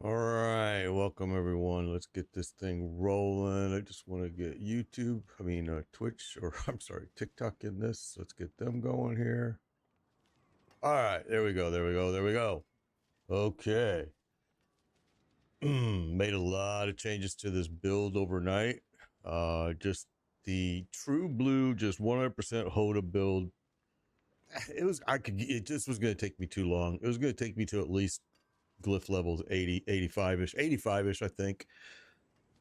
All right, welcome everyone. Let's get this thing rolling. I just want to get Twitch, or I'm sorry, TikTok in this. Let's get them going here. All right, there we go. Okay. Made a lot of changes to this build overnight. Just the true blue, just 100% HotA build. It just was going to take me too long. It was going to take me to at least glyph levels 80, 85-ish, I think.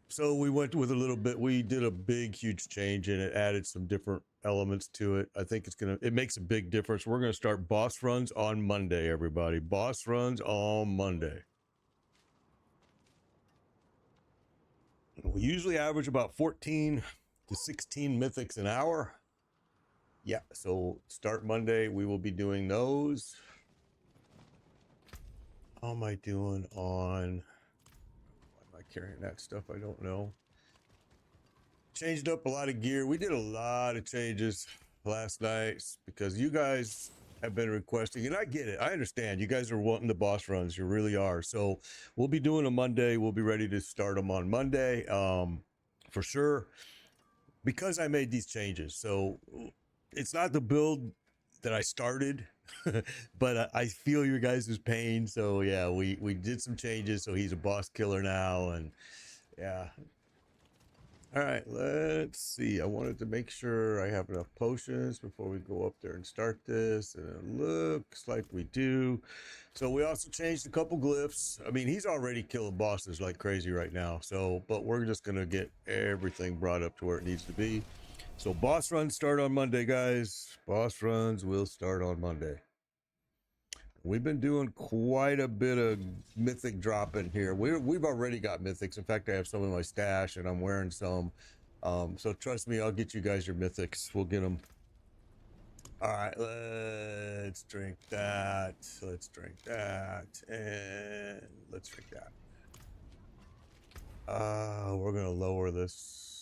So we went with a little bit. We did a big, huge change in it, added some different elements to it. I think it makes a big difference. We're going to start boss runs on Monday, everybody. Boss runs on Monday. We usually average about 14 to 16 mythics an hour. Yeah, so start Monday. We will be doing those. How am I doing on... Why am I carrying that stuff? I don't know. Changed up a lot of gear. We did a lot of changes last night because you guys have been requesting, and I get it. I understand. You guys are wanting the boss runs. You really are. So we'll be doing them Monday. We'll be ready to start them on Monday for sure, because I made these changes. So it's not the build that I started, but I feel your guys' pain. So yeah, we did some changes. So he's a boss killer now, and yeah. All right, let's see. I wanted to make sure I have enough potions before we go up there and start this, and it looks like we do. So we also changed a couple glyphs. I mean, he's already killing bosses like crazy right now. So, but we're just gonna get everything brought up to where it needs to be. So boss runs start on Monday, guys. Boss runs will start on Monday. We've been doing quite a bit of mythic dropping here. We've already got mythics. In fact, I have some in my stash, and I'm wearing some. So trust me, I'll get you guys your mythics. We'll get them. All right, let's drink that. Let's drink that, and let's drink that. We're gonna lower this.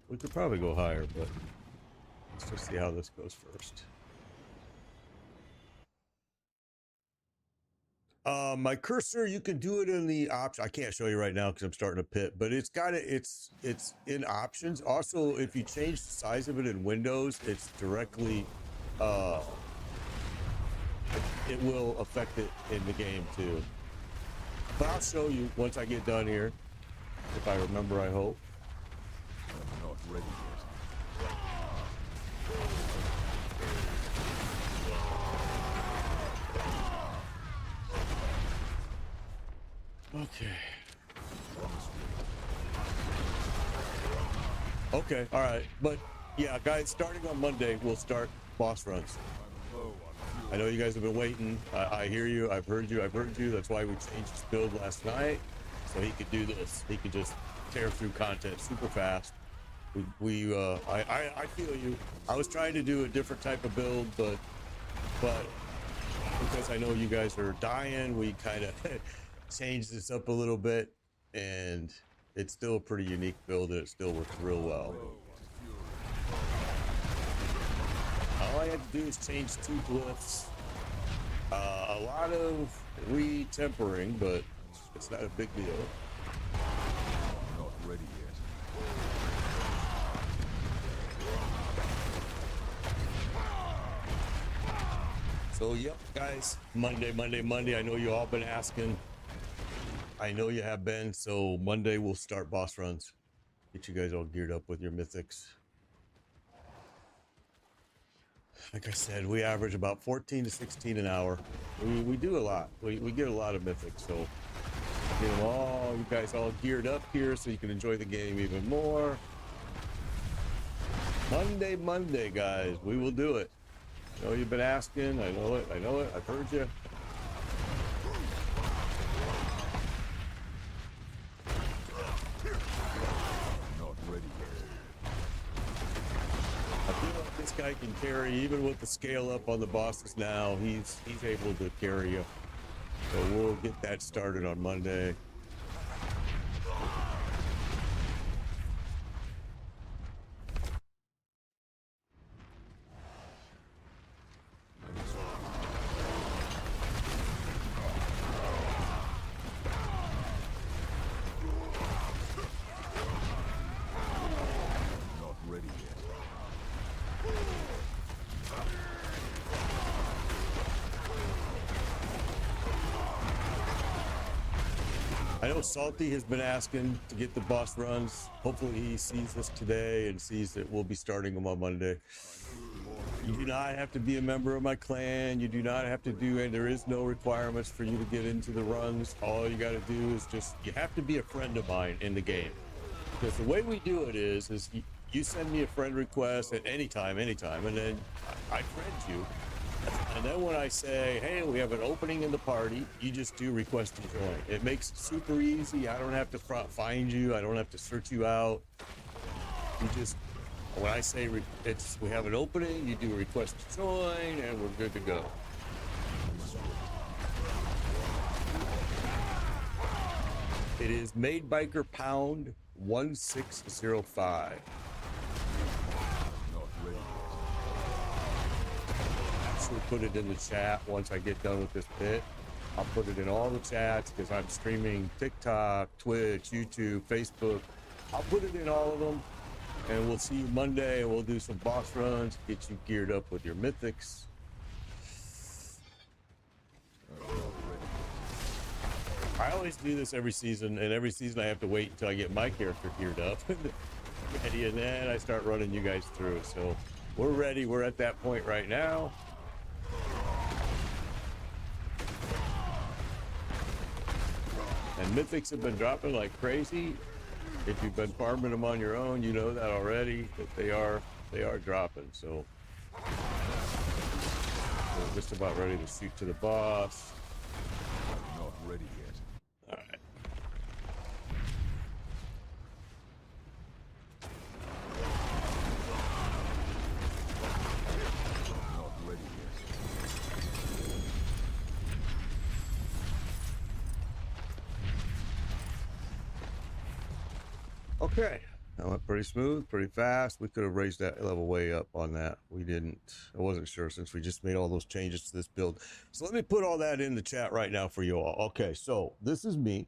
We could probably go higher, but let's just see how this goes first. My cursor, you can do it in the option. I can't show you right now because I'm starting a pit, but it's in options. Also, if you change the size of it in Windows, it's directly it will affect it in the game too. But I'll show you once I get done here, if I remember. I hope. I'm not ready yet. Okay, all right. But yeah, guys, starting on Monday, we'll start boss runs. I know you guys have been waiting. I hear you. I've heard you. That's why we changed his build last night, so he could do this. He could just tear through content super fast. I feel you. I was trying to do a different type of build, but because I know you guys are dying, we kind of changed this up a little bit, and it's still a pretty unique build, and it still works real well. All I had to do is change 2 glyphs. A lot of re-tempering, but it's not a big deal. I'm not ready yet. So, yep, guys, Monday. I know you all been asking. I know you have been. So Monday we'll start boss runs. Get you guys all geared up with your mythics. Like I said, we average about 14 to 16 an hour. We do a lot. We get a lot of mythics. So get them all, you guys all geared up here so you can enjoy the game even more. Monday, guys, we will do it. I know you've been asking. I know it. I've heard you. This guy can carry, even with the scale up on the bosses now. He's able to carry you. So we'll get that started on Monday. know Salty has been asking to get the boss runs. Hopefully he sees this today and sees that we'll be starting them on Monday. You do not have to be a member of my clan. You do not have to do, and there is no requirements for you to get into the runs. All you got to do is just, you have to be a friend of mine in the game. Because the way we do it is you send me a friend request at any time, and then I friend you. And then when I say, hey, we have an opening in the party, you just do request to join. It makes it super easy. I don't have to find you. I don't have to search you out. You just, when I say we have an opening, you do a request to join, and we're good to go. It is Made Biker Pound 1605. Actually put it in the chat once I get done with this bit. I'll put it in all the chats because I'm streaming TikTok, Twitch, YouTube, Facebook. I'll put it in all of them, and we'll see you Monday, and we'll do some boss runs, get you geared up with your mythics. I always do this every season, and every season I have to wait until I get my character geared up ready, and then I start running you guys through. So we're ready. We're at that point right now. And mythics have been dropping like crazy. If you've been farming them on your own, you know that already, that they are dropping. So we're just about ready to shoot to the boss. I'm not ready yet. All right. I'm not ready yet. Okay, that went pretty smooth, pretty fast. We could have raised that level way up on that. We didn't. I wasn't sure since we just made all those changes to this build. So let me put all that in the chat right now for you all. Okay, so this is me.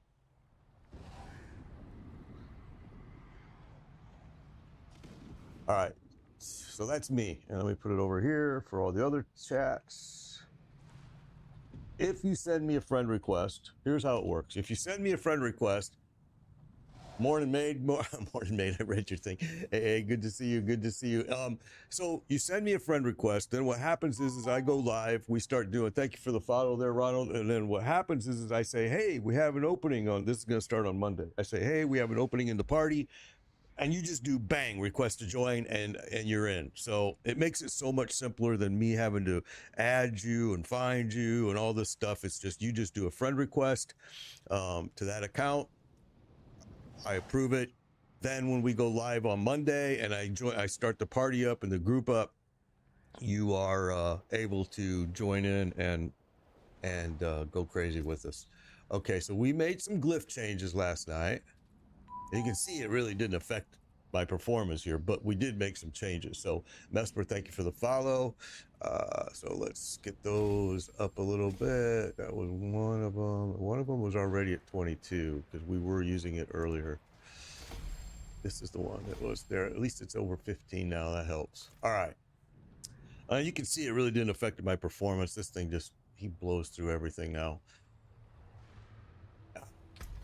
All right, so that's me. And let me put it over here for all the other chats. If you send me a friend request, here's how it works. If you send me a friend request, Morning Maid, Morning Maid, I read your thing. Hey, good to see you, good to see you. So you send me a friend request, then what happens is I go live, we start doing, thank you for the follow there, Ronald, and then what happens is I say, hey, we have an opening on, this is gonna start on Monday. I say, hey, we have an opening in the party, and you just do bang, request to join, and you're in. So it makes it so much simpler than me having to add you and find you and all this stuff. It's just, you just do a friend request to that account. I approve it. Then when we go live on Monday and I start the party up and the group up, you are able to join in and go crazy with us. Okay, so we made some glyph changes last night. You can see it really didn't affect my performance here, but we did make some changes. So Mesper, thank you for the follow. So let's get those up a little bit. That was one of them. One of them was already at 22 because we were using it earlier. This is the one that was there. At least it's over 15 now. That helps. All right. You can see it really didn't affect my performance. This thing just, he blows through everything now.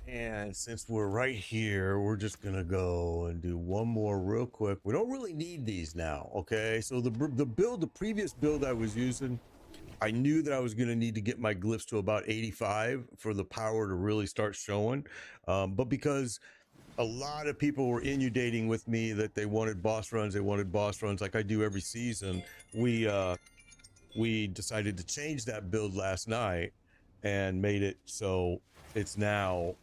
And since we're right here, we're just gonna go and do one more real quick. We don't really need these now, okay? So the previous build I was using, I knew that I was gonna need to get my glyphs to about 85 for the power to really start showing. But because a lot of people were inundating with me that they wanted boss runs like I do every season, we decided to change that build last night and made it so it's now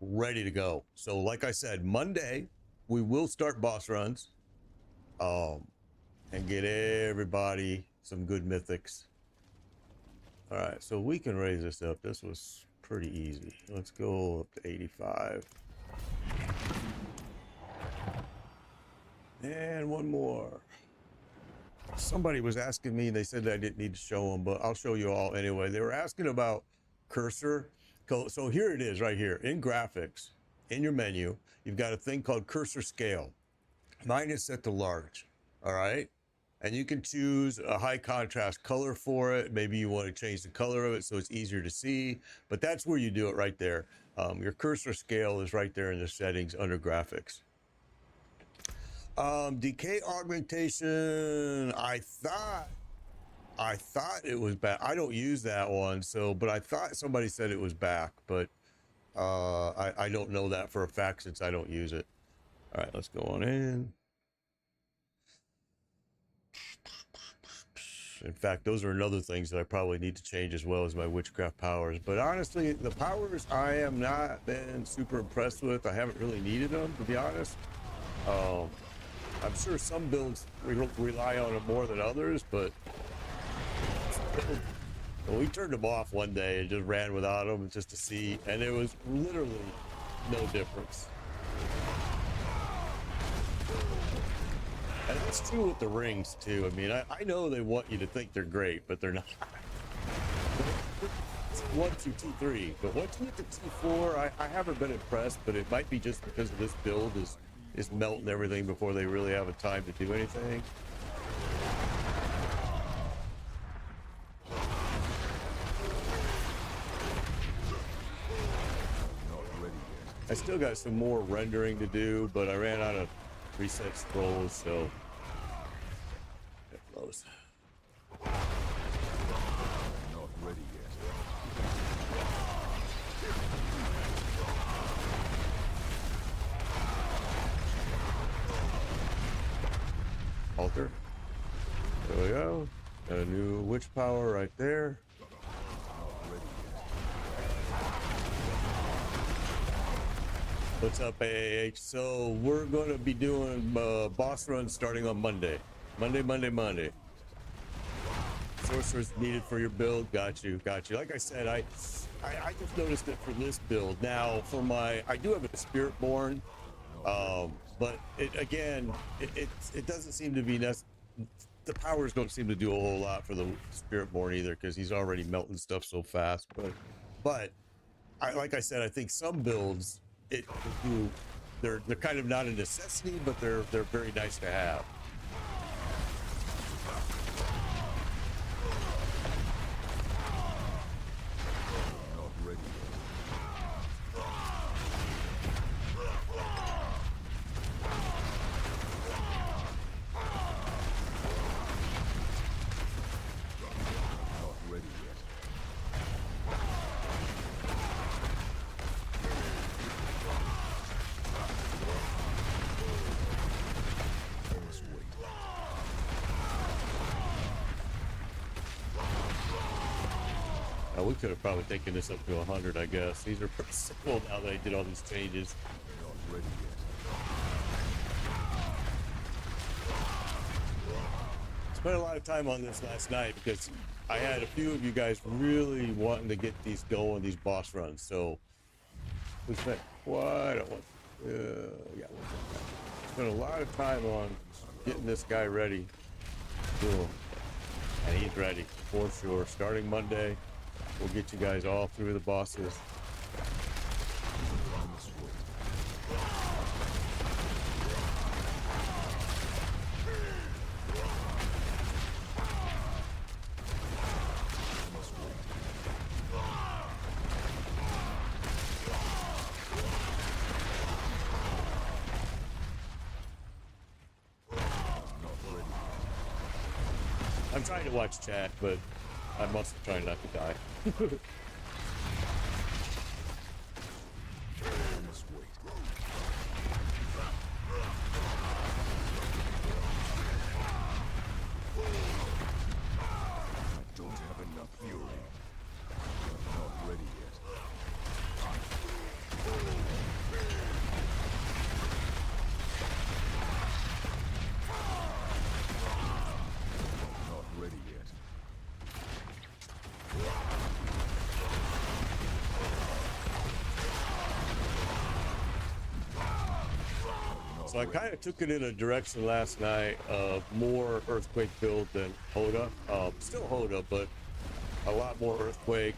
ready to go. So like I said, Monday we will start boss runs and get everybody some good mythics. All right, so we can raise this up. This was pretty easy. Let's go up to 85 and one more. Somebody was asking me, they said that I didn't need to show them, but I'll show you all anyway. They were asking about cursor. So here it is right here in graphics, in your menu, you've got a thing called cursor scale. Mine is set to large, all right? And you can choose a high contrast color for it. Maybe you want to change the color of it so it's easier to see, but that's where you do it right there. Your cursor scale is right there in the settings under graphics. Decay augmentation, I thought it was back. I don't use that one, so, but I thought somebody said it was back, but I don't know that for a fact since I don't use it. All right, let's go on in. In fact, those are another things that I probably need to change as well as my witchcraft powers. But honestly, the powers I am not been super impressed with. I haven't really needed them, to be honest. I'm sure some builds rely on them more than others, but well, we turned them off one day and just ran without them just to see, and it was literally no difference. And that's true with the rings too. I mean, I know they want you to think they're great, but they're not. It's 1, 2, T3, but once you get to T4, I haven't been impressed, but it might be just because of this build is melting everything before they really have a time to do anything. I still got some more rendering to do, but I ran out of preset scrolls, so get close. Not ready yet. Altar. There we go. Got a new witch power right there. What's up, AAH? So we're going to be doing boss runs starting on Monday. Monday. Sorcerers needed for your build. Got you. Like I said, I just noticed it for this build. Now, for I do have a Spirit Born, but it doesn't seem to be the powers don't seem to do a whole lot for the Spirit Born either, because he's already melting stuff so fast. But like I said, I think some builds they're kind of not a necessity, but they're very nice to have. Not ready yet. Not ready yet. Must wait. We could have probably taken this up to 100, I guess. These are pretty simple now that I did all these changes. Not ready yet. Spent a lot of time on this last night because I had a few of you guys really wanting to get these going, these boss runs. So we spent quite a spent a lot of time on getting this guy ready. Cool. And he's ready for sure. Starting Monday, we'll get you guys all through the bosses. Must wait. Must wait. Not ready. I'm trying to watch chat, but I'm also trying not to die. Must wait. I don't have enough fury. Not ready yet. Not ready yet. So I kind of took it in a direction last night of more Earthquake build than HotA. Still HotA, but a lot more Earthquake.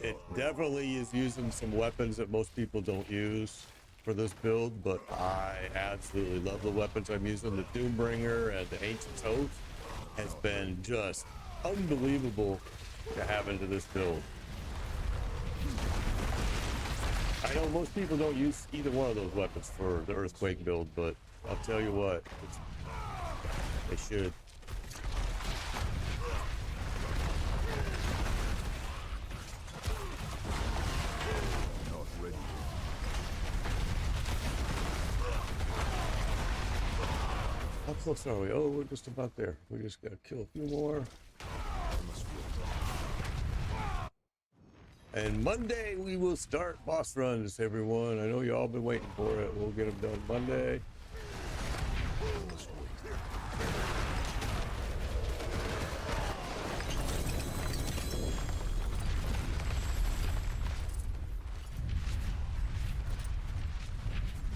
It definitely is using some weapons that most people don't use for this build, but I absolutely love the weapons I'm using. The Doombringer and the Ancient's Oath has been just unbelievable to have into this build. I know most people don't use either one of those weapons for the earthquake build, but I'll tell you what, they should. Not ready. How close are we? Oh, we're just about there. We just gotta kill a few more. I must wait. And Monday we will start boss runs, everyone. I know you all been waiting for it. We'll get them done Monday. I must wait.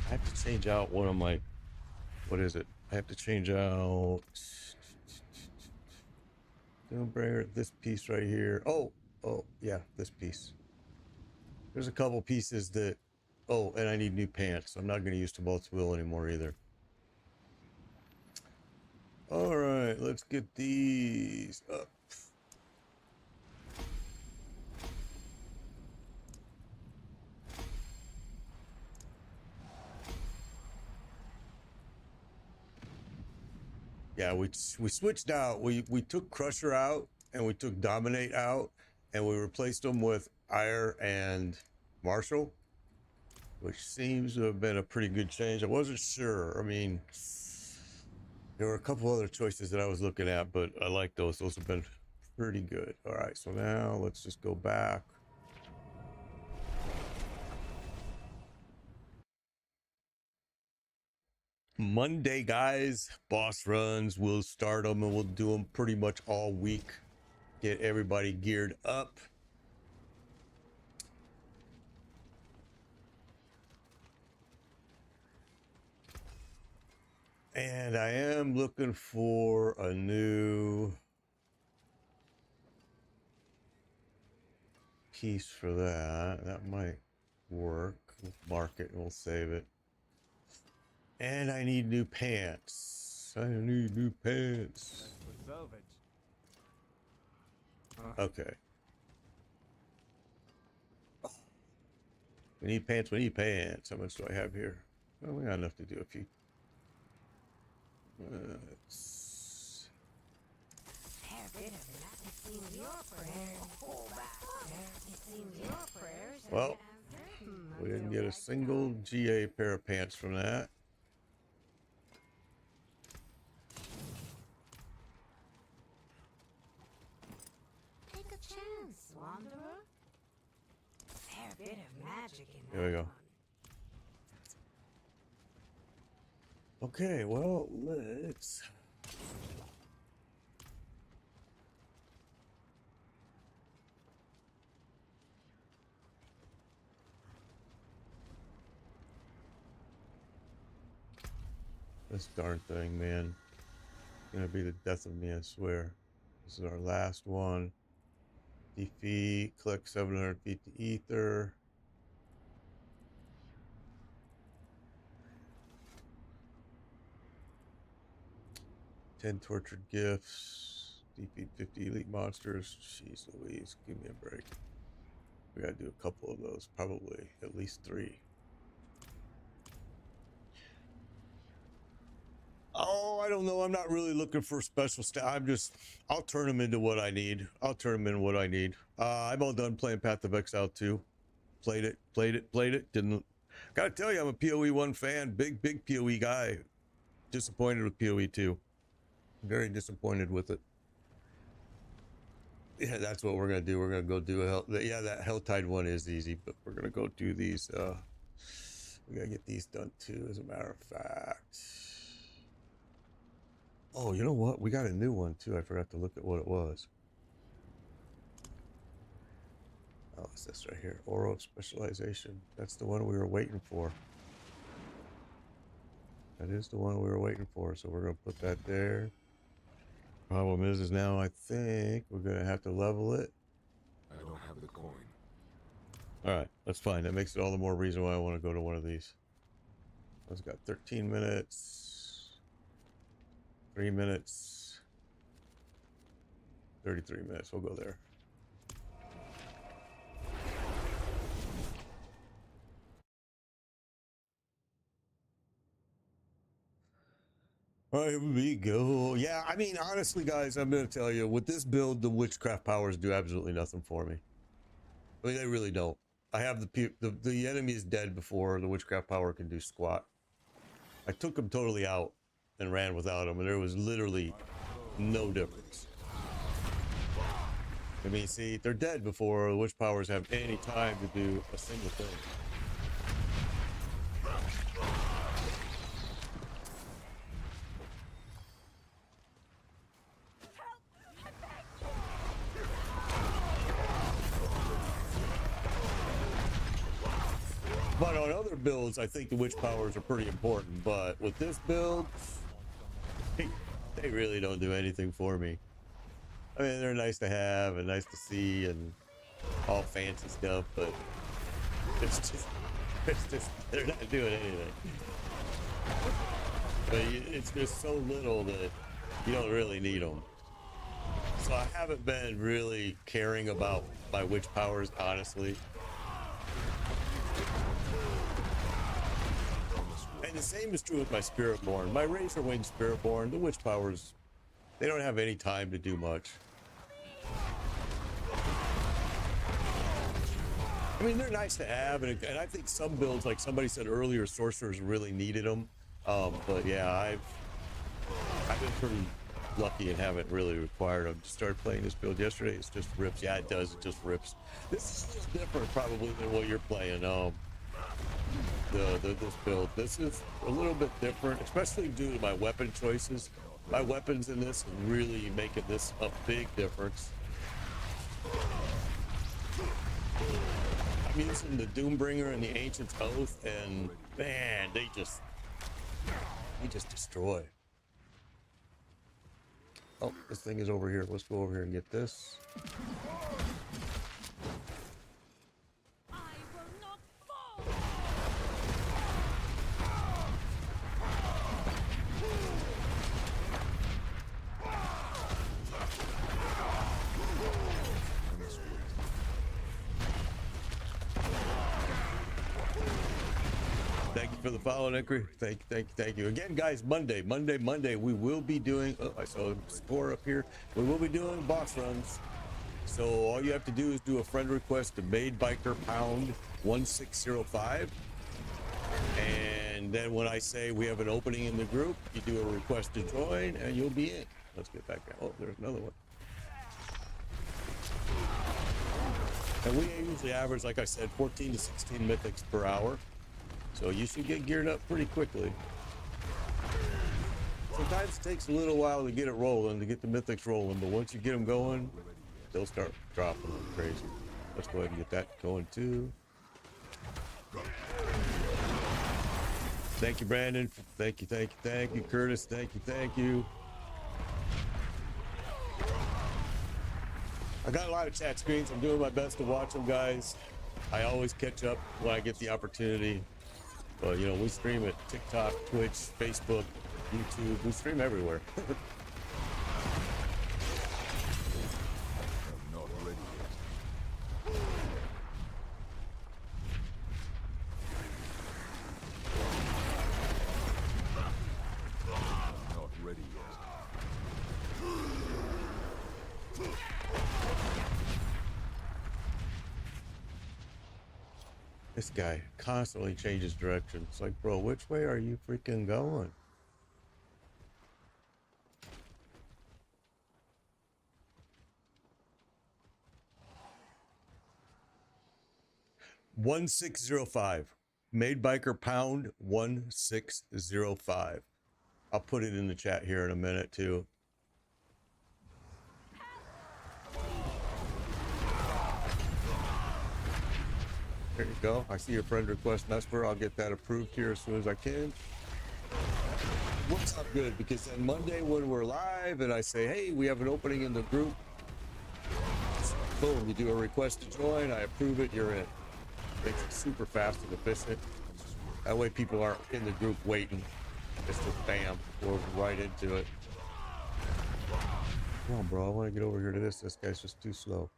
I have to change out one of my, what is it? I have to change out this piece right here. Oh, yeah, this piece. There's a couple pieces that, oh, and I need new pants. I'm not going to use Tibalt's Will anymore either. All right, let's get these up. Yeah, we switched out. We took Crusher out and we took Dominate out and we replaced them with Ire and Marshall, which seems to have been a pretty good change. I wasn't sure. I mean, there were a couple other choices that I was looking at, but I like those. Those have been pretty good. All right, so now let's just go back. Monday, guys, boss runs. We'll start them and we'll do them pretty much all week. Get everybody geared up. And I am looking for a new piece for that. That might work. We'll mark it and we'll save it. And I need new pants. I need new pants. Okay. We need pants. We need pants. How much do I have here? Well, we got enough to do a few. Well, we didn't get a single GA pair of pants from that. Take a chance, wanderer. Fair bit of magic in that. There we go. Okay, well, let's... This darn thing, man. It's gonna be the death of me, I swear. This is our last one. Defeat, collect 700 feet to ether. Ten tortured gifts. Defeat 50 elite monsters. Jeez Louise, give me a break. We gotta do a couple of those, probably at least 3. Oh, I don't know. I'm not really looking for special stuff. I'll turn them into what I need. I'll turn them into what I need. I'm all done playing Path of Exile 2. Played it. Didn't. Gotta tell you, I'm a PoE 1 fan. Big PoE guy. Disappointed with PoE 2. Very disappointed with it. Yeah, that's what we're gonna do. We're gonna go do a hell. Yeah, that Helltide one is easy, but we're gonna go do these. We gotta get these done too, as a matter of fact. Oh, you know what? We got a new one too. I forgot to look at what it was. Oh, it's this right here. Oral specialization. That's the one we were waiting for. That is the one we were waiting for. So we're gonna put that there. Problem is now I think we're gonna have to level it. I don't have the coin. All right, that's fine. That makes it all the more reason why I want to go to one of these. It's got 13 minutes, 3 minutes, 33 minutes. We'll go there. All right, here we go. Yeah, I mean, honestly, guys, I'm gonna tell you, with this build, the witchcraft powers do absolutely nothing for me. I mean, they really don't. I have the enemy is dead before the witchcraft power can do squat. I took him totally out and ran without him, and there was literally no difference. I mean, see, they're dead before the witch powers have any time to do a single thing. But on other builds, I think the witch powers are pretty important. But with this build, they really don't do anything for me. I mean, they're nice to have and nice to see and all fancy stuff, but it's just they're not doing anything. But it's just so little that you don't really need them. So I haven't been really caring about my witch powers, honestly. And the same is true with my Spiritborn. My Razorwing Spiritborn, the witch powers, they don't have any time to do much. I mean, they're nice to have, and I think some builds, like somebody said earlier, sorcerers really needed them. But yeah, I've been pretty lucky and haven't really required them. Just started playing this build yesterday. It's just rips. Yeah, it does. It just rips. This is a little different probably than what you're playing. This build. This is a little bit different, especially due to my weapon choices. My weapons in this are really making this a big difference. I'm using the Doombringer and the Ancient's Oath, and man, they just destroy. Oh, this thing is over here. Let's go over here and get this. Thank you for the follow, Nickery. Thank you. Again, guys, Monday, we will be doing, oh, I saw a score up here. We will be doing boss runs. So all you have to do is do a friend request to Made Biker Pound 1605. And then when I say we have an opening in the group, you do a request to join and you'll be in. Let's get back down. Oh, there's another one. And we usually average, like I said, 14 to 16 mythics per hour. So you should get geared up pretty quickly. Sometimes it takes a little while to get it rolling, to get the mythics rolling, but once you get them going, they'll start dropping like crazy. Let's go ahead and get that going too. Thank you, Brandon. Thank you, Curtis. Thank you. I got a lot of chat screens. I'm doing my best to watch them, guys. I always catch up when I get the opportunity. But, you know, we stream at TikTok, Twitch, Facebook, YouTube. We stream everywhere. I'm not ready yet. I'm not ready yet. This guy constantly changes direction. It's like, bro, which way are you freaking going? $1605. Made Biker Pound 1605. I'll put it in the chat here in a minute too. There you go. I see your friend request, Nesper. I'll get that approved here as soon as I can. Works out good because then Monday when we're live and I say, hey, we have an opening in the group. Boom, you do a request to join. I approve it. You're in. Makes it super fast and efficient. That way people aren't in the group waiting. It's just bam, we're right into it. Come on, bro. I want to get over here to this. This guy's just too slow.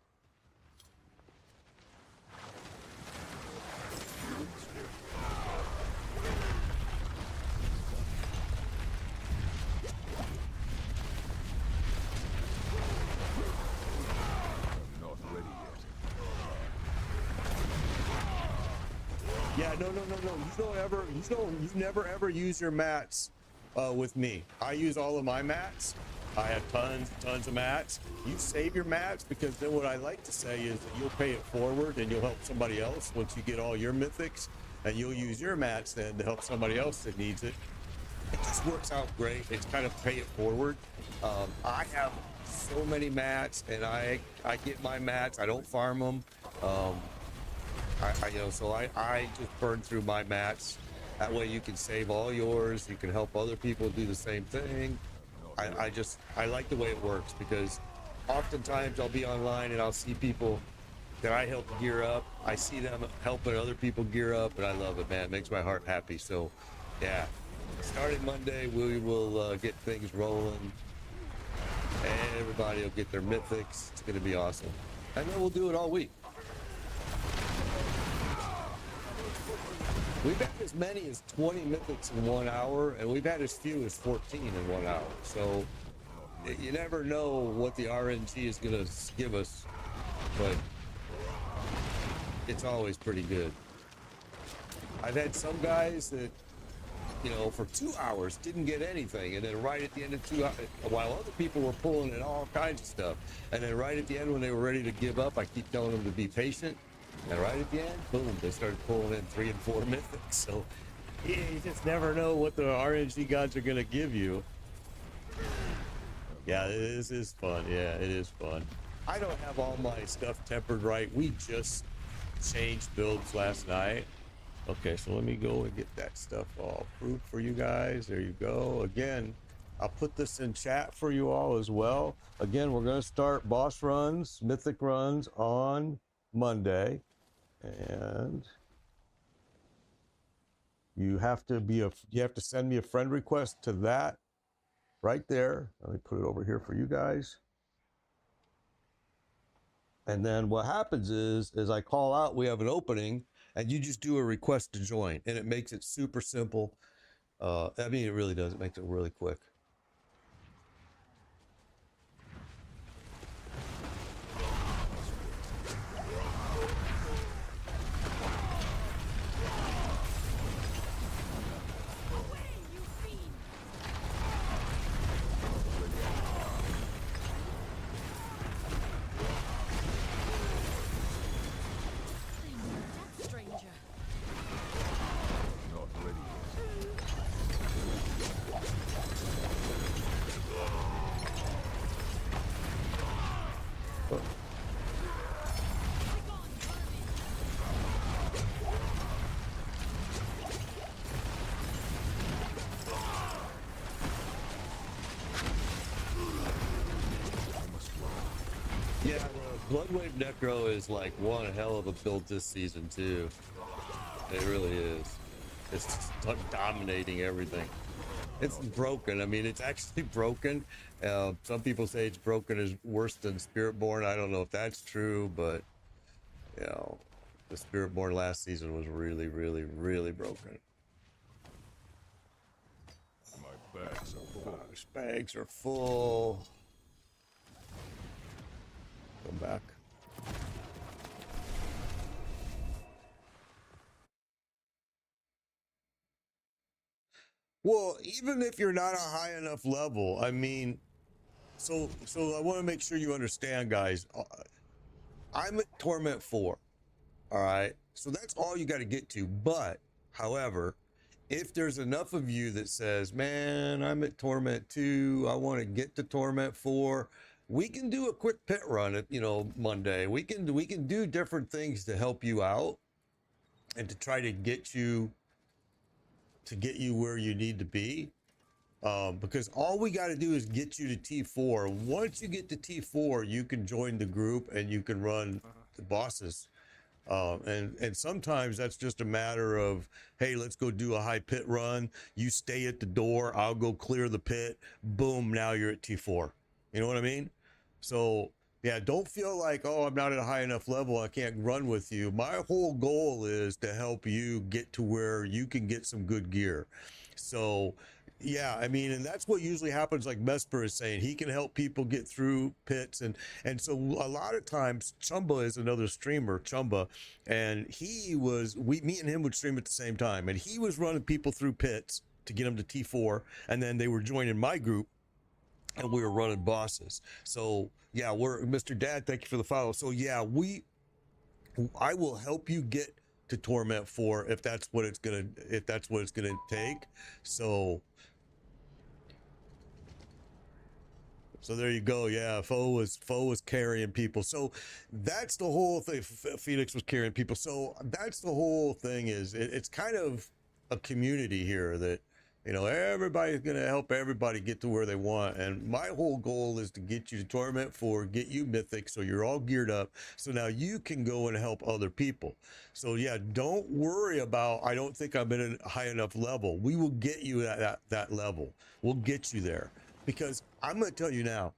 You never ever use your mats with me. I use all of my mats. I have tons of mats. You save your mats, because then what I like to say is that you'll pay it forward and you'll help somebody else once you get all your mythics, and you'll use your mats then to help somebody else that needs it. It just works out great. It's kind of pay it forward. I have so many mats, and I get my mats. I don't farm them. I just burn through my mats. That way you can save all yours. You can help other people do the same thing. I like the way it works, because oftentimes I'll be online and I'll see people that I help gear up. I see them helping other people gear up, and I love it, man. It makes my heart happy. So yeah, starting Monday, we will get things rolling, and everybody will get their mythics. It's going to be awesome. And then we'll do it all week. We've had as many as 20 mythics in 1 hour, and we've had as few as 14 in 1 hour. So you never know what the RNG is going to give us, but it's always pretty good. I've had some guys that, for 2 hours didn't get anything, and then right at the end of 2 hours, while other people were pulling in all kinds of stuff, and then right at the end when they were ready to give up, I keep telling them to be patient. And right at the end, boom, they started pulling in 3 and 4 mythics. So yeah, you just never know what the RNG gods are going to give you. Yeah, this is fun. Yeah, it is fun. I don't have all my stuff tempered right. We just changed builds last night. Okay, so let me go and get that stuff all approved for you guys. There you go. Again, I'll put this in chat for you all as well. Again, we're going to start boss runs, mythic runs on Monday. And you have to send me a friend request to that right there. Let me put it over here for you guys. And then what happens is I call out, we have an opening, and you just do a request to join, and it makes it super simple. I mean, it really does. It makes it really quick. Yeah, Bloodwave Necro is like one hell of a build this season too. It really is. It's just dominating everything. It's broken. I mean, it's actually broken. Some people say it's broken is worse than Spiritborn. I don't know if that's true, but the Spiritborn last season was really, really, really broken. My bags are full. Gosh, bags are full. Come back. Well, even if you're not a high enough level, I mean, so I want to make sure you understand, guys. I'm at Torment 4. All right. So that's all you got to get to. But, however, if there's enough of you that says, man, I'm at Torment 2, I want to get to Torment 4, we can do a quick pit run at, Monday. We can do different things to help you out and to try to get you where you need to be. Because all we got to do is get you to T4. Once you get to T4, you can join the group and you can run the bosses. And sometimes that's just a matter of, hey, let's go do a high pit run. You stay at the door. I'll go clear the pit. Boom. Now you're at T4. You know what I mean? So yeah, don't feel like, oh, I'm not at a high enough level, I can't run with you. My whole goal is to help you get to where you can get some good gear. So Yeah, I mean, and that's what usually happens. Like Mesper is saying, he can help people get through pits, and so a lot of times, Chumba is another streamer, Chumba, and me and him would stream at the same time, and he was running people through pits to get them to T4, and then they were joining my group, and we were running bosses. So yeah, we're Mr. Dad. Thank you for the follow. So yeah, I will help you get to Torment 4 if that's what it's gonna take. So there you go. Yeah, Foe was carrying people. So that's the whole thing. Phoenix was carrying people. So that's the whole thing. It's kind of a community here that, you know, everybody's going to help everybody get to where they want. And my whole goal is to get you to Torment 4, get you Mythic, so you're all geared up. So now you can go and help other people. So yeah, don't worry about, I don't think I'm in a high enough level. We will get you at that level. We'll get you there. Because I'm going to tell you now,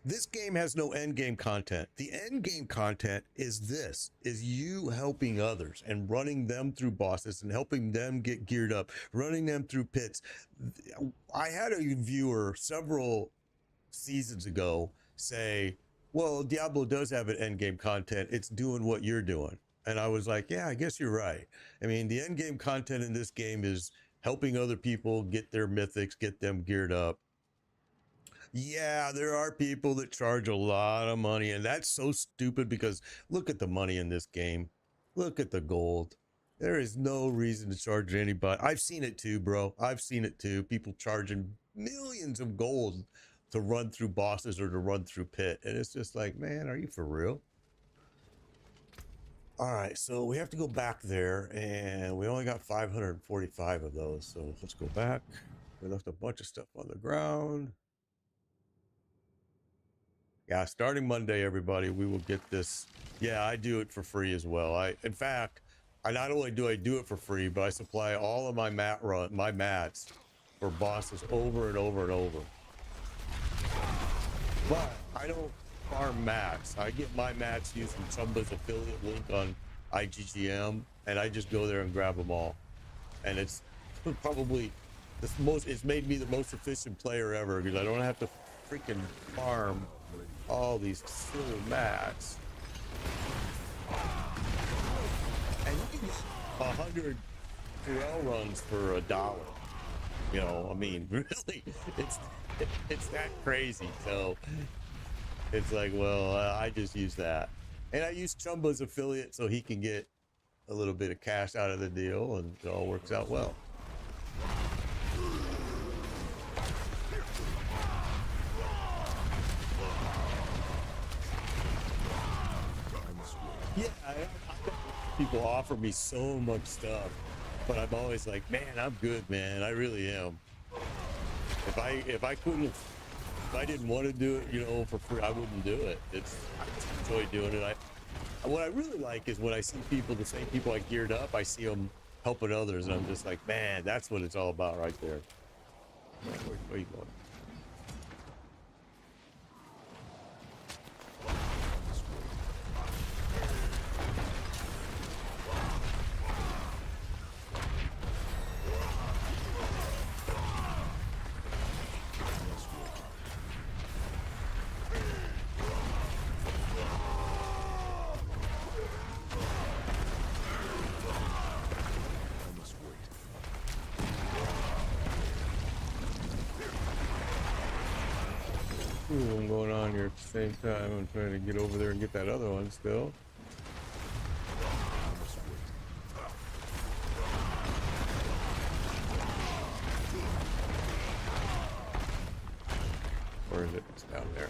this game has no end game content. The end game content is you helping others and running them through bosses and helping them get geared up, running them through pits. I had a viewer several seasons ago say, well, Diablo does have an end game content. It's doing what you're doing. And I was like, yeah, I guess you're right. I mean, the end game content in this game is helping other people get their mythics, get them geared up. Yeah, there are people that charge a lot of money, and that's so stupid because look at the money in this game. Look at the gold. There is no reason to charge anybody. I've seen it too, bro. I've seen it too. People charging millions of gold to run through bosses or to run through pit. And it's just like, man, are you for real? All right, so we have to go back there, and we only got 545 of those. So let's go back. We left a bunch of stuff on the ground. Yeah, starting Monday, everybody, we will get this. Yeah, I do it for free as well. In fact, I not only do I do it for free, but I supply all of my mats for bosses over and over and over. But I don't farm mats. I get my mats using Chumba's affiliate link on IGGM, and I just go there and grab them all. And it's probably it's made me the most efficient player ever because I don't have to freaking farm all these silly mats. And you can get 100 Pharrell runs for $1. You know, I mean, really, it's that crazy. So it's like, well, I just use that. And I use Chumba's affiliate so he can get a little bit of cash out of the deal, and it all works out well. Yeah, people offer me so much stuff, but I'm always like, man, I'm good, man. I really am. If I didn't want to do it, you know, for free, I wouldn't do it. I just enjoy doing it. What I really like is when I see people, the same people I geared up, I see them helping others, and I'm just like, man, that's what it's all about right there. Where are you going? I'm going on here at the same time. I'm trying to get over there and get that other one still. Where is it? It's down there.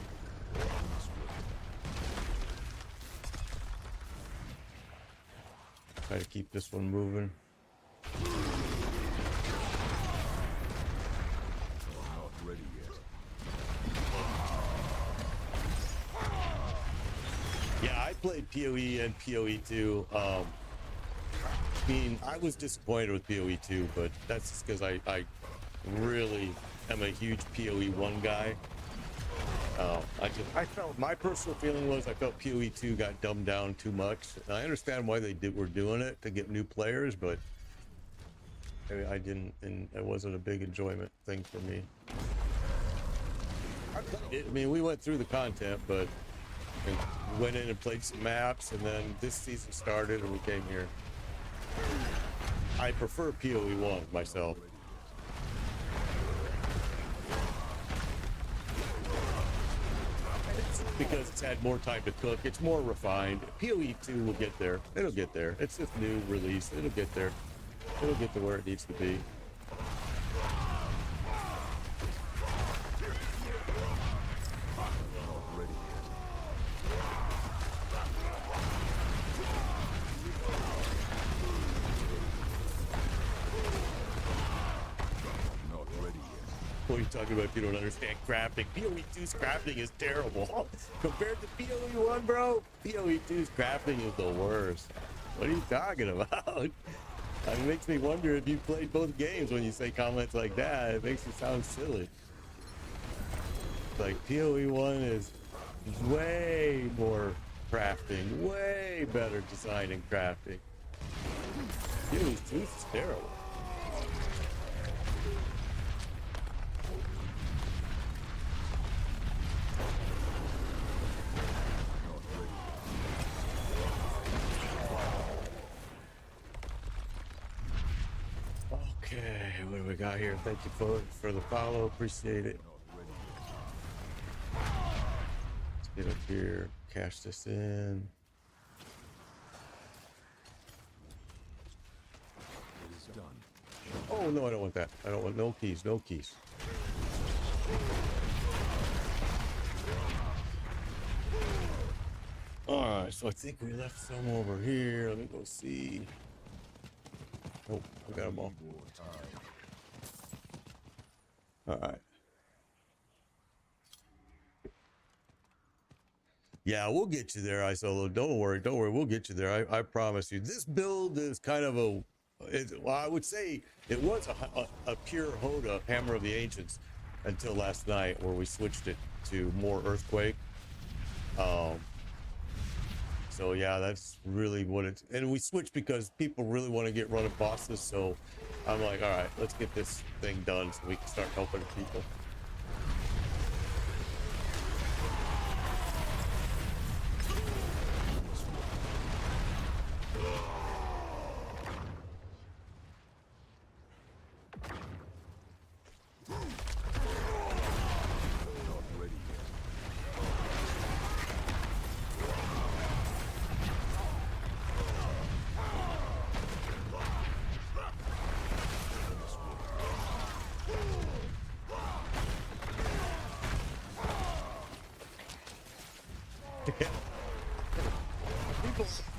Try to keep this one moving. Yeah, I played PoE and PoE 2. I mean, I was disappointed with PoE 2, but that's just because I really am a huge PoE 1 guy. I felt, my personal feeling was I felt PoE 2 got dumbed down too much. And I understand why they were doing it to get new players, but I didn't, and it wasn't a big enjoyment thing for me. I mean, we went through the content, but we went in and played some maps, and then this season started, and we came here. I prefer PoE 1 myself. It's because it's had more time to cook. It's more refined. PoE 2 will get there. It'll get there. It's just new release. It'll get there. It'll get to where it needs to be. What are you talking about if you don't understand crafting? PoE 2's crafting is terrible. Compared to PoE 1, bro, PoE 2's crafting is the worst. What are you talking about? It makes me wonder if you played both games when you say comments like that. It makes it sound silly. Like, PoE 1 is way more crafting, way better design and crafting. PoE 2 is terrible. Okay, what do we got here? Thank you for the follow. Appreciate it. Let's get up here, cash this in. Oh no, I don't want that. I don't want no keys, no keys. Alright, so I think we left some over here. Let me go see. Oh, I got them all. Alright. Yeah, we'll get you there, iSolo. Don't worry, we'll get you there. I promise you. This build is kind of a, well, I would say it was a pure HotA, Hammer of the Ancients, until last night, where we switched it to more Earthquake. So yeah, that's really what it's, and we switched because people really want to get running bosses. So I'm like, all right, let's get this thing done so we can start helping people.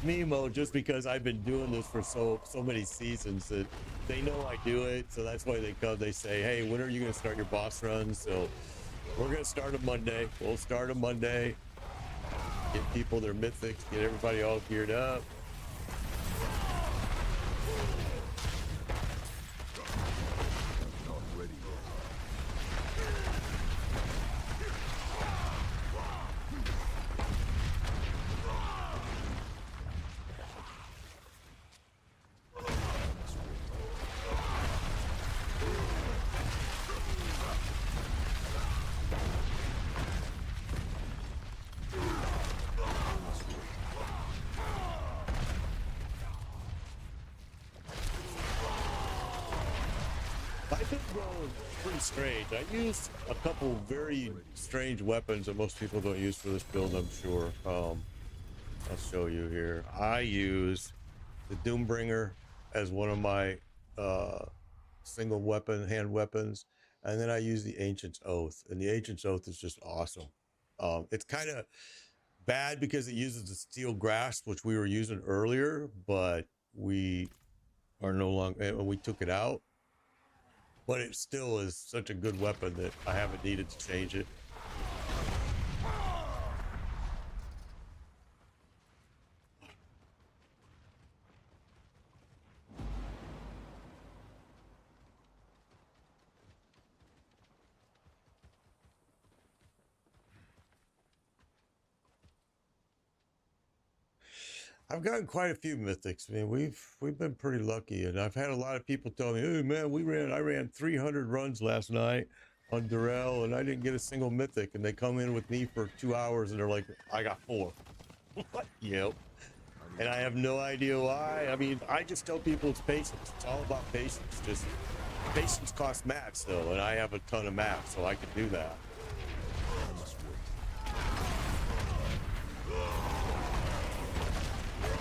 Memo, just because I've been doing this for so many seasons, that they know I do it, so that's why they come. They say, hey, when are you going to start your boss runs? So we're going to start on Monday. We'll start on Monday, get people their mythics, get everybody all geared up. Strange. I used a couple very strange weapons that most people don't use for this build, I'm sure. I'll show you here. I use the Doombringer as one of my single weapon, hand weapons, and then I use the Ancient's Oath, and the Ancient's Oath is just awesome. It's kind of bad because it uses the Steel Grasp, which we were using earlier, but we are no longer, we took it out. But it still is such a good weapon that I haven't needed to change it. I've gotten quite a few mythics. I mean, we've been pretty lucky, and I've had a lot of people tell me, "Hey man, I ran 300 runs last night on Durrell, and I didn't get a single mythic." And they come in with me for 2 hours, and they're like, "I got 4." What? Yep. And I have no idea why. I mean, I just tell people it's patience. It's all about patience. Just patience costs mats, though, and I have a ton of mats, so I can do that.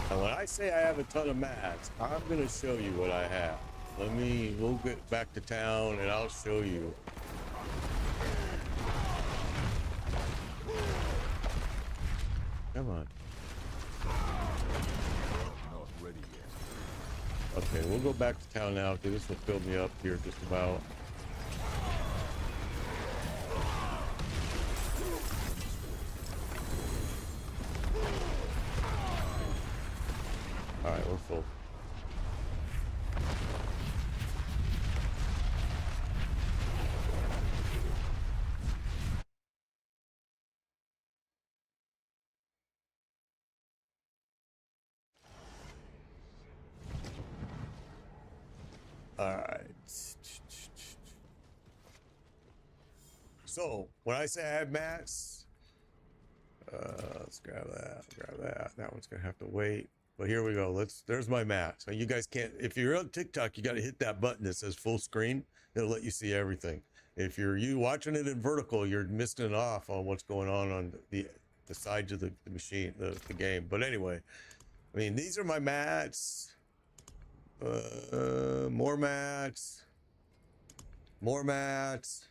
And when I say I have a ton of mats, I'm gonna show you what I have. We'll get back to town and I'll show you. Come on. Not ready yet. Okay, we'll go back to town now, because this will fill me up here just about. All right, we're full. All right. So when I say I have mats, let's grab that. That one's gonna have to wait. But here we go. There's my mat. So you guys can't, if you're on TikTok, you got to hit that button that says full screen. It'll let you see everything. If you're watching it in vertical, you're missing off on what's going on the sides of the machine, the game. But anyway, I mean, these are my mats. More mats. More mats.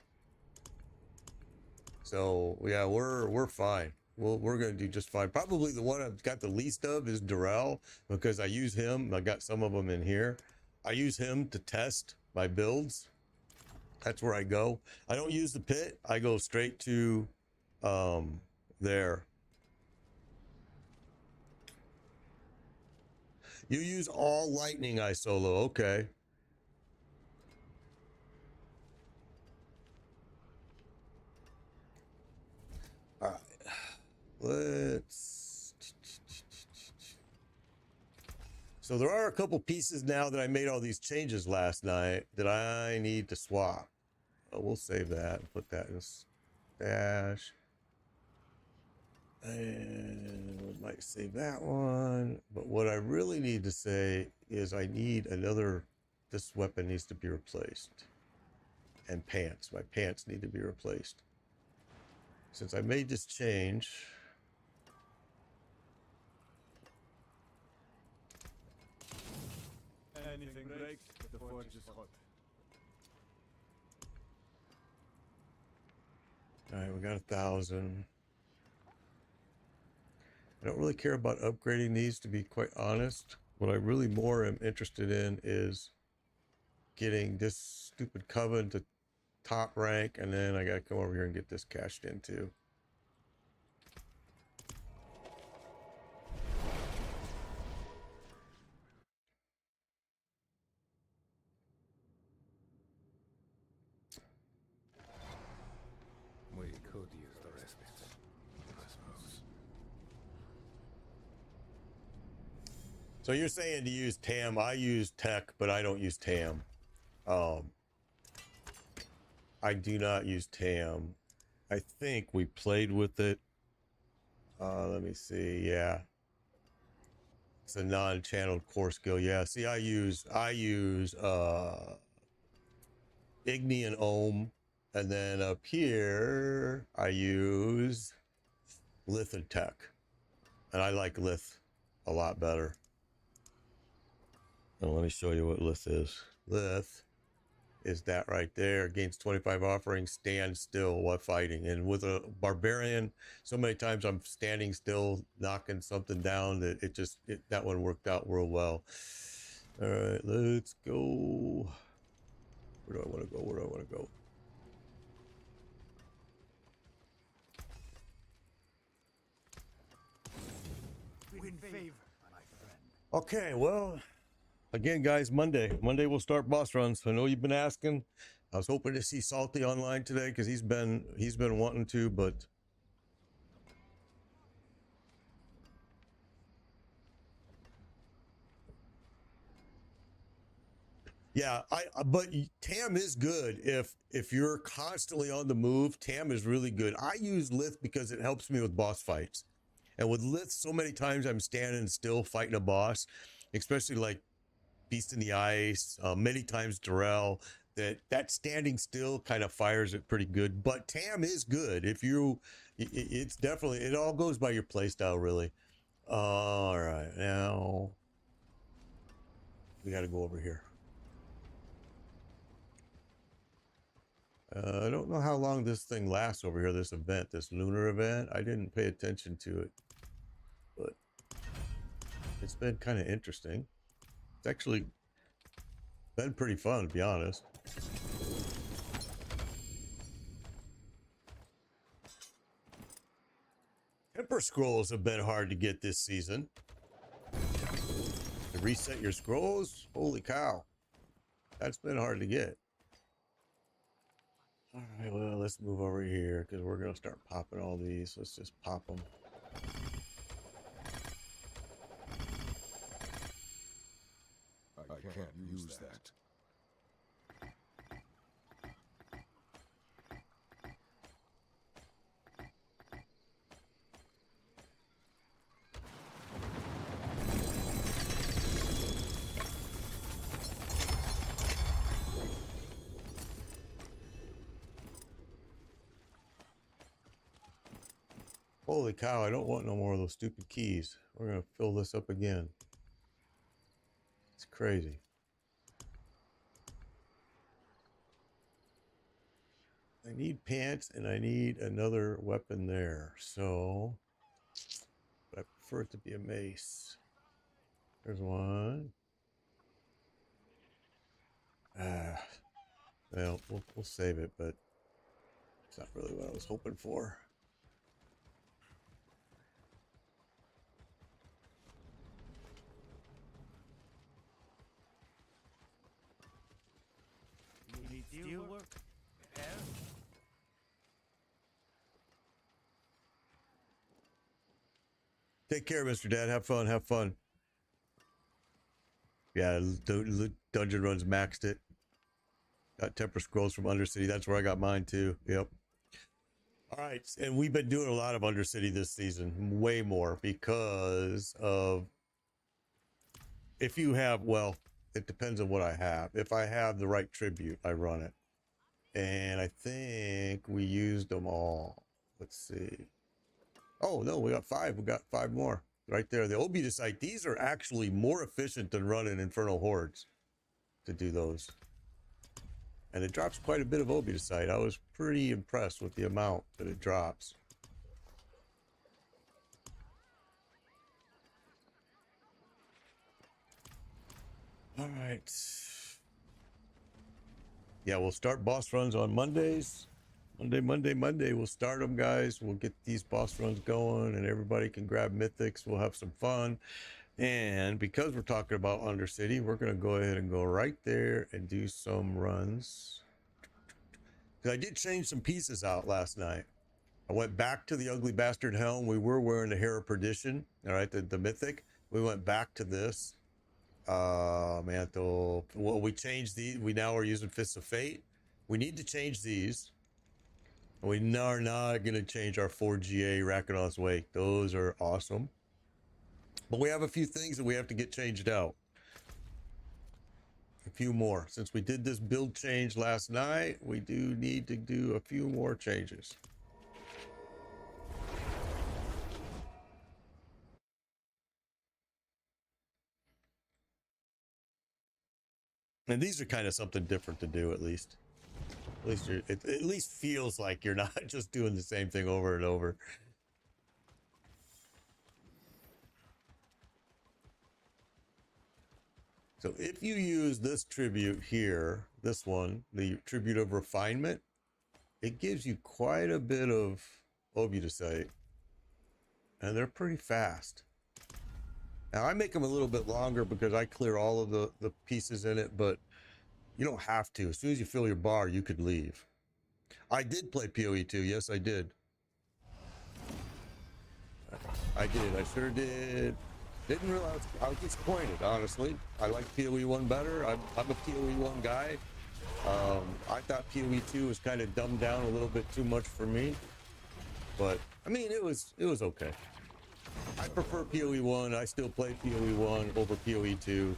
So yeah, we're fine. We're gonna do just fine. Probably the one I've got the least of is Durrell, because I use him. I got some of them in here. I use him to test my builds. That's where I go. I don't use the pit. I go straight to there. You use all lightning eye solo. Okay. All right. So there are a couple pieces now that I made all these changes last night that I need to swap. We'll save that and put that in stash. And we might save that one. But what I really need to say is I need this weapon needs to be replaced. And pants. My pants need to be replaced. Since I made this change, Anything breaks, the forge is hot. all right, we got 1,000. I don't really care about upgrading these, to be quite honest. What I really more am interested in is getting this stupid coven to top rank, and then I gotta come over here and get this cashed in too. We could use the respite, I suppose. So you're saying to use TAM. I use tech, but I don't use TAM. I do not use TAM. I think we played with it. Let me see. Yeah. It's a non-channeled core skill. Yeah. See, I use Igni and Ohm. And then up here, I use Lith and Tech. And I like Lith a lot better. Now, let me show you what Lith is. Lith is that right there. Gains 25 offerings, stand still while fighting. And with a Barbarian, so many times I'm standing still, knocking something down that that one worked out real well. All right, let's go. Where do I want to go? Where do I want to go? Win favor, my friend. Okay, well, again, guys, Monday we'll start boss runs. I know you've been asking. I was hoping to see Salty online today because he's been wanting to, but Yeah, but Tam is good if you're constantly on the move. Tam is really good. I use Lith because it helps me with boss fights. And with Lith, so many times I'm standing still fighting a boss, especially like Beast in the Ice, many times Darrell, that standing still kind of fires it pretty good. But Tam is good. If you, it's definitely, it all goes by your playstyle, really. All right, now we got to go over here. I don't know how long this thing lasts over here, this event, this lunar event. I didn't pay attention to it, but it's been kind of interesting. It's actually been pretty fun, to be honest. Temper scrolls have been hard to get this season. To reset your scrolls, holy cow. That's been hard to get. All right, well, let's move over here because we're going to start popping all these. Let's just pop them. I can't use that. Holy cow, I don't want no more of those stupid keys. We're going to fill this up again. It's crazy. I need pants and I need another weapon there. So, but I prefer it to be a mace. There's one. Well, we'll save it, but it's not really what I was hoping for. Steel work, repair. Take care, Mr. Dad. Have fun. Have fun. Yeah, dungeon runs maxed it. Got temper scrolls from Undercity. That's where I got mine too. Yep. All right, and we've been doing a lot of Undercity this season, way more because of if you have, well, it depends on what I have. If I have the right tribute, I run it. And I think we used them all. Let's see. Oh, no, we got 5. We got 5 more right there. The Obedicite, these are actually more efficient than running Infernal Hordes to do those. And it drops quite a bit of Obedicite. I was pretty impressed with the amount that it drops. All right. Yeah, we'll start boss runs on Mondays. Monday. We'll start them, guys. We'll get these boss runs going and everybody can grab mythics. We'll have some fun. And because we're talking about Undercity, we're going to go ahead and go right there and do some runs. Because I did change some pieces out last night. I went back to the Ugly Bastard Helm. We were wearing the Hair of Perdition, all right, the mythic. We went back to this. Mantle. Well, we changed these. We now are using Fists of Fate. We need to change these. We are not going to change our 4GA Rakanoth's Wake. Those are awesome. But we have a few things that we have to get changed out. A few more. Since we did this build change last night, we do need to do a few more changes. And these are kind of something different to do, at least. At least it at least feels like you're not just doing the same thing over and over. So if you use this tribute here, this one, the tribute of refinement, it gives you quite a bit of Obedicite. And they're pretty fast. Now I make them a little bit longer because I clear all of the pieces in it, but you don't have to. As soon as you fill your bar, you could leave. I did play PoE 2. Yes, I did. I sure did. Didn't realize. I was disappointed, honestly. I like PoE1 better. I'm a PoE1 guy. I thought PoE2 was kind of dumbed down a little bit too much for me, but I mean it was okay. I prefer PoE1. I still play PoE1 over PoE2.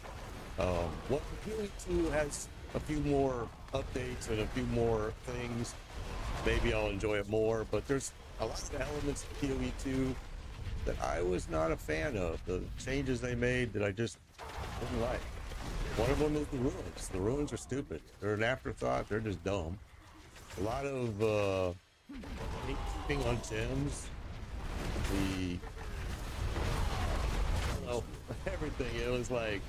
What PoE2 has a few more updates and a few more things. Maybe I'll enjoy it more, but there's a lot of elements of PoE2 that I was not a fan of. The changes they made that I just didn't like. One of them is the ruins. The ruins are stupid. They're an afterthought. They're just dumb. A lot of keeping on gems. The I don't know, everything. It was like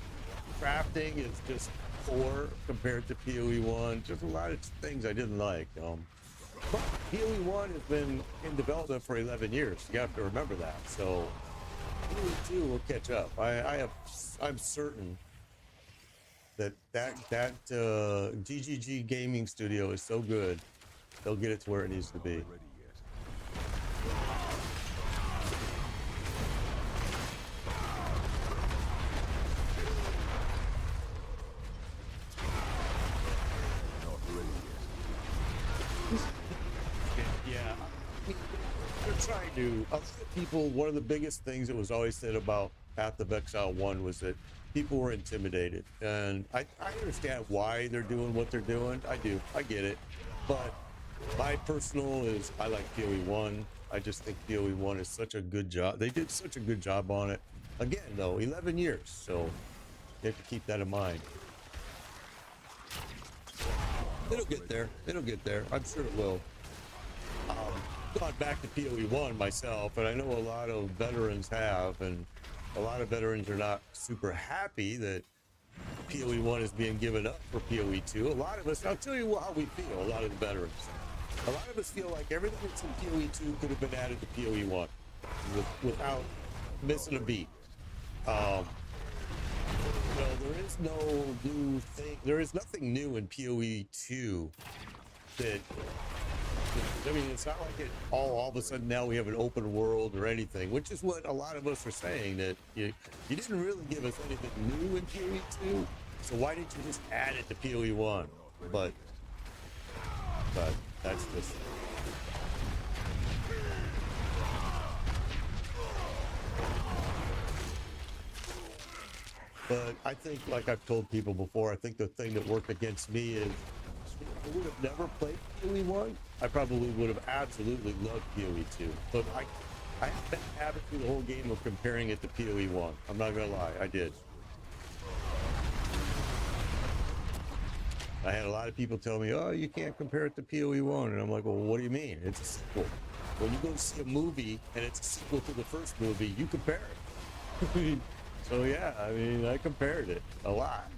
crafting is just poor compared to PoE1. Just a lot of things I didn't like. But PoE1 has been in development for 11 years. You have to remember that. So PoE2 will catch up. I'm certain that GGG gaming studio is so good, they'll get it to where it needs to be. Yeah, they're trying to. A lot of people, one of the biggest things that was always said about Path of Exile 1 was that people were intimidated. And I understand why they're doing what they're doing. I do. I get it. But my personal is I like PoE1. I just think PoE1 is such a good job. They did such a good job on it. Again, though, 11 years. So you have to keep that in mind. It'll get there. It'll get there. I'm sure it will. Gone back to PoE1 myself, and I know a lot of veterans have, and a lot of veterans are not super happy that PoE1 is being given up for PoE2. A lot of us, I'll tell you how we feel, a lot of the veterans. A lot of us feel like everything that's in PoE2 could have been added to PoE1 without missing a beat. There is no new thing. There is nothing new in PoE2 that, I mean, it's not like it all of a sudden now we have an open world or anything, which is what a lot of us are saying, that you didn't really give us anything new in PoE2, so why didn't you just add it to PoE1? But that's just... But I think, like I've told people before, I think the thing that worked against me is if I would have never played PoE1, I probably would have absolutely loved PoE2. But I had that habit through the whole game of comparing it to PoE1. I'm not going to lie, I did. I had a lot of people tell me, oh, you can't compare it to PoE1. And I'm like, well, what do you mean? It's a sequel. When you go see a movie and it's a sequel to the first movie, you compare it. So yeah, I mean, I compared it a lot.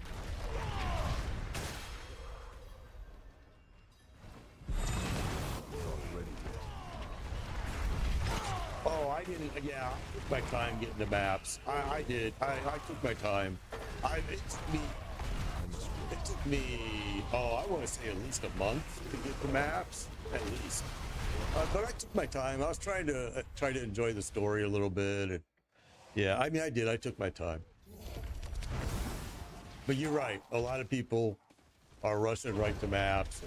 Oh, I didn't. Yeah, I took my time getting the maps. I did. I took my time. It took me. Oh, I want to say at least a month to get the maps, at least. But I took my time. I was trying to enjoy the story a little bit. And yeah, I mean, I did. I took my time. But you're right. A lot of people are rushing right to maps.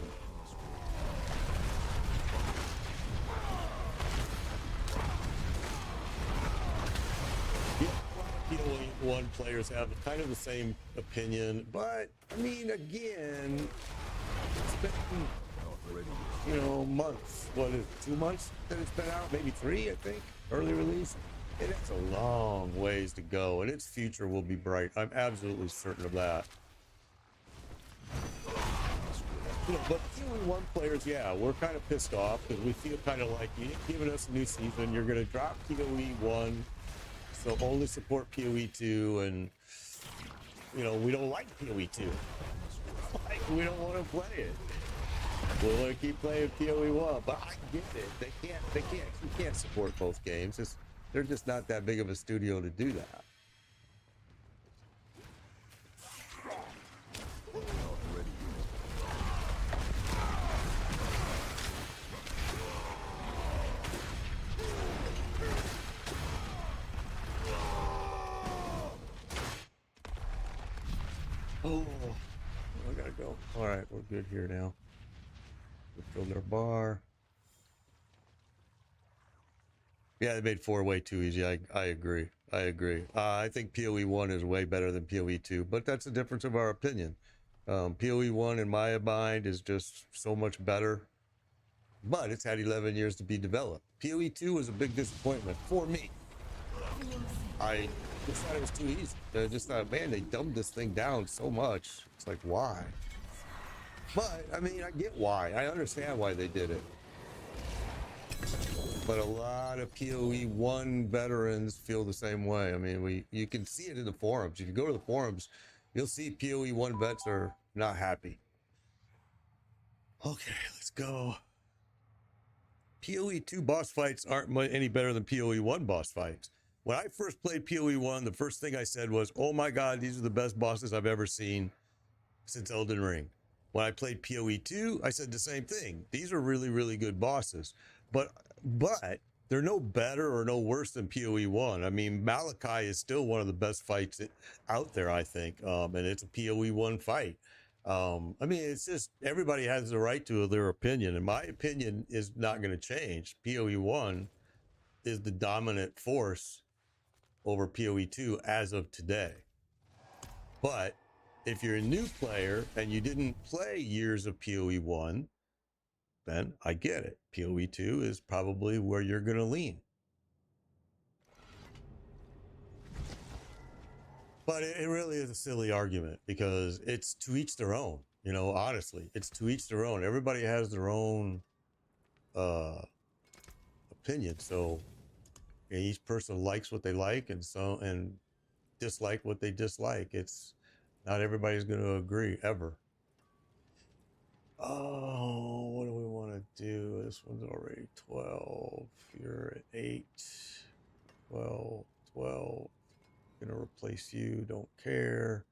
PoE1 players have kind of the same opinion, but I mean, again, it's been, months. What is it, 2 months that it's been out? Maybe 3, I think, early release. It has a long ways to go, and its future will be bright. I'm absolutely certain of that. But PoE1 players, yeah, we're kind of pissed off because we feel kind of like you ain't giving us a new season. You're going to drop PoE1. So only support PoE2, and we don't like PoE2. Like, we don't want to play it. We want to keep playing PoE1, but I get it. You can't support both games. They're just not that big of a studio to do that. Oh, I gotta go. All right, we're good here now. We filled our bar. Yeah, they made 4 way too easy. I agree. I agree. I think PoE 1 is way better than PoE 2, but that's a difference of our opinion. PoE 1, in my mind, is just so much better, but it's had 11 years to be developed. PoE 2 was a big disappointment for me. I just thought it was too easy. I just thought, man, they dumbed this thing down so much. It's like, why? But, I mean, I get why. I understand why they did it. But a lot of PoE 1 veterans feel the same way. I mean, you can see it in the forums. If you go to the forums, you'll see PoE 1 vets are not happy. Okay, let's go. PoE 2 boss fights aren't any better than PoE 1 boss fights. When I first played PoE 1, the first thing I said was, oh my God, these are the best bosses I've ever seen since Elden Ring. When I played PoE 2, I said the same thing. These are really, really good bosses. But they're no better or no worse than PoE 1. I mean, Malachi is still one of the best fights out there, I think. And it's a PoE 1 fight. I mean, it's just everybody has the right to their opinion. And my opinion is not going to change. PoE 1 is the dominant force over PoE 2 as of today. But if you're a new player and you didn't play years of PoE 1, then I get it. PoE 2 is probably where you're going to lean. But it really is a silly argument because it's to each their own. You know, honestly, it's to each their own. Everybody has their own opinion. So each person likes what they like and dislike what they dislike. It's not everybody's going to agree ever. Oh, what do we want to do? This one's already 12. You're at 8. 12, 12. Gonna replace you. Don't care.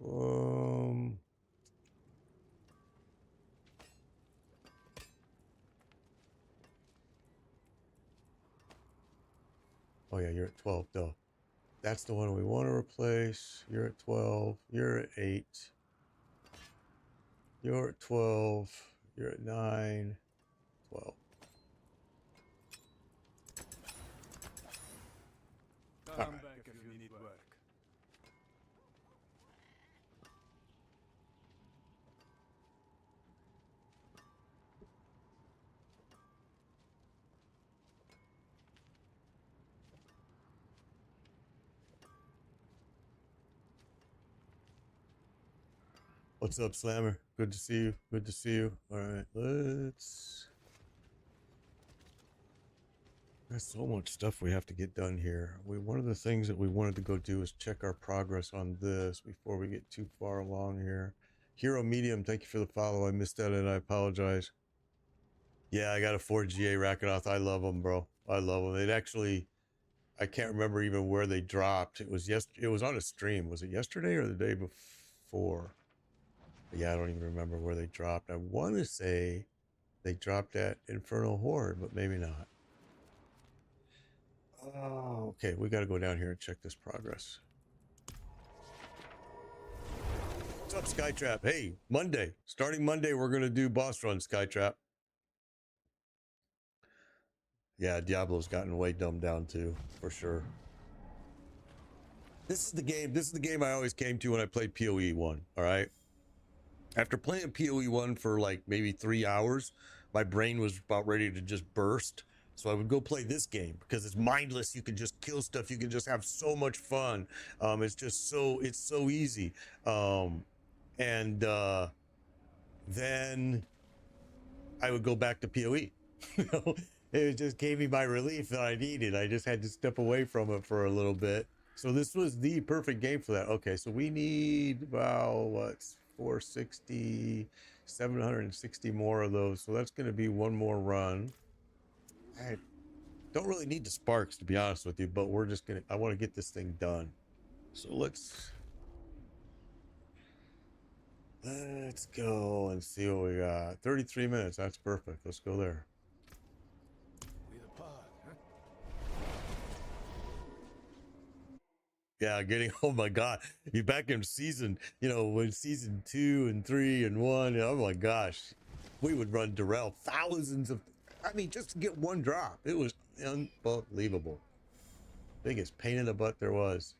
Oh yeah, you're at 12 though. That's the one we want to replace. You're at 12. You're at 8. You're at 12. You're at 9. 12. Come back if you need work. What's up, Slammer? Good to see you. Good to see you. All right, let's... There's so much stuff we have to get done here. One of the things that we wanted to go do is check our progress on this before we get too far along here. Hero Medium, thank you for the follow. I missed that and I apologize. Yeah, I got a 4GA Rakanoth. I love them, bro. I love them. It actually... I can't remember even where they dropped. It was on a stream. Was it yesterday or the day before? Yeah, I don't even remember where they dropped. I want to say they dropped at Infernal Horde, but maybe not. Oh, okay. We got to go down here and check this progress. What's up, Skytrap? Hey, Monday. Starting Monday, we're going to do boss run, Skytrap. Yeah, Diablo's gotten way dumbed down too, for sure. This is the game I always came to when I played PoE 1, all right? After playing PoE 1 for like maybe 3 hours, my brain was about ready to just burst. So I would go play this game because it's mindless. You can just kill stuff. You can just have so much fun. It's just it's so easy. Then I would go back to PoE. You know, it just gave me my relief that I needed. I just had to step away from it for a little bit. So this was the perfect game for that. Okay, so we need about, what's 460, 760 more of those. So that's going to be one more run. I don't really need the sparks, to be honest with you, but we're just going to, I want to get this thing done. So let's go and see what we got. 33 minutes. That's perfect. Let's go there. Yeah, getting oh my god, you back in season, when season 2 and 3 and 1. Oh my gosh, we would run Darrell thousands of, I mean, just to get one drop. It was unbelievable. Biggest pain in the butt there was.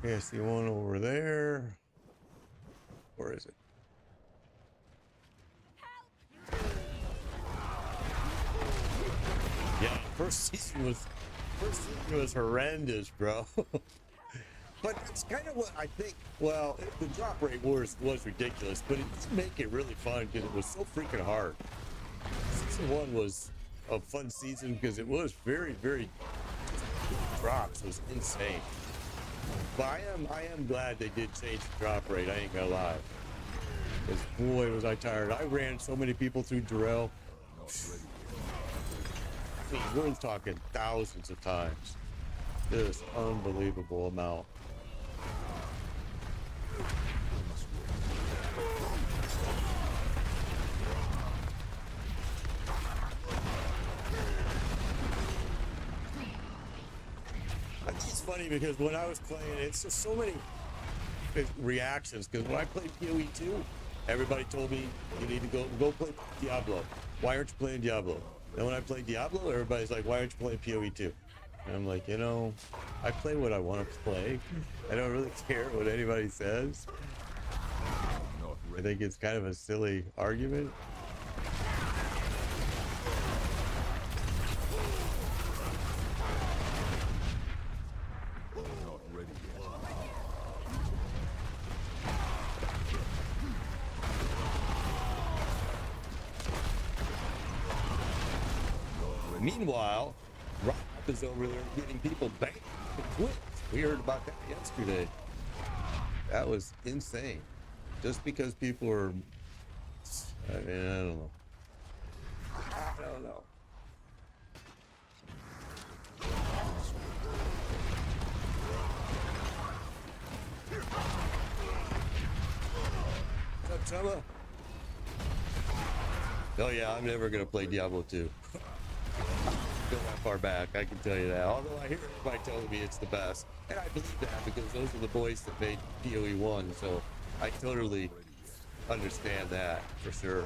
Okay, I see one over there. Where is it? Yeah, first season was horrendous, bro. But it's kind of what I think. Well, the drop rate was ridiculous, but it did make it really fun because it was so freaking hard. Season 1 was a fun season because it was very, very drops was insane. But I am glad they did change the drop rate. I ain't gonna lie. Because boy, was I tired. I ran so many people through Darrell. I mean, we're talking thousands of times. Just unbelievable amount. It's funny because when I was playing, it's just so many reactions. Because when I played PoE 2, everybody told me you need to go play Diablo. Why aren't you playing Diablo? And when I play Diablo, everybody's like, why aren't you playing PoE 2? And I'm like, I play what I want to play. I don't really care what anybody says. I think it's kind of a silly argument. Meanwhile, Rob is over there getting people banned from Twitch. We heard about that yesterday. That was insane. Just because people are, I don't know. I don't know. What's up, Tama? Oh yeah, I'm never gonna play Diablo 2. Go that far back, I can tell you that. Although I hear everybody telling me it's the best, and I believe that because those are the boys that made PoE 1, so I totally understand that for sure.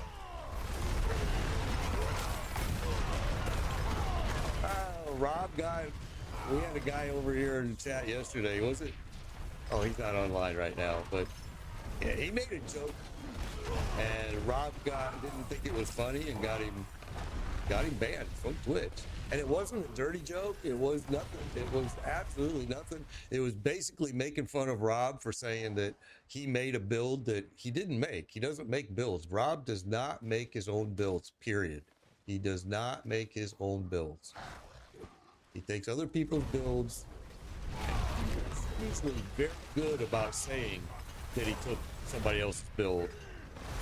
Oh, Rob guy, we had a guy over here in the chat yesterday, was it? Oh, he's not online right now, but yeah, he made a joke, and Rob didn't think it was funny and got him banned from Twitch. And it wasn't a dirty joke. It was nothing. It was absolutely nothing. It was basically making fun of Rob for saying that he made a build that he didn't make. He doesn't make builds. Rob does not make his own builds, period. He does not make his own builds. He takes other people's builds. He's usually very good about saying that he took somebody else's build.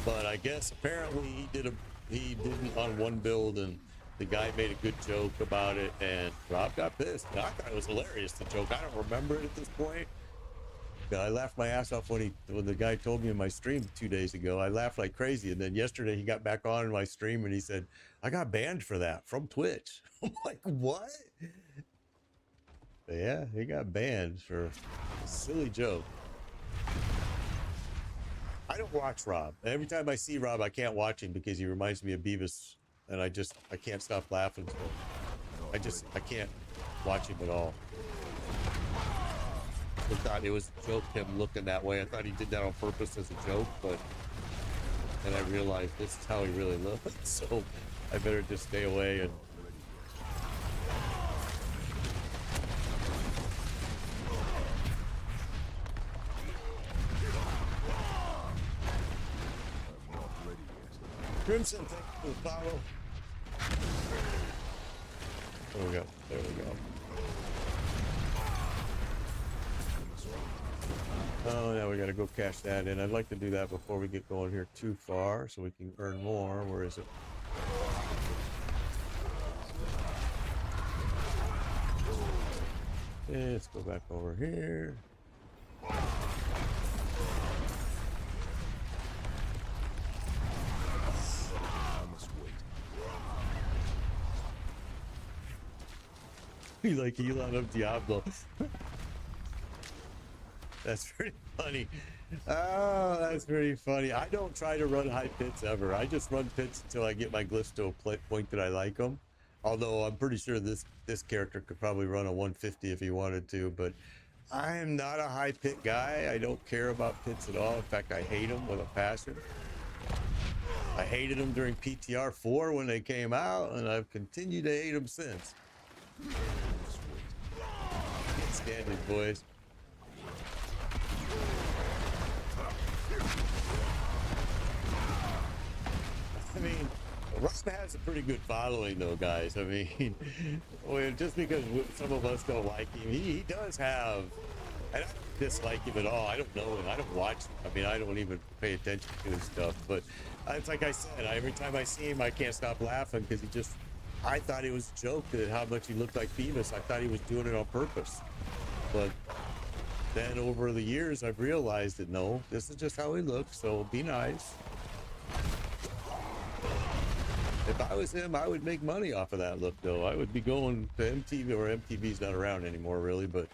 But I guess apparently he didn't on one build, and the guy made a good joke about it, and Rob got pissed. I thought it was hilarious, the joke. I don't remember it at this point. I laughed my ass off when the guy told me in my stream 2 days ago. I laughed like crazy, and then yesterday he got back on in my stream and he said, I got banned for that from Twitch. I'm like, what? But yeah, he got banned for a silly joke. I don't watch Rob. Every time I see Rob, I can't watch him because he reminds me of Beavis, and I can't stop laughing. So I can't watch him at all. I thought it was a joke, him looking that way. I thought he did that on purpose as a joke, but then I realized this is how he really looks. So I better just stay away and. Crimson, thank you for the follow. There we go. There we go. Oh, now we got to go cash that in. I'd like to do that before we get going here too far so we can earn more. Where is it? Let's go back over here. I must wait. You like Elon of Diablo. That's pretty funny. Oh, that's pretty funny. I don't try to run high pits ever. I just run pits until I get my glyphs to a point that I like them. Although I'm pretty sure this character could probably run a 150 if he wanted to, but I am not a high pit guy. I don't care about pits at all. In fact, I hate them with a passion. I hated them during PTR 4 when they came out, and I've continued to hate them since. Can't stand it, boys. I mean, Rob has a pretty good following, though, guys. I mean, well, just because some of us don't like him, he does have. And I don't dislike him at all. I don't know him. I don't watch him. I mean, I don't even pay attention to his stuff. But it's like I said, every time I see him, I can't stop laughing because he just. I thought it was a joke that how much he looked like Beavis. I thought he was doing it on purpose. But then over the years, I've realized that no, this is just how he looks. So be nice. If I was him, I would make money off of that look, though. I would be going to MTV, or MTV's not around anymore, really, but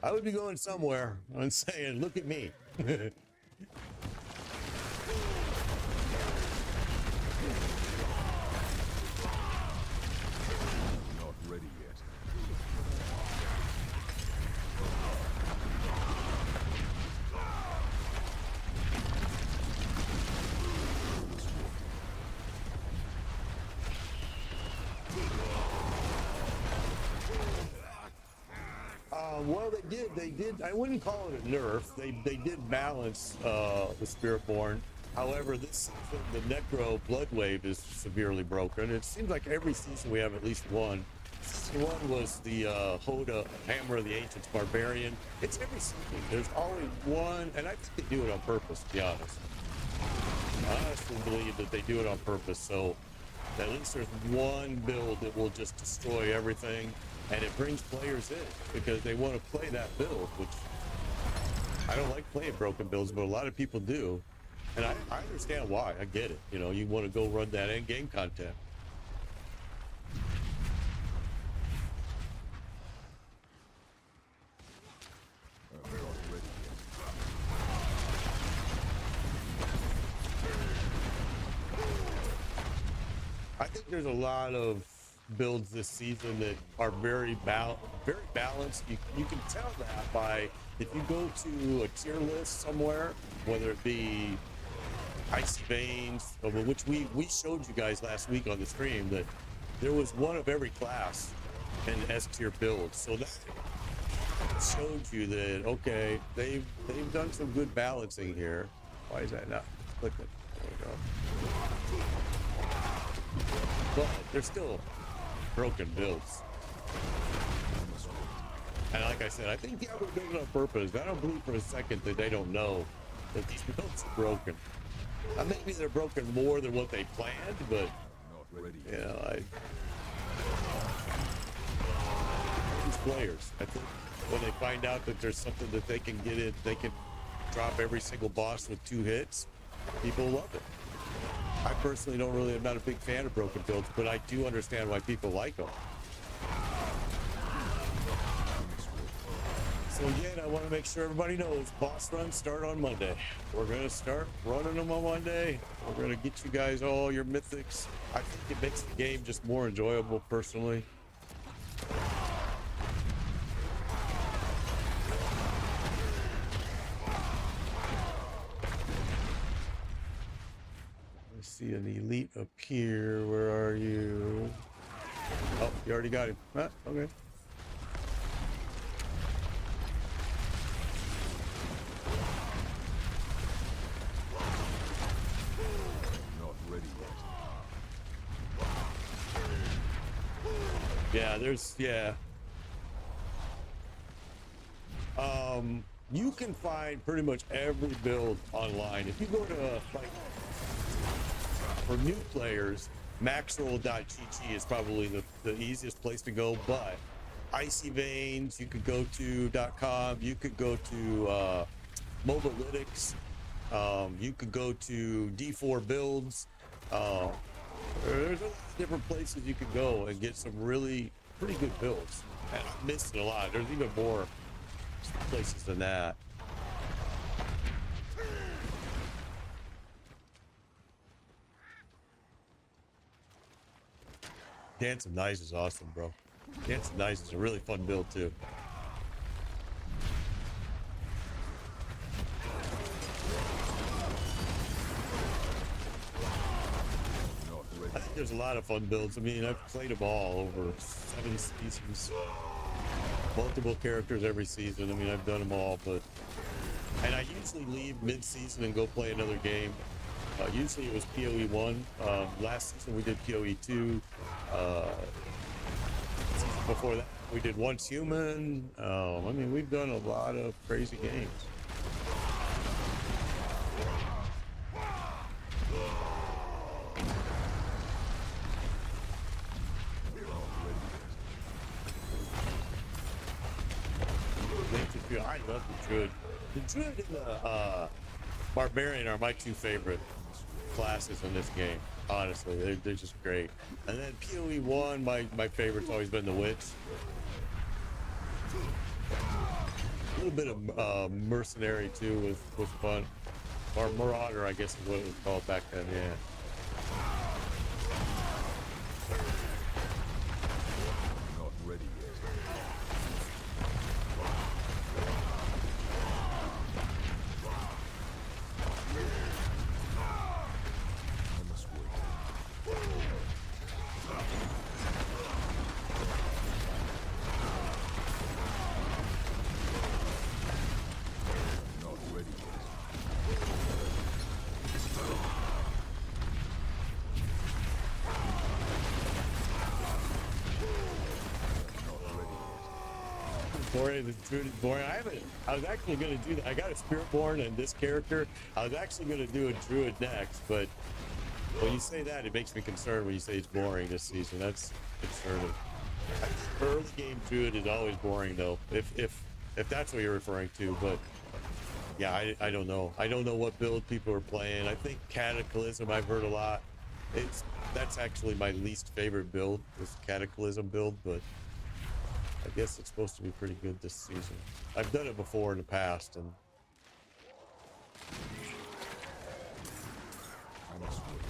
I would be going somewhere and saying, look at me. Not ready yet. Well, they did. I wouldn't call it a nerf. They did balance the Spiritborn. However, this season, the Necro Blood Wave is severely broken. It seems like every season we have at least one. Season 1 was the HotA Hammer of the Ancients Barbarian. It's every season. There's always one, and I think they do it on purpose, to be honest. I honestly believe that they do it on purpose, so at least there's one build that will just destroy everything. And it brings players in because they want to play that build, which I don't like playing broken builds, but a lot of people do. And I understand why. I get it. You know, you want to go run that end game content. They're not ready yet. I think there's a lot of builds this season that are very balanced. You can tell that by if you go to a tier list somewhere, whether it be Icy Veins, which we showed you guys last week on the stream, that there was one of every class in S tier build. So that showed you that okay, they've done some good balancing here. Why is that not clicking? There we go. But they're still broken builds. And like I said, I think Diablo does it on purpose. I don't believe for a second that they don't know that these builds are broken. Maybe they're broken more than what they planned, but Not ready you yet. know, these players, I think when they find out that there's something that they can get in, they can drop every single boss with 2 hits, people love it. I personally I'm not a big fan of broken builds, but I do understand why people like them. So again, I want to make sure everybody knows boss runs start on Monday. We're going to start running them on Monday. We're going to get you guys all your mythics. I think it makes the game just more enjoyable personally. I see an elite up here. Where are you? Oh, you already got him. Ah, okay. Not ready yet. Yeah, there's you can find pretty much every build online. If you go to like for new players, maxroll.gg is probably the easiest place to go, but Icy Veins, you could go to .com, you could go to Mobalytics, you could go to D4 Builds. There's a lot of different places you could go and get some really pretty good builds. And I'm missing a lot. There's even more places than that. Dance of Nice is awesome, bro. Dance of Nice is a really fun build too. I think there's a lot of fun builds. I mean, I've played them all over 7 seasons. Multiple characters every season. I mean, I've done them all, but... And I usually leave mid-season and go play another game. Usually it was PoE 1. Last season we did PoE 2. Season before that we did Once Human. I mean, we've done a lot of crazy games. I love the Druid. The Druid and the Barbarian are my two favorite classes in this game. Honestly, they're just great. And then PoE 1, my favorite's always been the Witch. A little bit of Mercenary too was fun. Or Marauder, I guess is what it was called back then, yeah. Not ready yet. I must wait. Not ready yet. Boring, the Druid is boring. I was actually going to do that. I got a Spiritborn and this character. I was actually going to do a Druid next, but when you say that, it makes me concerned when you say it's boring this season. That's concerning. Early game Druid is always boring though, if that's what you're referring to, but yeah, I don't know. I don't know what build people are playing. I think Cataclysm I've heard a lot. That's actually my least favorite build, this Cataclysm build, but I guess it's supposed to be pretty good this season. I've done it before in the past, and I must wait.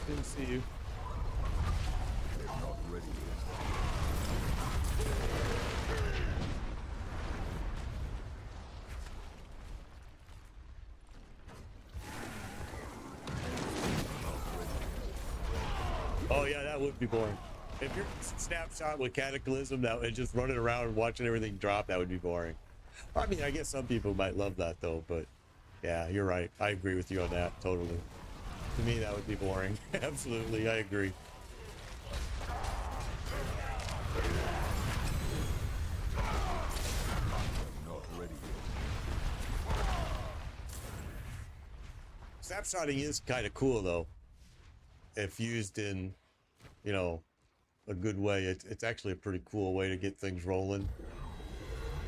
didn't see you. Not ready yet. Oh yeah, that would be boring. If you're snapshot with Cataclysm that and just running around and watching everything drop, that would be boring. I mean, I guess some people might love that though, but yeah, you're right. I agree with you on that totally. To me, that would be boring. Absolutely, I agree. Not ready yet. Snapshotting is kind of cool though, if used in, you know, a good way. It's actually a pretty cool way to get things rolling.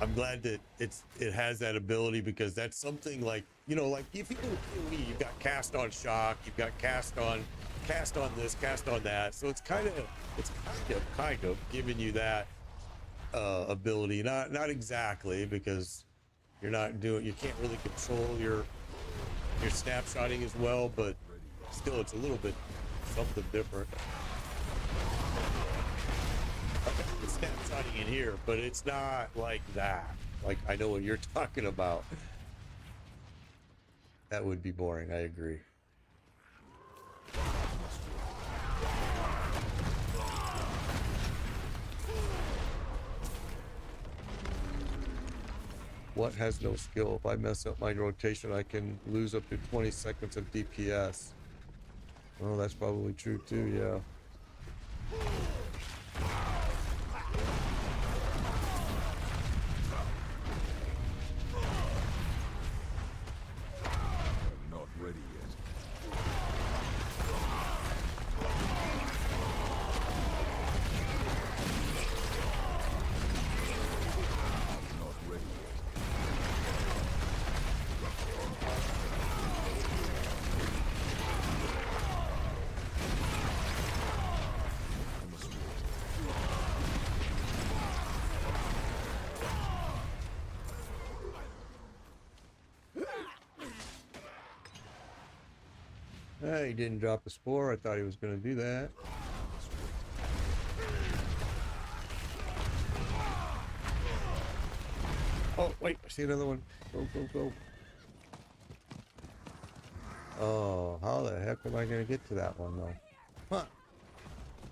I'm glad that it has that ability, because that's something like, you know, like if you go to PoE, you've got cast on shock, you've got cast on this, cast on that. So it's kind of giving you that ability. Not exactly, because you can't really control your snapshotting as well, but still it's a little bit something different. It's snapshotting in here, but it's not like that. Like, I know what you're talking about. That would be boring, I agree. What has no skill? If I mess up my rotation, I can lose up to 20 seconds of DPS. Oh, that's probably true too, yeah. I'm not ready yet. I'm not ready yet. I must wait. He didn't drop a spore. I thought he was going to do that. Oh, wait, I see another one. Go, go, go. Oh, how the heck am I going to get to that one, though? Huh.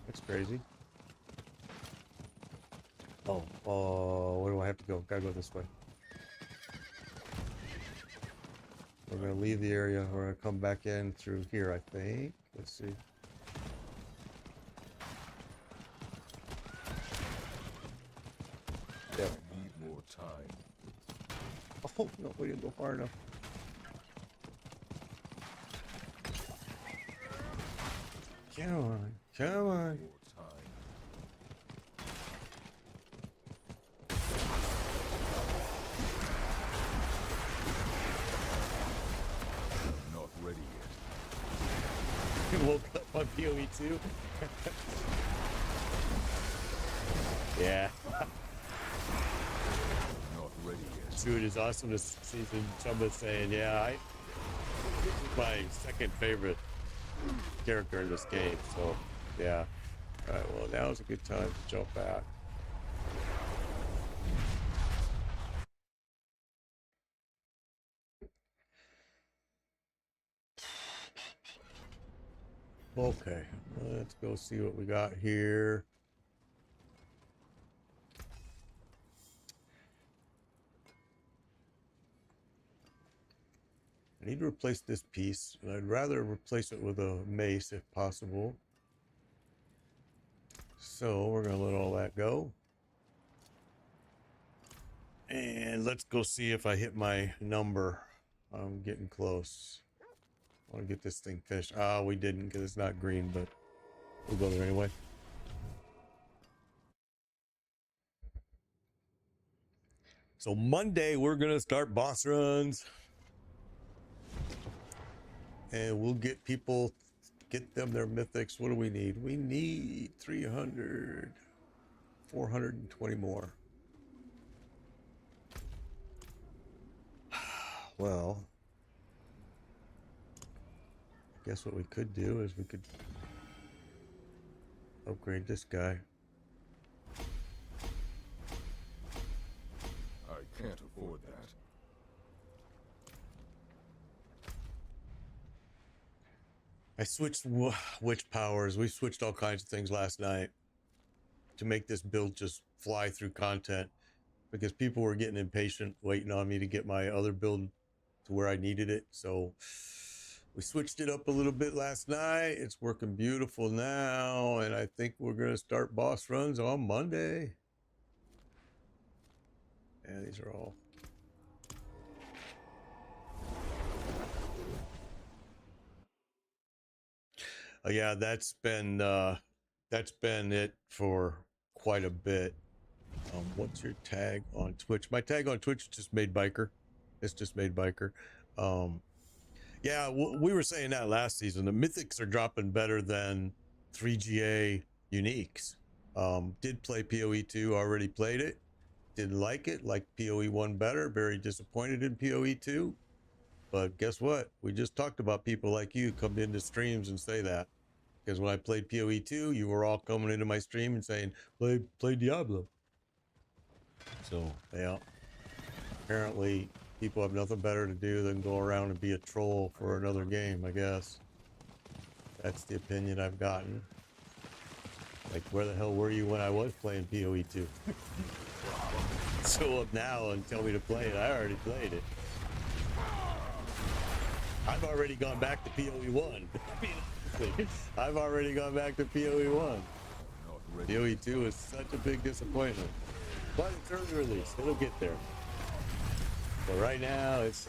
That's crazy. Oh, where do I have to go? Gotta go this way. We're going to leave the area. We're going to come back in through here, I think. Let's see. I need more time. Oh, no, we didn't go far enough. Come on, come on. More time. I'm not ready yet. You woke up on PoE 2? Yeah. I'm not ready yet. Dude, it's awesome to see some Chumba saying, yeah, this is my second favorite character in this game, so yeah. Alright, well, now's a good time to jump back. Okay, let's go see what we got here. I need to replace this piece, and I'd rather replace it with a mace if possible. So we're gonna let all that go. And let's go see if I hit my number. I'm getting close. I want to get this thing finished. Ah, we didn't because it's not green, but we'll go there anyway. So Monday, we're going to start boss runs. And we'll get people, get them their mythics. What do we need? We need 300, 420 more. Well, I guess what we could do is we could upgrade this guy. I can't afford that. I switched witch powers. We switched all kinds of things last night to make this build just fly through content, because people were getting impatient waiting on me to get my other build to where I needed it. So we switched it up a little bit last night. It's working beautiful now, and I think we're going to start boss runs on Monday. Yeah, these are all. Yeah, that's been it for quite a bit. What's your tag on Twitch? My tag on Twitch is just made biker. It's just made biker. Yeah, we were saying that last season. The mythics are dropping better than 3GA uniques. Did play PoE 2, already played it. Didn't like it, liked PoE 1 better. Very disappointed in PoE 2. But guess what? We just talked about people like you come into streams and say that. Because when I played PoE 2, you were all coming into my stream and saying, play Diablo. So, yeah. Apparently, people have nothing better to do than go around and be a troll for another game, I guess. That's the opinion I've gotten. Like, where the hell were you when I was playing PoE 2? Show up now and tell me to play it. I already played it. I've already gone back to PoE 1. I've already gone back to PoE 1. PoE 2 is such a big disappointment. But it's early release. It'll get there. But right now, it's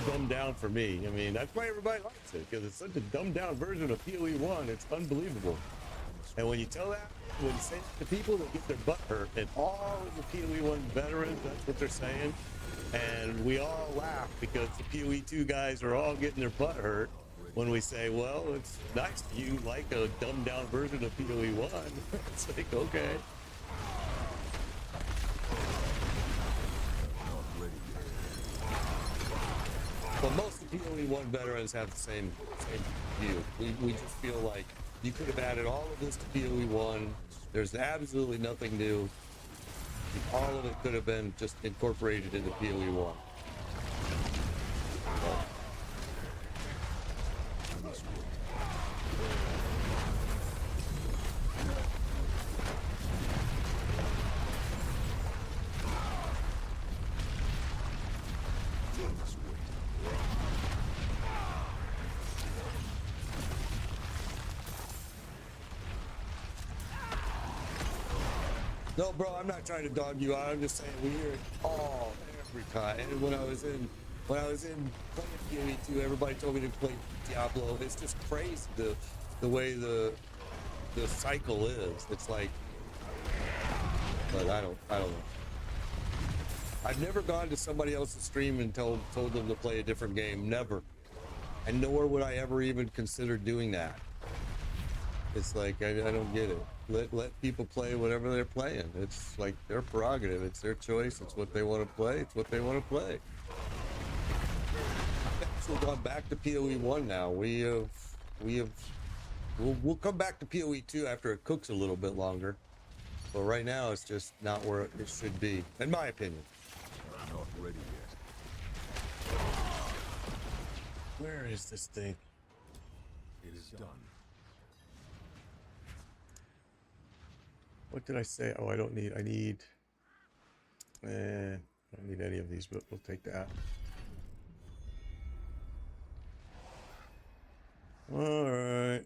dumbed down for me. I mean, that's why everybody likes it, because it's such a dumbed down version of PoE 1. It's unbelievable. And when you tell that, when you say it to people, they get their butt hurt. And all of the PoE 1 veterans, that's what they're saying. And we all laugh because the PoE 2 guys are all getting their butt hurt when we say, well, it's nice you like a dumbed down version of PoE 1. It's like, okay. Well, most of the PoE 1 veterans have the same view. We just feel like you could have added all of this to PoE 1. There's absolutely nothing new. All of it could have been just incorporated into PoE 1. No, bro, I'm not trying to dog you out. I'm just saying we hear it all every time. And when I was in playing PoE 2, everybody told me to play Diablo. It's just crazy the way the cycle is. It's like, but I don't know. I've never gone to somebody else's stream and told them to play a different game. Never. And nor would I ever even consider doing that. It's like I don't get it. Let people play whatever they're playing. It's like their prerogative. It's their choice. It's what they want to play. It's what they want to play. I've actually gone back to PoE 1 now. We'll come back to PoE 2 after it cooks a little bit longer. But right now it's just not where it should be, in my opinion. I'm not ready yet. Where is this thing? It is done. What did I say? Oh, I don't need any of these, but we'll take that. All right.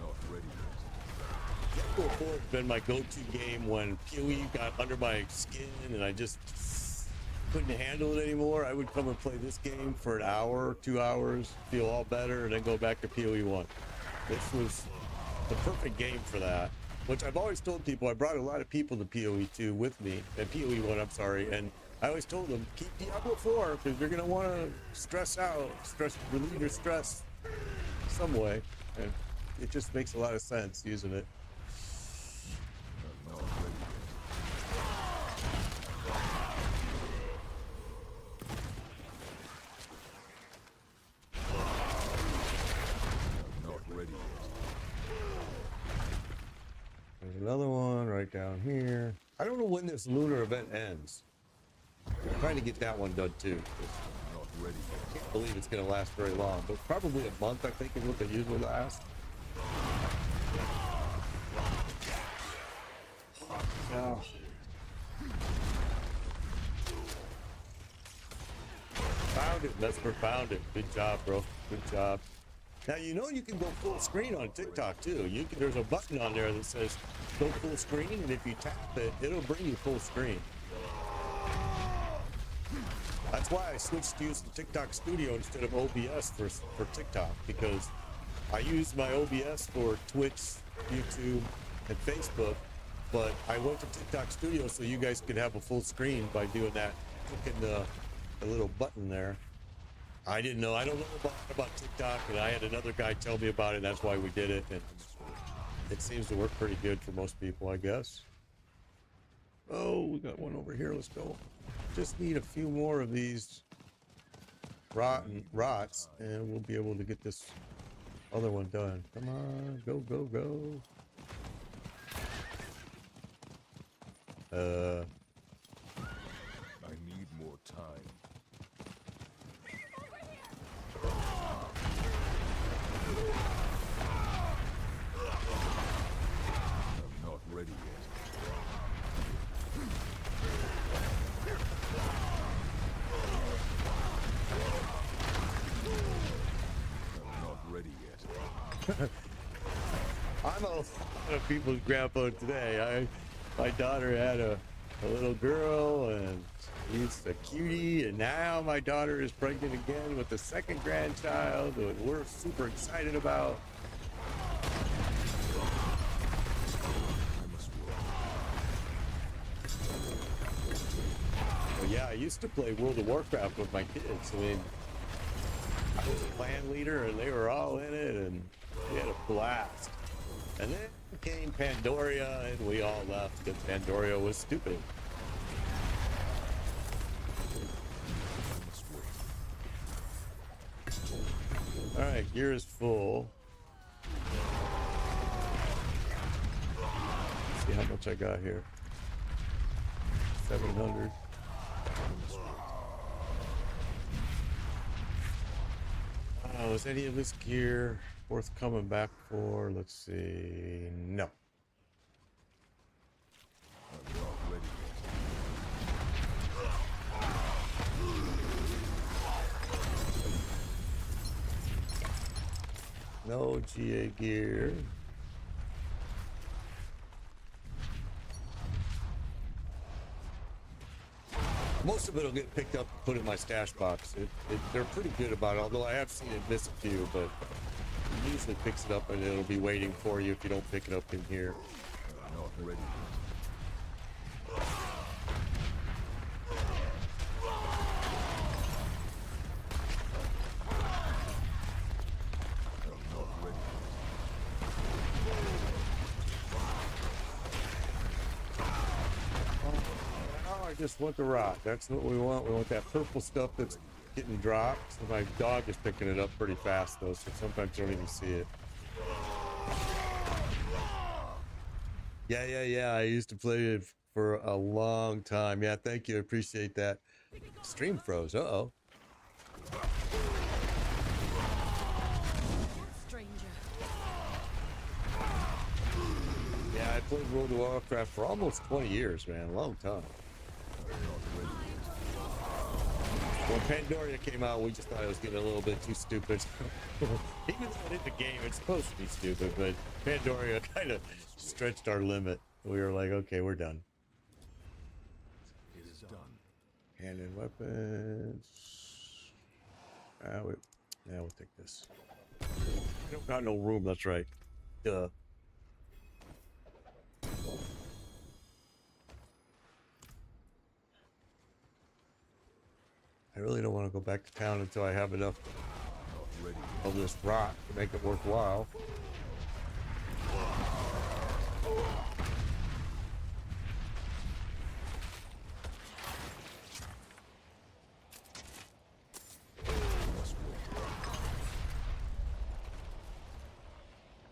Not ready yet. Diablo 4 has been my go-to game when PoE got under my skin and I just couldn't handle it anymore. I would come and play this game for an hour, 2 hours, feel all better, and then go back to PoE 1. This was the perfect game for that. Which I've always told people. I brought a lot of people to PoE 2 with me, and PoE 1, I'm sorry, and I always told them, keep Diablo 4, because you're going to want to relieve your stress some way, and it just makes a lot of sense using it. I'm not ready yet. I'm not ready yet. There's another one right down here. I don't know when this lunar event ends. I'm trying to get that one done too. I'm not ready yet. I can't believe it's going to last very long, but probably a month, I think, is what they usually last. Oh. Found it. Vesper found it. Good job, bro. Good job. Now, you know you can go full screen on TikTok, too. There's a button on there that says go full screen, and if you tap it, it'll bring you full screen. That's why I switched to use the TikTok Studio instead of OBS for TikTok, because I use my OBS for Twitch, YouTube, and Facebook, but I went to TikTok Studio so you guys could have a full screen by doing that, clicking the little button there. I didn't know. I don't know about TikTok, and I had another guy tell me about it, and that's why we did it. And it seems to work pretty good for most people, I guess. Oh, we got one over here. Let's go. Just need a few more of these rots, and we'll be able to get this other one done. Come on, go, go, go. I need more time. I'm not ready yet. I'm not ready yet. I'm a lot of people's grandpa today. My daughter had a little girl, and she's a cutie, and now my daughter is pregnant again with a second grandchild that we're super excited about. I must work. Well, yeah, I used to play World of Warcraft with my kids. I mean, I was a clan leader, and they were all in it, and we had a blast. And then came Pandoria, and we all left because Pandoria was stupid. I must wait. All right, gear is full. Let's see how much I got here. 700. Oh, is any of this gear worth coming back for? Let's see. No. I'm not ready yet. No GA gear. Most of it will get picked up and put in my stash box. They're pretty good about it, although I have seen it miss a few, but it usually picks it up and it'll be waiting for you if you don't pick it up in here. I'm not ready yet. I'm not ready Oh, I just want the rock. That's what we want. We want that purple stuff that's getting dropped. So my dog is picking it up pretty fast, though, so sometimes you don't even see it. Yeah. I used to play it for a long time. Yeah, thank you. I appreciate that. Stream froze. Uh-oh. Stranger. Yeah, I played World of Warcraft for almost 20 years, man. A long time. When Pandoria came out, we just thought it was getting a little bit too stupid. Even though in the game it's supposed to be stupid, but Pandoria kind of stretched our limit. We were like, okay, we're done. It is done. Hand and weapons. We'll take this. I don't got no room, that's right. Duh. I really don't want to go back to town until I have enough of this rock to make it worthwhile.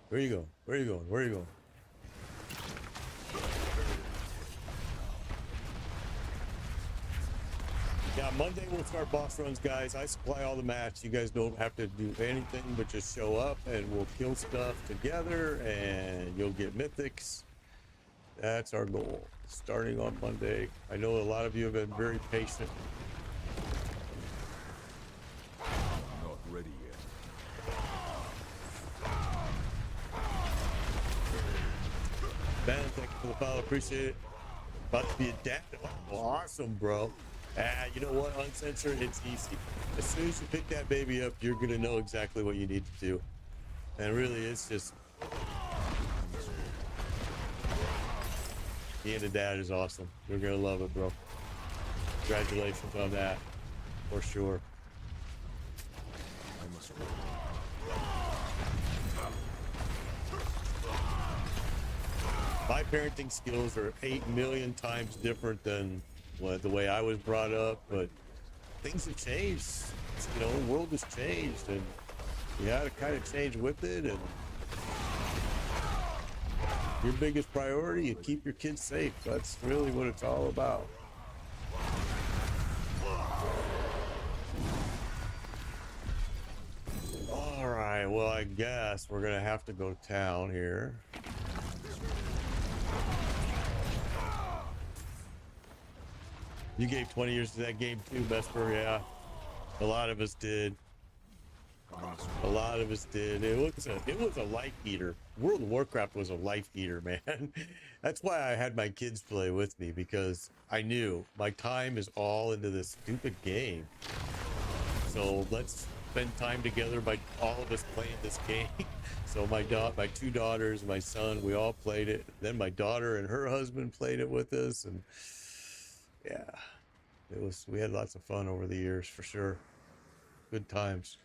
Where you going? Where you going? Where you going? Yeah, Monday we'll start boss runs, guys. I supply all the mats. You guys don't have to do anything but just show up and we'll kill stuff together and you'll get mythics. That's our goal. Starting on Monday. I know a lot of you have been very patient. Not ready yet. Ben, thank you for the follow. Appreciate it. About to be adapted. Oh, awesome, bro. You know what? Uncensored, it's easy. As soon as you pick that baby up, you're going to know exactly what you need to do. And really, it's just... being a dad is awesome. You're going to love it, bro. Congratulations on that. For sure. I must wait. My parenting skills are 8 million times different than the way I was brought up, but things have changed. You know, the world has changed, and you got to kind of change with it. And your biggest priority is keep your kids safe. That's really what it's all about. All right, well, I guess we're gonna have to go to town here. You gave 20 years to that game too, Vesper. Yeah, a lot of us did. A lot of us did. It was a life eater. World of Warcraft was a life eater, man. That's why I had my kids play with me, because I knew my time is all into this stupid game. So let's spend time together by all of us playing this game. So my two daughters, my son, we all played it. Then my daughter and her husband played it with us, and yeah, we had lots of fun over the years for sure. Good times.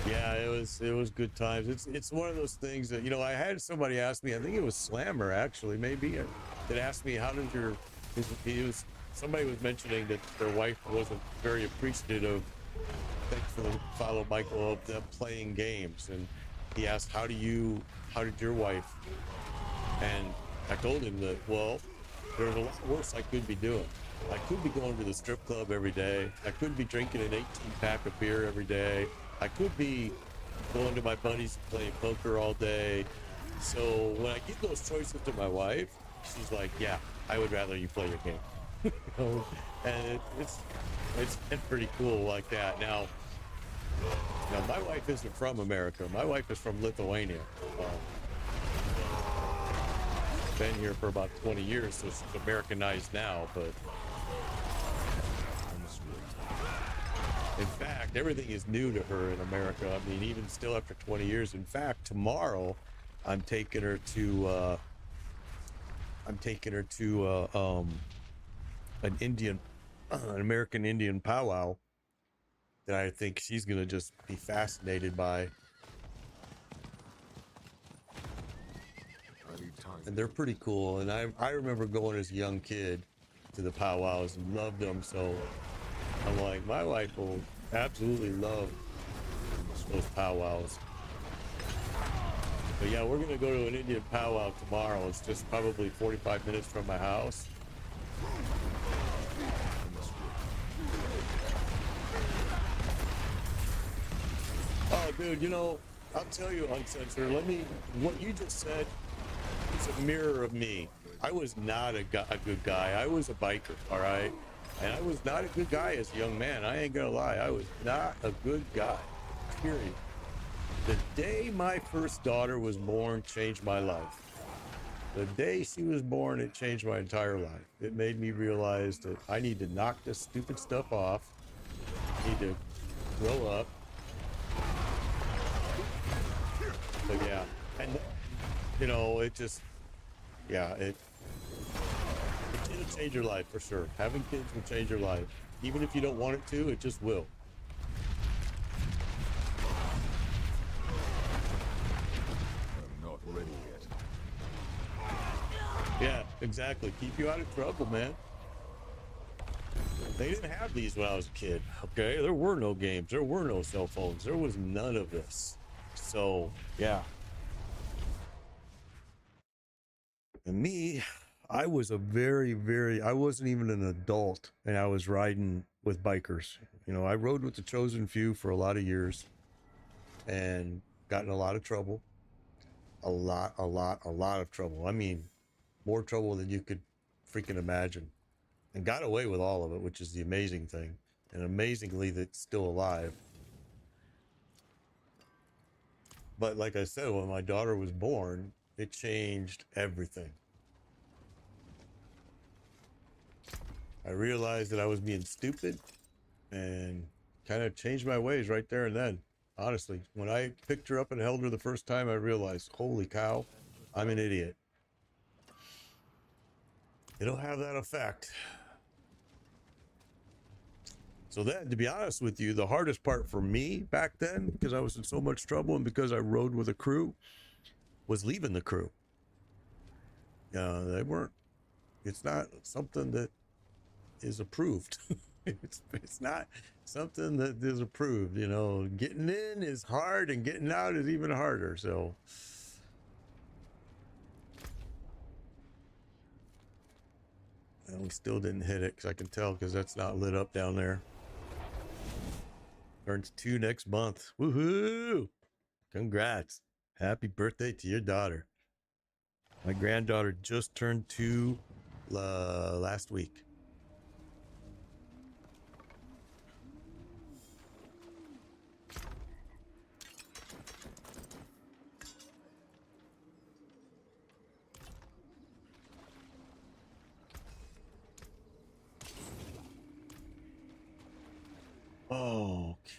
Yeah, it was good times. It's one of those things that, you know, I had somebody ask me, I think it was Slammer actually, maybe, that asked me, how did somebody was mentioning that their wife wasn't very appreciative, thanks for the follow, Michael, of them playing games, and he asked, how did your wife? And I told him that, well, there's a lot worse I could be doing. I could be going to the strip club every day. I could be drinking an 18-pack of beer every day. I could be going to my buddies and playing poker all day. So when I give those choices to my wife, she's like, yeah, I would rather you play your game. You know? And it's been pretty cool like that. Now, my wife isn't from America. My wife is from Lithuania. Been here for about 20 years, so she's Americanized now, but in fact, everything is new to her in America. I mean, even still after 20 years. In fact, tomorrow I'm taking her to an American Indian powwow that I think she's gonna just be fascinated by. And they're pretty cool. And I remember going as a young kid to the powwows and loved them. So I'm like, my wife will absolutely love those powwows. But yeah, we're gonna go to an Indian powwow tomorrow. It's just probably 45 minutes from my house. Oh, dude, you know, I'll tell you, Uncensored, what you just said is a mirror of me. I was not a good guy. I was a biker, all right? And I was not a good guy as a young man. I ain't gonna lie. I was not a good guy, period. The day my first daughter was born changed my life. The day she was born, it changed my entire life. It made me realize that I need to knock this stupid stuff off. I need to grow up. But yeah, and you know, it'll change your life for sure. Having kids will change your life. Even if you don't want it to, it just will. I'm not ready yet. Yeah, exactly. Keep you out of trouble, man. They didn't have these when I was a kid, okay? There were no games. There were no cell phones. There was none of this. So, yeah. And me, I was I wasn't even an adult, and I was riding with bikers. You know, I rode with the Chosen Few for a lot of years and got in a lot of trouble. A lot of trouble. I mean, more trouble than you could freaking imagine. And got away with all of it, which is the amazing thing. And amazingly, that's still alive. But like I said, when my daughter was born, it changed everything. I realized that I was being stupid and kind of changed my ways right there and then. Honestly, when I picked her up and held her the first time, I realized, holy cow, I'm an idiot. It'll have that effect. So then, to be honest with you, the hardest part for me back then, because I was in so much trouble and because I rode with a crew, was leaving the crew. They weren't. It's not something that is approved. it's not something that is approved. You know, getting in is hard and getting out is even harder. So. And we still didn't hit it because I can tell because that's not lit up down there. Turns 2 next month. Woohoo! Congrats. Happy birthday to your daughter. My granddaughter just turned 2 last week.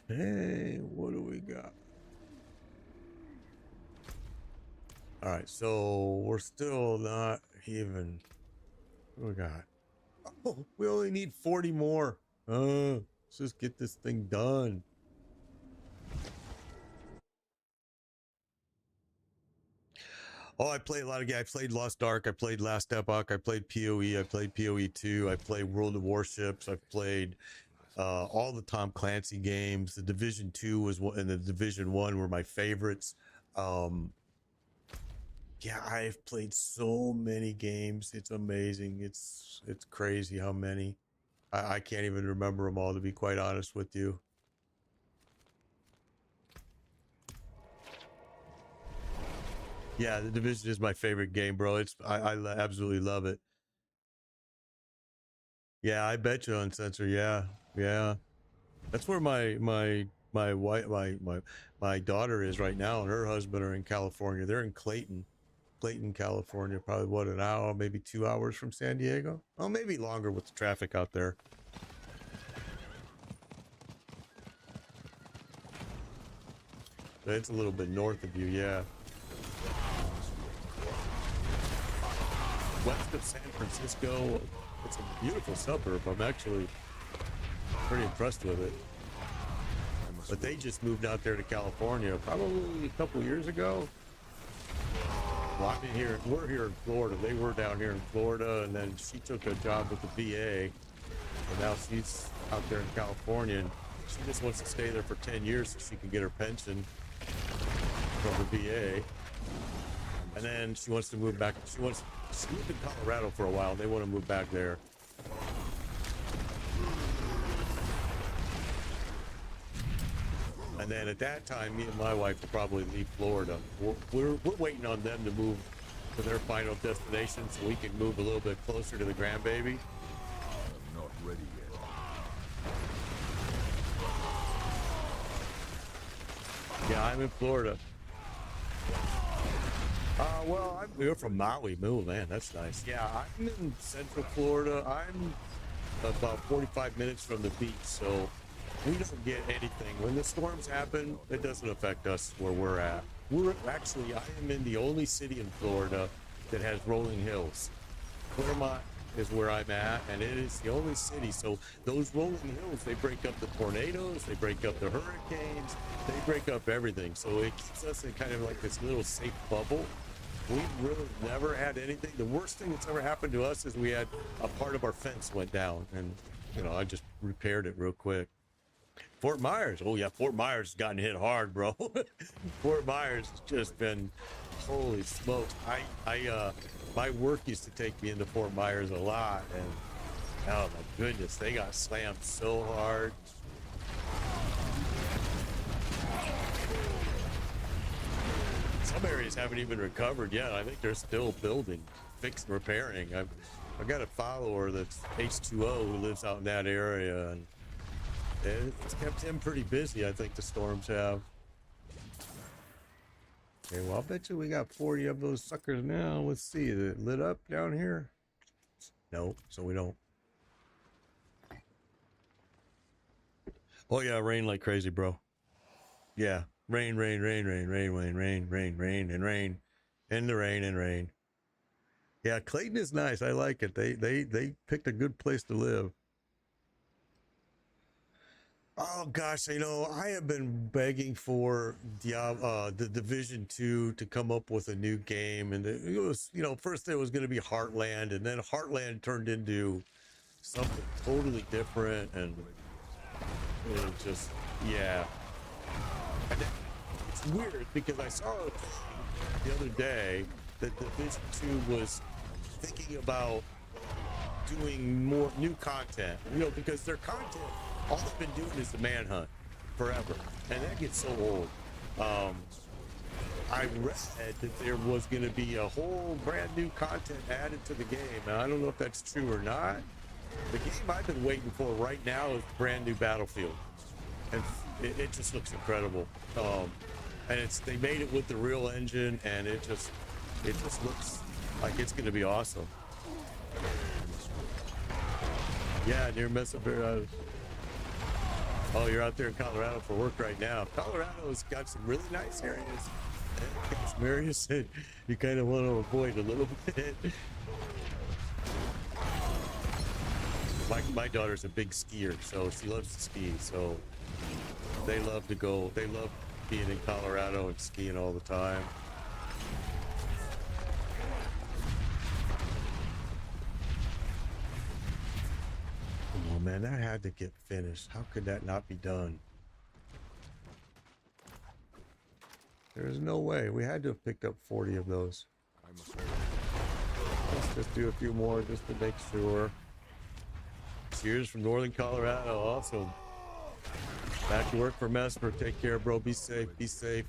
Okay, what do we got? All right, so we're still not even. What do we got? Oh, we only need 40 more. Let's just get this thing done. Oh, I played a lot of games. I played Lost Ark. I played Last Epoch. I played PoE. I played PoE 2. I played World of Warships. I've played all the Tom Clancy games. The Division 2 was one, and the Division 1 were my favorites. Yeah, I've played so many games. It's amazing. It's crazy how many. I can't even remember them all, to be quite honest with you. Yeah, the Division is my favorite game, bro. I absolutely love it. Yeah, I bet you, Uncensored. Yeah. That's where my wife, my daughter is right now, and her husband are in California. They're in Clayton, California. Probably what, an hour, maybe 2 hours from San Diego. Oh, maybe longer with the traffic out there. It's a little bit north of you, yeah. West of San Francisco. It's a beautiful suburb. I'm actually pretty impressed with it. But they just moved out there to California probably a couple years ago. Well, we're here in Florida. They were down here in Florida, and then she took a job with the VA, and now she's out there in California, and she just wants to stay there for 10 years so she can get her pension from the VA. And then she wants to move back. She lived in Colorado for a while. And they want to move back there. And then at that time, me and my wife will probably leave Florida. We're waiting on them to move to their final destination so we can move a little bit closer to the grandbaby. I'm not ready yet. Yeah, I'm in Florida. Well, we're from Maui. Oh, man, that's nice. Yeah, I'm in Central Florida. I'm about 45 minutes from the beach, so we don't get anything. When the storms happen, it doesn't affect us where we're at. I am in the only city in Florida that has rolling hills. Claremont is where I'm at, and it is the only city. So those rolling hills, they break up the tornadoes, they break up the hurricanes, they break up everything. So it keeps us in kind of like this little safe bubble. We've really never had anything. The worst thing that's ever happened to us is we had a part of our fence went down, and I just repaired it real quick. Fort Myers. Oh yeah, Fort Myers has gotten hit hard, bro. Fort Myers has just been, holy smokes. My work used to take me into Fort Myers a lot, and oh my goodness, they got slammed so hard. Some areas haven't even recovered yet. I think they're still building, fixing, repairing. I've got a follower that's H2O who lives out in that area, and it's kept him pretty busy. I think the storms have. Okay, well, I'll bet you we got 40 of those suckers now. Let's see, is it lit up down here? No, so we don't. Oh yeah, rain like crazy, bro. Yeah, rain, and rain. Yeah, Clayton is nice. I like it. They picked a good place to live. Oh gosh, you know, I have been begging for the Division 2 to come up with a new game, and it was, you know, first it was going to be Heartland, and then Heartland turned into something totally different, and it just, yeah. And it's weird because I saw the other day that Division 2 was thinking about doing more new content, you know, because their content, all they've been doing is the manhunt forever, and that gets so old. I read that there was going to be a whole brand new content added to the game, and I don't know if that's true or not. The game I've been waiting for right now is brand new Battlefield, and it just looks incredible. And they made it with the real engine, and it just looks like it's going to be awesome. Yeah, near Mesa. Oh, you're out there in Colorado for work right now. Colorado's got some really nice areas. As Marius said, you kind of want to avoid a little bit. My daughter's a big skier, so she loves to ski. So they love to go. They love being in Colorado and skiing all the time. Oh man, that had to get finished. How could that not be done? There's no way. We had to have picked up 40 of those. Let's just do a few more just to make sure. Cheers from Northern Colorado. Awesome. Back to work for Mesmer. Take care, bro. Be safe. Be safe.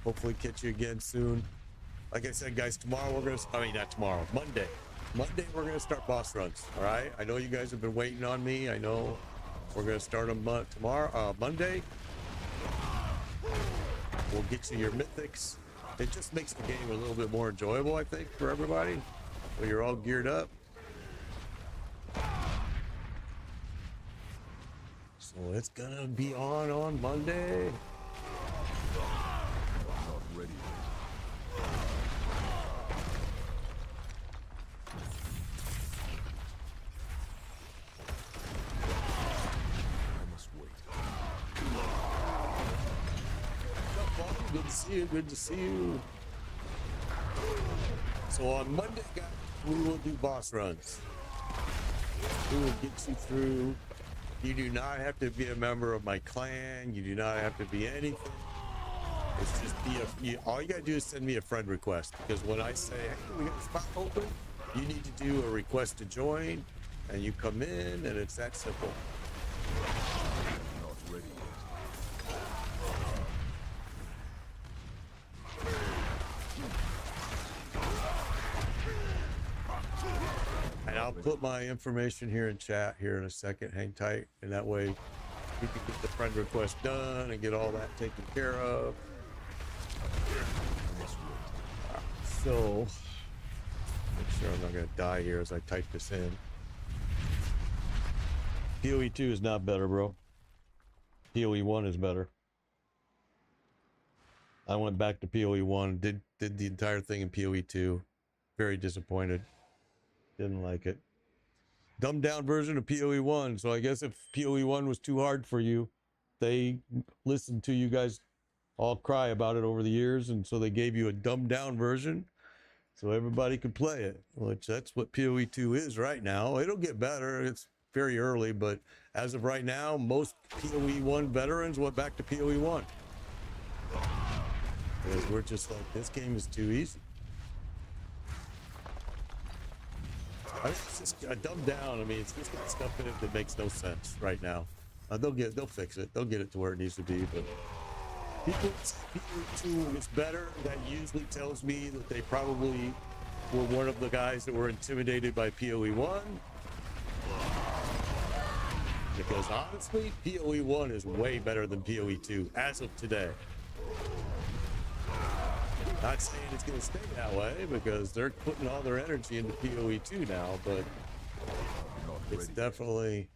Hopefully catch you again soon. Like I said, guys, tomorrow we're going to... I mean, not tomorrow. Monday. Monday, we're going to start boss runs. All right? I know you guys have been waiting on me. I know we're going to start them tomorrow, Monday. We'll get you your mythics. It just makes the game a little bit more enjoyable, I think, for everybody. When you're all geared up. So it's gonna be on Monday. Not ready. I must wait. Good to see you. Good to see you. So on Monday, guys, we will do boss runs. We will get you through. You do not have to be a member of my clan. You do not have to be anything. It's just all you gotta do is send me a friend request, because when I say, hey, we got a spot open, you need to do a request to join, and you come in, and it's that simple. Not ready And I'll put my information here in chat here in a second. Hang tight, and that way we can get the friend request done and get all that taken care of. So, make sure I'm not going to die here as I type this in. PoE 2 is not better, bro. PoE 1 is better. I went back to PoE 1, did the entire thing in PoE 2. Very disappointed. Didn't like it. Dumbed down version of PoE 1. So I guess if PoE 1 was too hard for you, they listened to you guys all cry about it over the years, and so they gave you a dumbed down version so everybody could play it, which that's what PoE 2 is right now. It'll get better. It's very early, but as of right now, most PoE 1 veterans went back to PoE 1. Because we're just like, this game is too easy. I mean, it's just dumbed down. I mean, it's just got stuff in it that makes no sense right now. They'll fix it. They'll get it to where it needs to be. But people PoE 2 is better. That usually tells me that they probably were one of the guys that were intimidated by PoE 1. Because honestly, PoE 1 is way better than PoE 2 as of today. Not saying it's going to stay that way, because they're putting all their energy into PoE 2 now, but it's definitely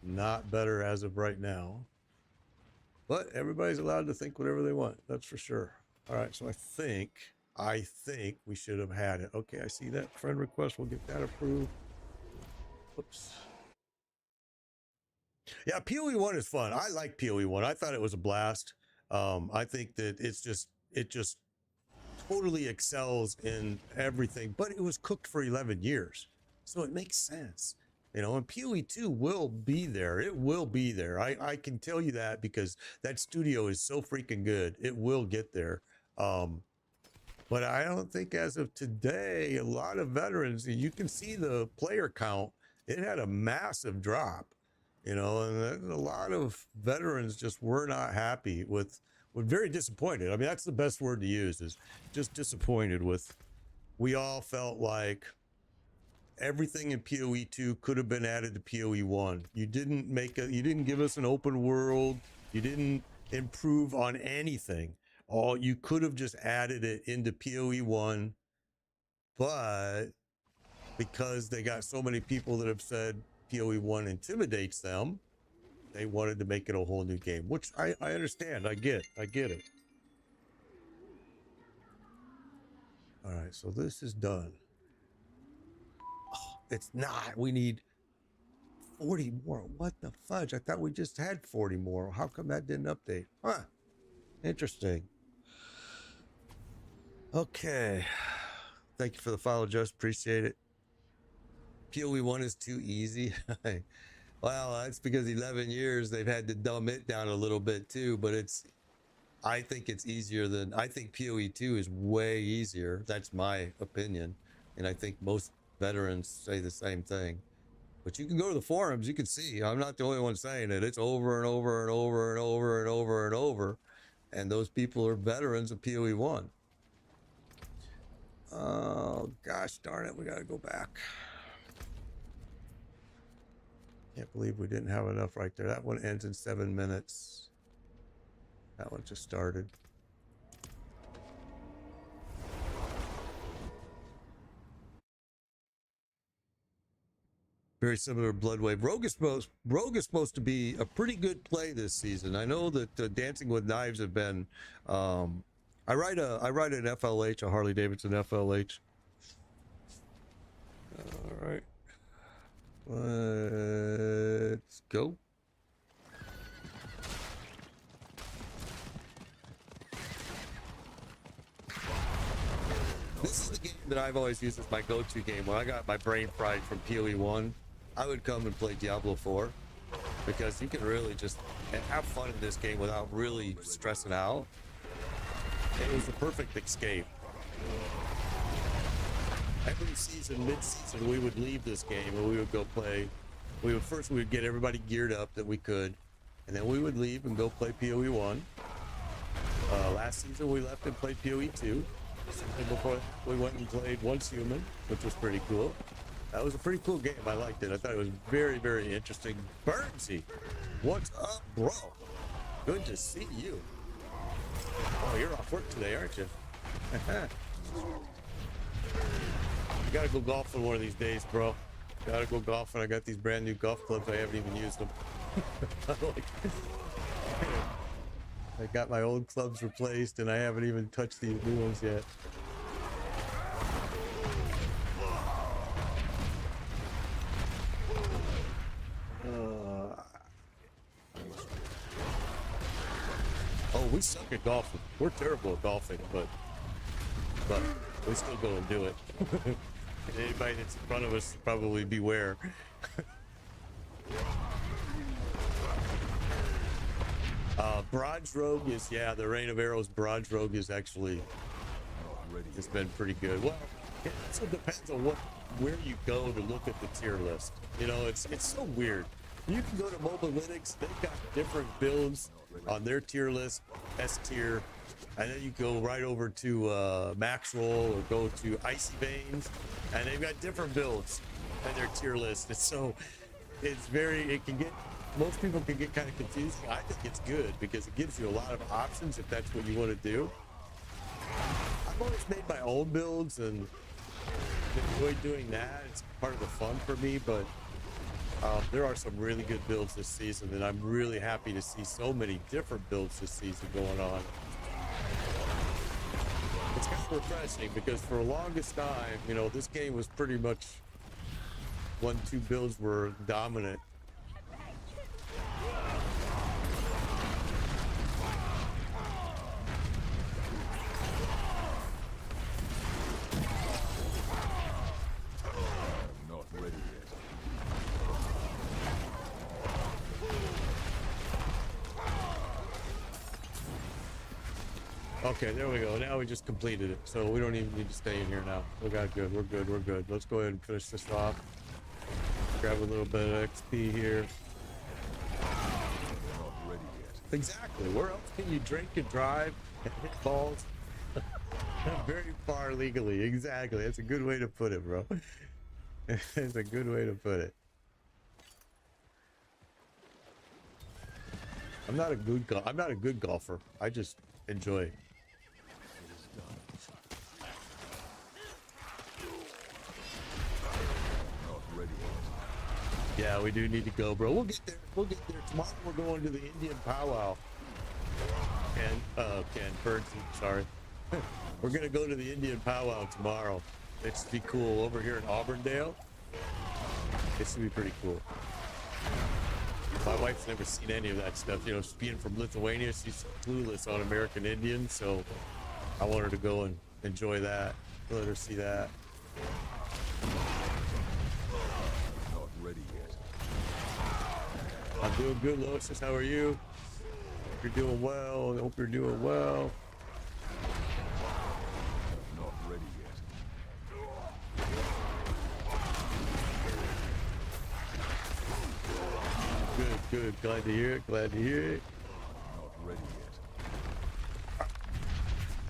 not better as of right now. But everybody's allowed to think whatever they want, that's for sure. All right, so I think we should have had it. Okay, I see that friend request. We'll get that approved. Whoops. Yeah, PoE 1 is fun. I like PoE 1. I thought it was a blast. I think that it just totally excels in everything, but it was cooked for 11 years. So it makes sense. You know, and PoE 2 will be there. It will be there. I can tell you that because that studio is so freaking good. It will get there. But I don't think as of today, a lot of veterans, you can see the player count, it had a massive drop, you know, and a lot of veterans just were not happy were very disappointed. I mean, that's the best word to use, is just disappointed with. We all felt like everything in PoE 2 could have been added to PoE 1. You didn't give us an open world. You didn't improve on anything. You could have just added it into PoE 1, but because they got so many people that have said PoE 1 intimidates them, they wanted to make it a whole new game, which I understand. I get it. All right, so this is done. Oh, it's not. We need 40 more. What the fudge? I thought we just had 40 more. How come that didn't update? Huh. Interesting. Okay. Thank you for the follow, Just. Appreciate it. PoE 1 is too easy. Well, that's because 11 years they've had to dumb it down a little bit too, but I think it's easier than, I think PoE 2 is way easier. That's my opinion. And I think most veterans say the same thing. But you can go to the forums, you can see, I'm not the only one saying it. It's over and over and over and over and over and over. And those people are veterans of PoE 1. Oh, gosh darn it, we gotta go back. Can't believe we didn't have enough right there. That one ends in 7 minutes. That one just started. Very similar to Bloodwave. Rogue is supposed to be a pretty good play this season. I know that Dancing with Knives have been. I ride an FLH, a Harley Davidson FLH. All right, let's go. This is the game that I've always used as my go-to game. When I got my brain fried from PoE 1, I would come and play Diablo 4 because you can really just have fun in this game without really stressing out. It was the perfect escape. Every season, mid-season, we would leave this game and we would go play. We would get everybody geared up that we could, and then we would leave and go play PoE 1. Last season, we left and played PoE 2. And before that, we went and played Once Human, which was pretty cool. That was a pretty cool game. I liked it. I thought it was very, very interesting. Burnsy, what's up, bro? Good to see you. Oh, you're off work today, aren't you? You gotta go golfing one of these days, bro. Gotta go golfing. I got these brand new golf clubs. I haven't even used them. I got my old clubs replaced and I haven't even touched these new ones yet. Oh, we suck at golfing. We're terrible at golfing, but we still go and do it. Anybody that's in front of us probably beware. Barrage Rogue is, yeah, the Rain of Arrows Barrage Rogue is actually, it's been pretty good. Well, it also depends on where you go to look at the tier list. You know, it's so weird. You can go to Mobile Linux, they've got different builds on their tier list, S tier, and then you go right over to Maxroll or go to Icy Veins, and they've got different builds in their tier list. And so it can get, most people can get kind of confusing. I think it's good because it gives you a lot of options if that's what you want to do. I've always made my own builds and enjoyed doing that. It's part of the fun for me, but there are some really good builds this season, and I'm really happy to see so many different builds this season going on. It's kind of refreshing because for the longest time, you know, this game was pretty much 1-2 builds were dominant. Okay, there we go. Now we just completed it, so we don't even need to stay in here now. We got good. We're good. We're good. Let's go ahead and finish this off. Grab a little bit of XP here. Not ready yet. Exactly. Where else can you drink and drive and hit balls? Very far legally. Exactly. That's a good way to put it, bro. It's a good way to put it. I'm not a good golfer. I just enjoy it. It is done. Not ready yet. Yeah, we do need to go, bro. We'll get there. We'll get there. Tomorrow we're going to the Indian powwow. Sorry. We're gonna go to the Indian powwow tomorrow. It should be cool over here in Auburndale. It should be pretty cool. My wife's never seen any of that stuff. You know, being from Lithuania, she's clueless on American Indians, so I want her to go and enjoy that. Let her see that. Not ready yet. I'm doing good, Lois. How are you? Hope you're doing well. I hope you're doing well. Not ready yet. Good, good. Glad to hear it. Glad to hear it. Not ready yet. I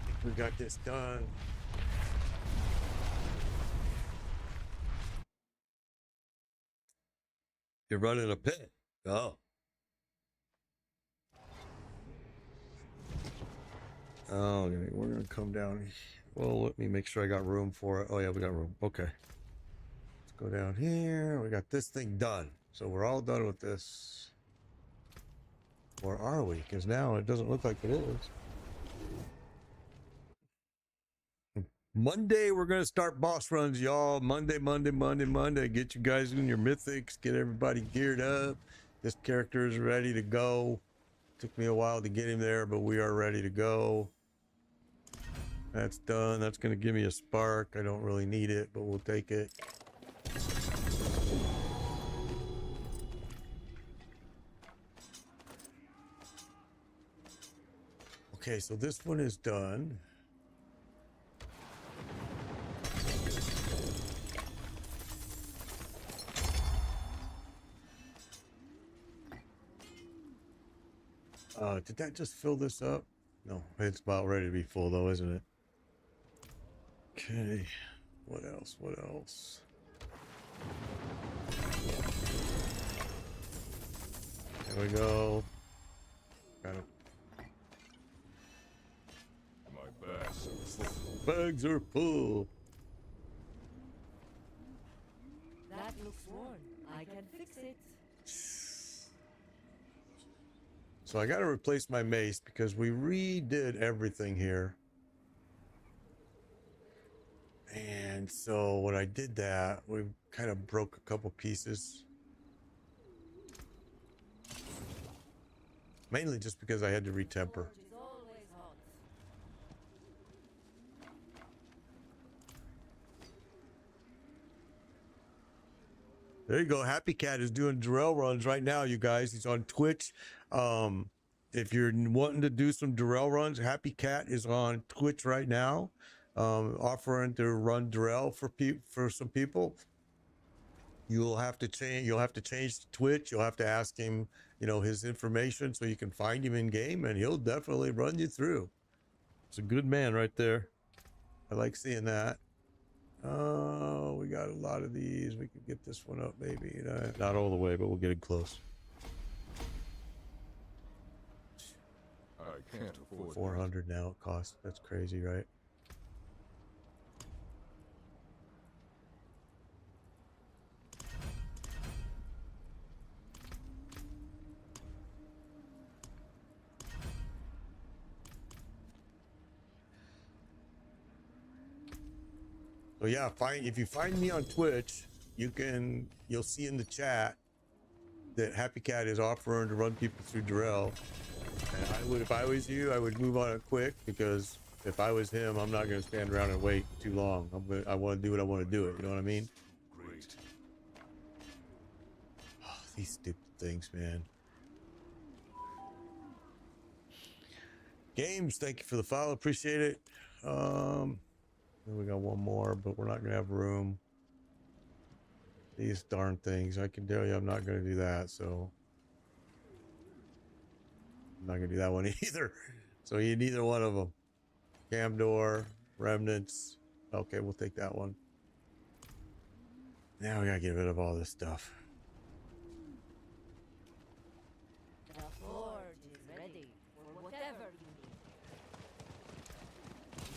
think we got this done. You're running a pit. Oh. Oh, we're gonna come down. Well, let me make sure I got room for it. Oh yeah, we got room. Okay. Let's go down here. We got this thing done. So we're all done with this. Or are we? Because now it doesn't look like it is. Monday, we're going to start boss runs, y'all. Monday. Get you guys in your mythics. Get everybody geared up. This character is ready to go. Took me a while to get him there, but we are ready to go. That's done. That's going to give me a spark. I don't really need it, but we'll take it. Okay, so this one is done. Did that just fill this up? No, it's about ready to be full though, isn't it? Okay, what else? What else? There we go. Got it. My bags are full. Bags are full. That looks worn. I can fix it. So I got to replace my mace because we redid everything here. And so when I did that, we kind of broke a couple pieces. Mainly just because I had to retemper. Is always hot. There you go. Happy Cat is doing Durrell runs right now, you guys. He's on Twitch. If you're wanting to do some Durrell runs, Happy Cat is on Twitch right now, offering to run Durrell for some people. You'll have to change the Twitch. You'll have to ask him, you know, his information so you can find him in game, and he'll definitely run you through. It's a good man right there. I like seeing that. Oh, we got a lot of these. We could get this one up, maybe. Not all the way, but we'll get it close. I can't afford 400 now it costs. That's crazy, right? So yeah, if you find me on Twitch, you'll see in the chat that Happy Cat is offering to run people through Durrell. And if I was you, I would move on it quick, because if I was him, I'm not going to stand around and wait too long. I want to do what I want to do it. You know what I mean? Great. Oh, these stupid things, man. Games, thank you for the follow. Appreciate it. We got one more, but we're not gonna have room. These darn things. I can tell you I'm not gonna do that, so I'm not gonna do that one either. So you need either one of them. Cam door, remnants. Okay, we'll take that one. Now we gotta get rid of all this stuff. The forge is ready for whatever you need.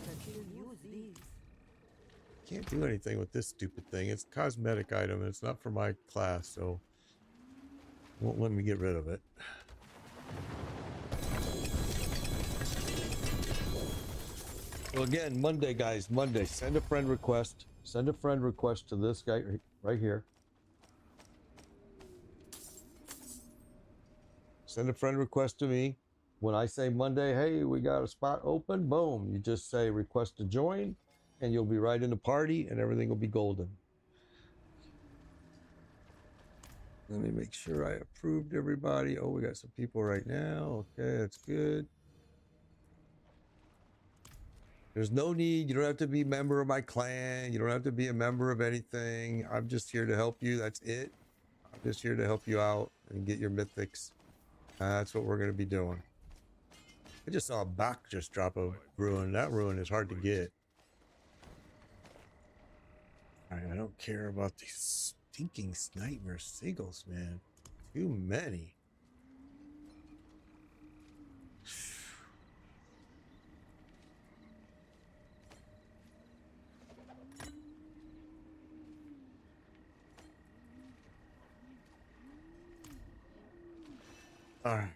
But you'll use these. Can't do anything with this stupid thing. It's a cosmetic item and it's not for my class, so won't let me get rid of it. Well, again, Monday, guys, Monday, send a friend request. Send a friend request to this guy right here. Send a friend request to me. When I say Monday, hey, we got a spot open, boom, you just say request to join, and you'll be right in the party, and everything will be golden. Let me make sure I approved everybody. Oh, we got some people right now. Okay, that's good. There's no need. You don't have to be a member of my clan. You don't have to be a member of anything. I'm just here to help you. That's it. I'm just here to help you out and get your mythics. That's what we're going to be doing. I just saw a Bach just drop a ruin. That ruin is hard to get. All right, I don't care about these stinking nightmare seagulls, man. Too many. All right.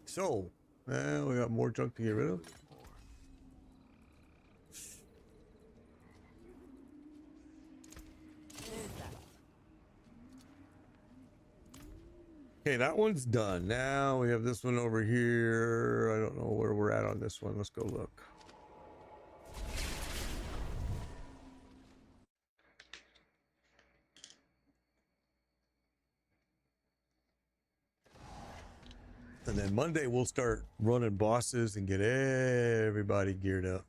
So, we got more junk to get rid of. Okay, that one's done. Now we have this one over here. I don't know where we're at on this one. Let's go look. And then Monday we'll start running bosses and get everybody geared up.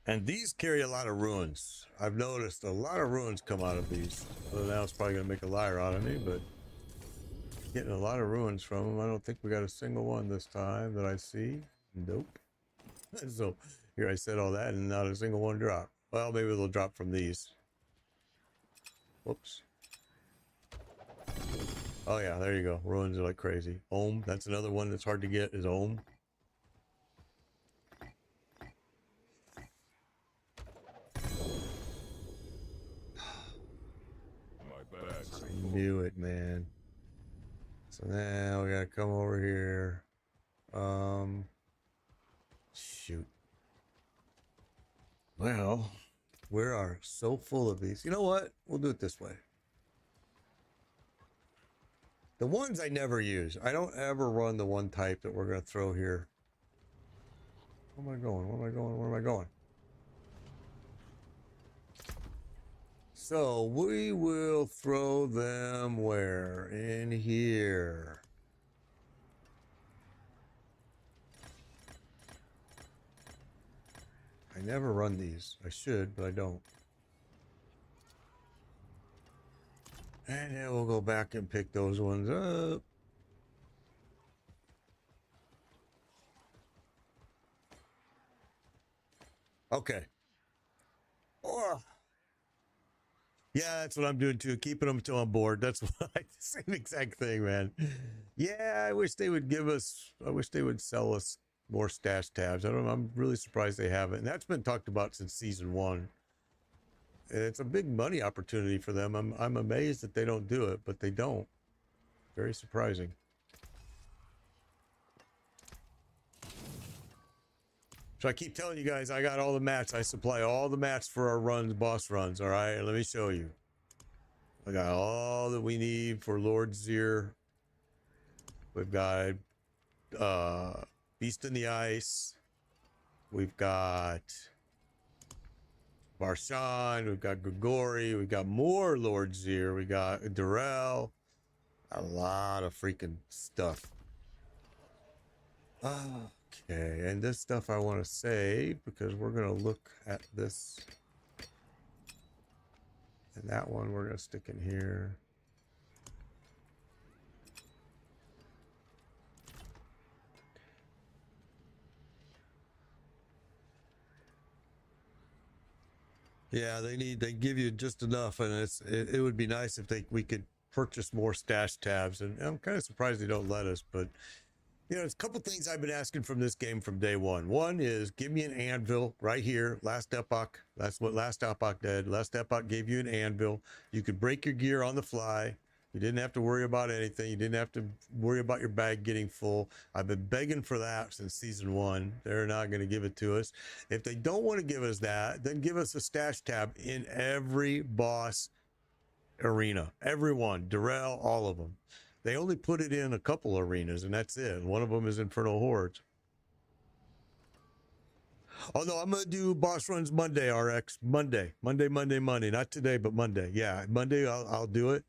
And these carry a lot of ruins. I've noticed a lot of ruins come out of these. Well, now it's probably going to make a liar out of me, but getting a lot of ruins from them. I don't think we got a single one this time that I see. Nope. So here I said all that and not a single one drop. Well, maybe they'll drop from these. Whoops. Oh yeah, there you go. Ruins are like crazy. Ohm, that's another one that's hard to get is Ohm. I knew it, man. So now we gotta come over here. Shoot. Well, we are so full of these. You know what? We'll do it this way. The ones I never use. I don't ever run the one type that we're gonna throw here. Where am I going? Where am I going? Where am I going? So we will throw them where? In here. I never run these. I should, but I don't. And then we'll go back and pick those ones up. Okay. Oh. Yeah, that's what I'm doing too. Keeping them till I'm bored. That's what same exact thing, man. Yeah, I wish they would give us. I wish they would sell us more stash tabs. I'm really surprised they haven't. And that's been talked about since season 1. And it's a big money opportunity for them. I'm amazed that they don't do it, but they don't. Very surprising. So I keep telling you guys, I got all the mats. I supply all the mats for our runs, boss runs. All right, let me show you. I got all that we need for Lord Zir. We've got Beast in the Ice. We've got Barshan, we've got Grigori, we've got more Lord Zir, we got Durrell. A lot of freaking stuff. Okay, and this stuff I want to save because we're going to look at this. And that one we're going to stick in here. Yeah, they give you just enough, and it would be nice if we could purchase more stash tabs, and I'm kind of surprised they don't let us, but you know, there's a couple things I've been asking from this game from day one. One is give me an anvil right here. Last Epoch, that's what Last Epoch did. Last Epoch gave you an anvil. You could break your gear on the fly. You didn't have to worry about anything. You didn't have to worry about your bag getting full. I've been begging for that since season 1. They're not going to give it to us. If they don't want to give us that, then give us a stash tab in every boss arena. Everyone, Durrell, all of them. They only put it in a couple arenas, and that's it. One of them is Infernal Hordes. Although I'm going to do boss runs Monday, RX. Monday. Not today, but Monday. Yeah, Monday I'll do it.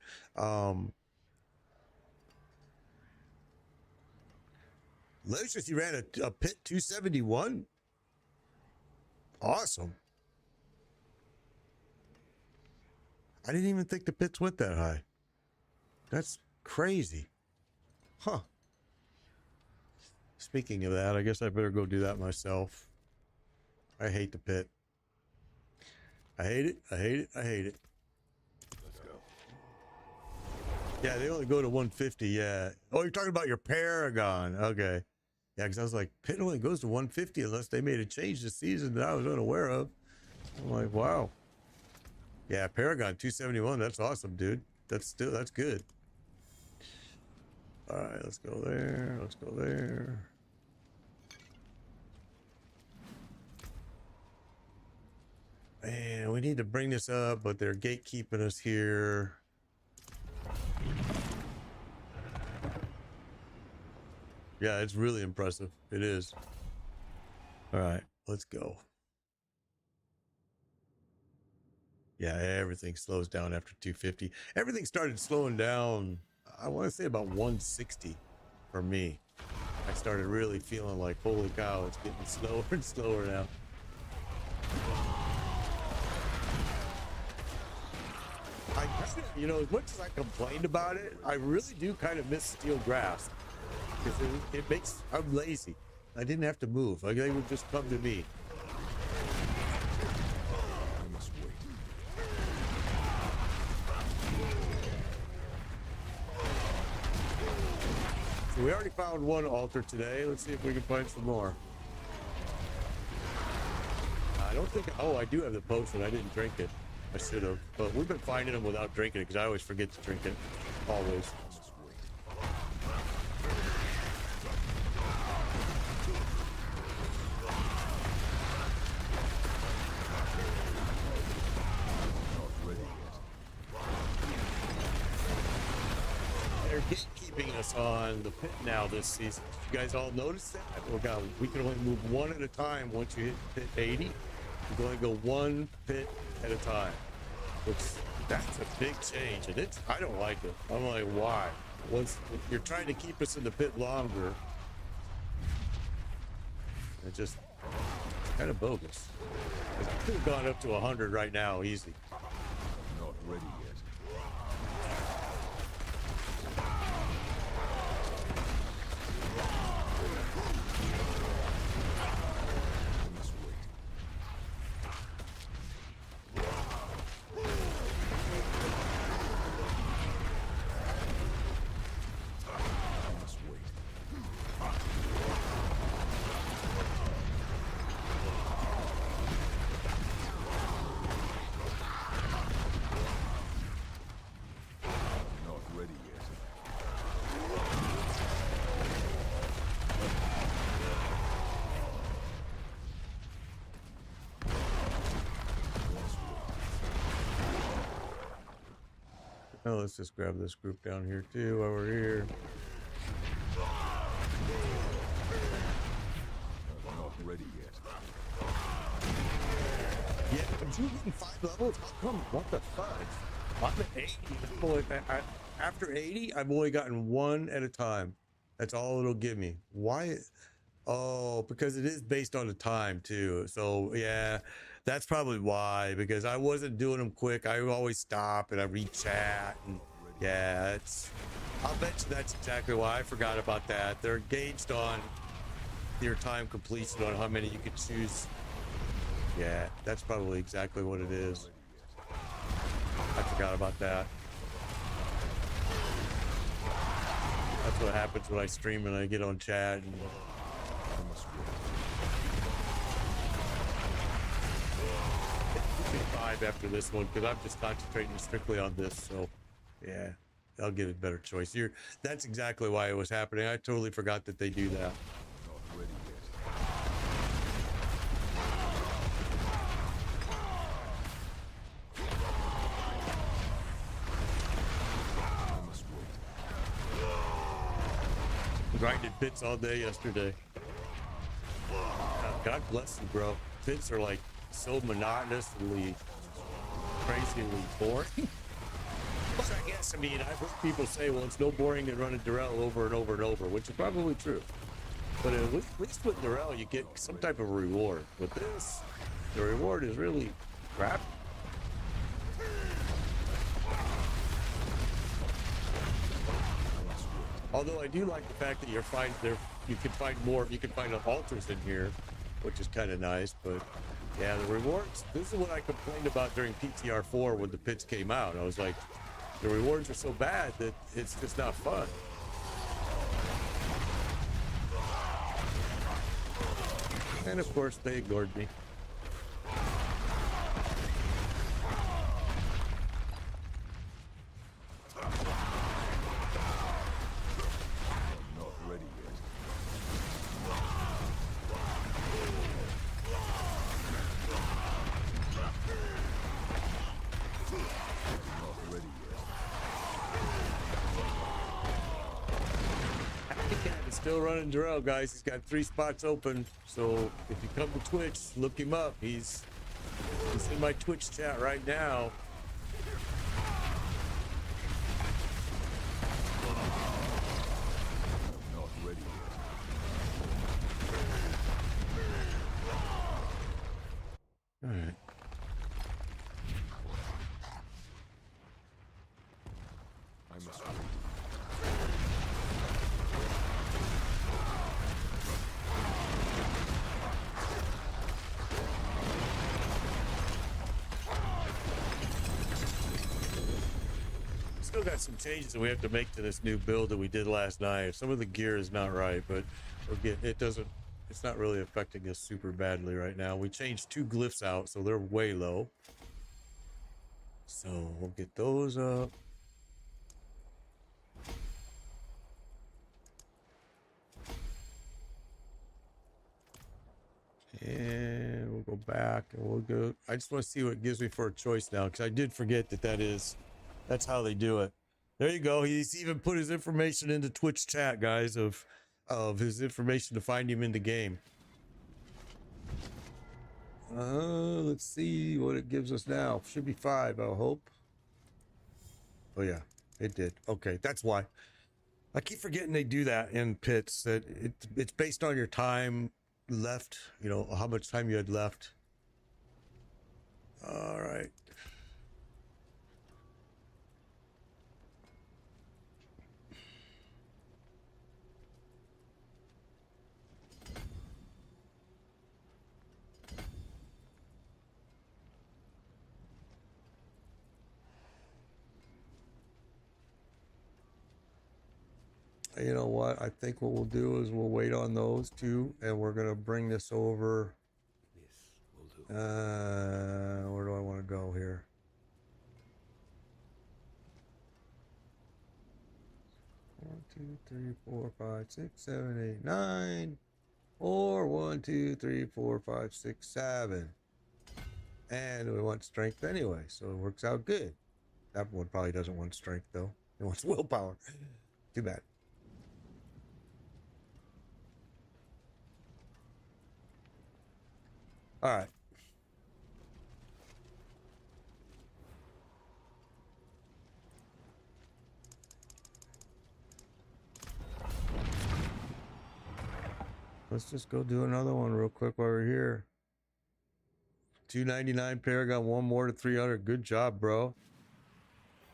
Lucius, you ran a pit 271? Awesome. I didn't even think the pits went that high. That's crazy. Huh. Speaking of that, I guess I better go do that myself. I hate the pit. I hate it. Let's go. Yeah, they only go to 150, yeah. Oh, you're talking about your Paragon. Okay. Yeah, because I was like, pit only goes to 150 unless they made a change this season that I was unaware of. I'm like, wow. Yeah, Paragon 271, that's awesome, dude. That's good. All right, let's go there. Man, we need to bring this up, but they're gatekeeping us here. Yeah, it's really impressive. It is. All right, let's go. Yeah, everything slows down after 250. Everything started slowing down, I want to say about 160 for me. I started really feeling like, holy cow, it's getting slower and slower now. You know, as much as I complained about it, I really do kind of miss Steel Grasp. Because it makes, I'm lazy. I didn't have to move. Like, they would just come to me. I must wait. So we already found one altar today. Let's see if we can find some more. I don't think, oh, I do have the potion. I didn't drink it. I should have. But we've been finding them without drinking it because I always forget to drink it. Always. They're gatekeeping us on the pit now this season. You guys all notice that? We can only move one at a time once you hit pit 80. You can only go one pit at a time. That's a big change, and I don't like it. I'm like, why? Once you're trying to keep us in the pit longer, it's just kind of bogus. I could have gone up to 100 right now, easy. Not ready yet. Oh, let's just grab this group down here too while we're here. Not ready yet. you getting 5 levels? How come? What the fudge? I'm at 80. After 80, I've only gotten 1 at a time. That's all it'll give me. Why? Oh, because it is based on the time too. So yeah, that's probably why. Because I wasn't doing them quick. I would always stop and I read chat and yeah, it's. I'll bet you that's exactly why I forgot about that. They're gauged on your time completion on how many you could choose. Yeah, that's probably exactly what it is. I forgot about that. That's what happens when I stream and I get on chat and 5 after this one because I'm just concentrating strictly on this. So yeah, I'll give it a better choice here. That's exactly why it was happening. I totally forgot that they do that. Grinded pits all day yesterday. God bless you, bro. Pits are like so monotonously, crazily boring. But I guess, I mean, I've heard people say, well, it's no boring than running Darrell over and over and over, which is probably true. But at least with Darrell, you get some type of reward. With this, the reward is really crap. Although I do like the fact that you can find more, you can find altars in here, which is kind of nice. But yeah, the rewards, this is what I complained about during PTR4 when the pits came out. I was like, the rewards are so bad that it's just not fun. And of course, they ignored me. Still running Darrell, guys. He's got 3 spots open. So if you come to Twitch, look him up. He's in my Twitch chat right now. Not ready All right. I must wait. Still got some changes that we have to make to this new build that we did last night. Some of the gear is not right, but again, it's not really affecting us super badly right now. We changed 2 glyphs out, so they're way low. So we'll get those up. And we'll go back and we'll go. I just want to see what it gives me for a choice now, because I did forget that's how they do it. There you go. He's even put his information in the Twitch chat, guys, of his information to find him in the game. Let's see what it gives us now. Should be 5, I hope. Oh yeah, it did. Okay, that's why. I keep forgetting they do that in pits, that it's based on your time left, you know, how much time you had left. All right. You know what? I think what we'll do is we'll wait on those 2, and we're gonna bring this over. This will do. Where do I want to go here? One, 2, 3, 4, 5, 6, 7, 8, 9, or 1, 2, 3, 4, 5, 6, 7. And we want strength anyway, so it works out good. That one probably doesn't want strength though. It wants willpower. Too bad. All right. Let's just go do another one real quick while we're here. 299 Paragon, one more to 300. Good job, bro.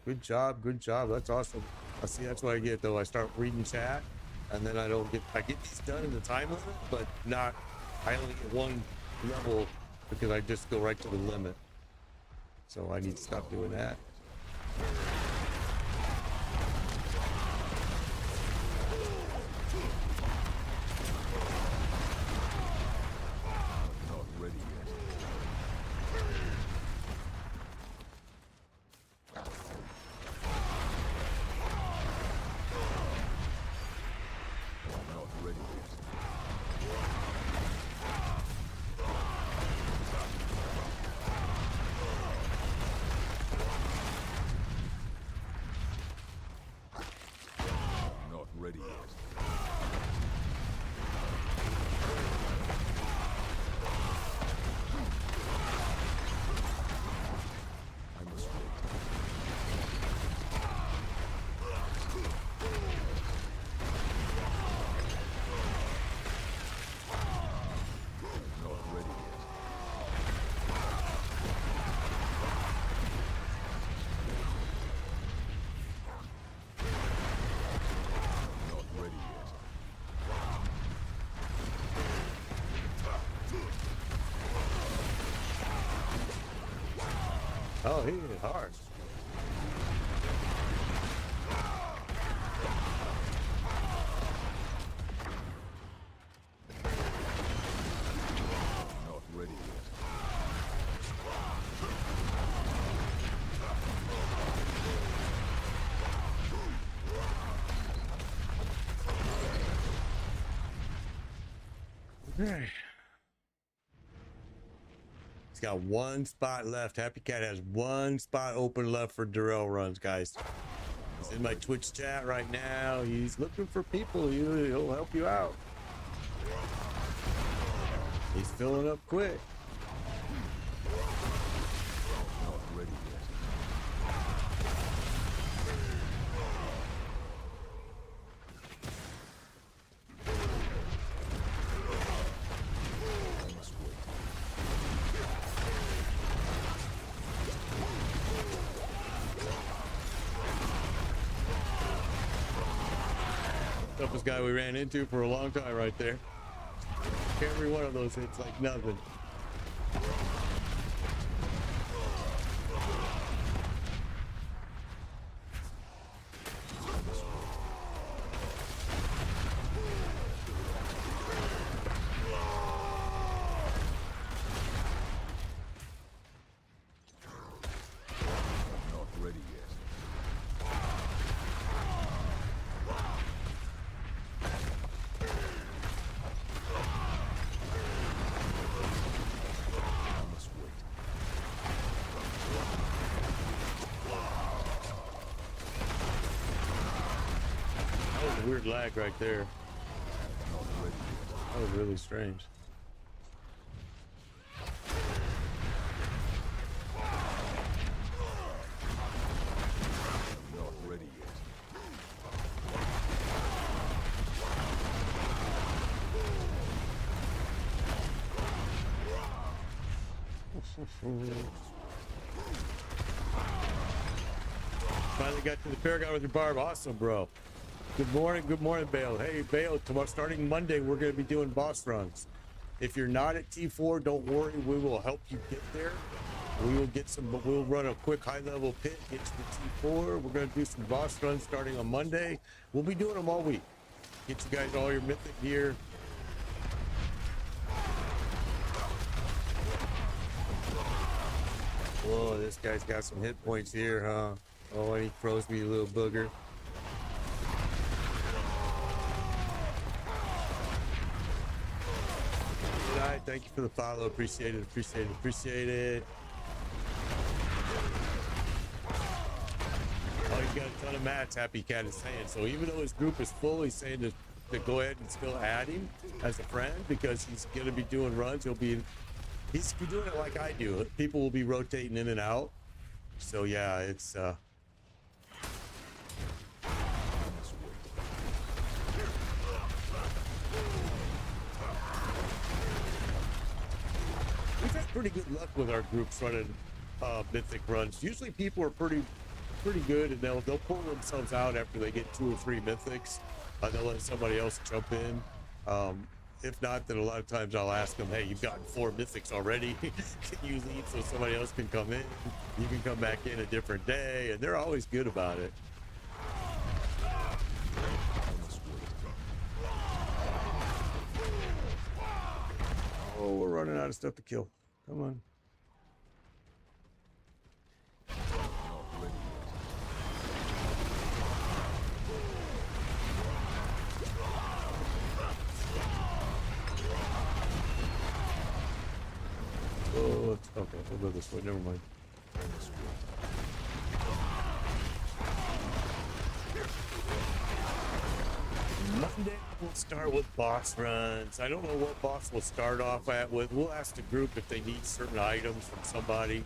Good job, good job. That's awesome. I see. That's what I get though. I start reading chat, and then I get these done in the time limit, but not. I only get one level because I just go right to the limit. So I need to stop doing that. Not ready yet. Not ready yet. Not ready yet. I must wait. Not ready yet. Not ready yet. Oh, he hit it hard. Not ready yet. Okay. He's got one spot left. Happy Cat has one spot open left for Darrell runs, guys. He's in my Twitch chat right now. He's looking for people. He'll help you out. He's filling up quick. Not ready yet. I must wait. Toughest guy we ran into for a long time right there. Every one of those hits like nothing. Not ready yet. I must wait. That was a weird lag right there. Not ready yet. That was really strange. Not ready yet. Finally got to the Paragon with your Barb. Awesome, bro. Good morning, Bale. Hey, Bale, tomorrow, starting Monday, we're going to be doing boss runs. If you're not at T4, don't worry. We will help you get there. We will get some, but we'll run a quick high-level pit, get to the T4. We're going to do some boss runs starting on Monday. We'll be doing them all week. Get you guys all your mythic gear. Whoa, this guy's got some hit points here, huh? Oh, and he throws me a little booger. Good night. Thank you for the follow. Appreciate it. Appreciate it. Appreciate it. Oh, he's got a ton of mats, Happy Cat is saying. So even though his group is full, he's saying to go ahead and still add him as a friend because he's going to be doing runs. He's doing it like I do. People will be rotating in and out. So yeah, it's pretty good luck with our groups running mythic runs. Usually people are pretty good, and they'll pull themselves out after they get 2 or 3 mythics. They'll let somebody else jump in. If not, then a lot of times I'll ask them, hey, you've gotten 4 mythics already. Can you leave so somebody else can come in? You can come back in a different day, and they're always good about it. Oh, we're running out of stuff to kill. Come on. Oh, okay, we'll go this way. Never mind. Monday we'll start with boss runs. I don't know what boss we'll start off with. We'll ask the group if they need certain items from somebody,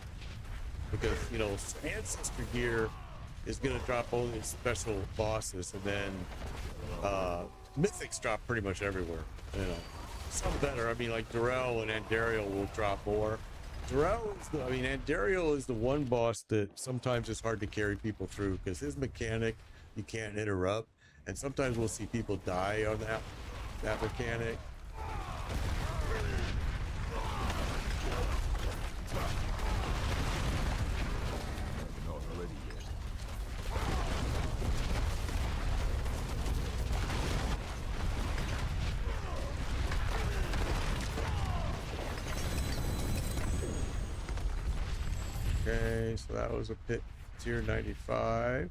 because you know ancestor gear is going to drop only special bosses, and then mythics drop pretty much everywhere. You know, some better. I mean, like Durrell and Andariel will drop more. Andariel is the one boss that sometimes it's hard to carry people through because his mechanic you can't interrupt. And sometimes we'll see people die on that mechanic. Okay, so that was a pit tier 95.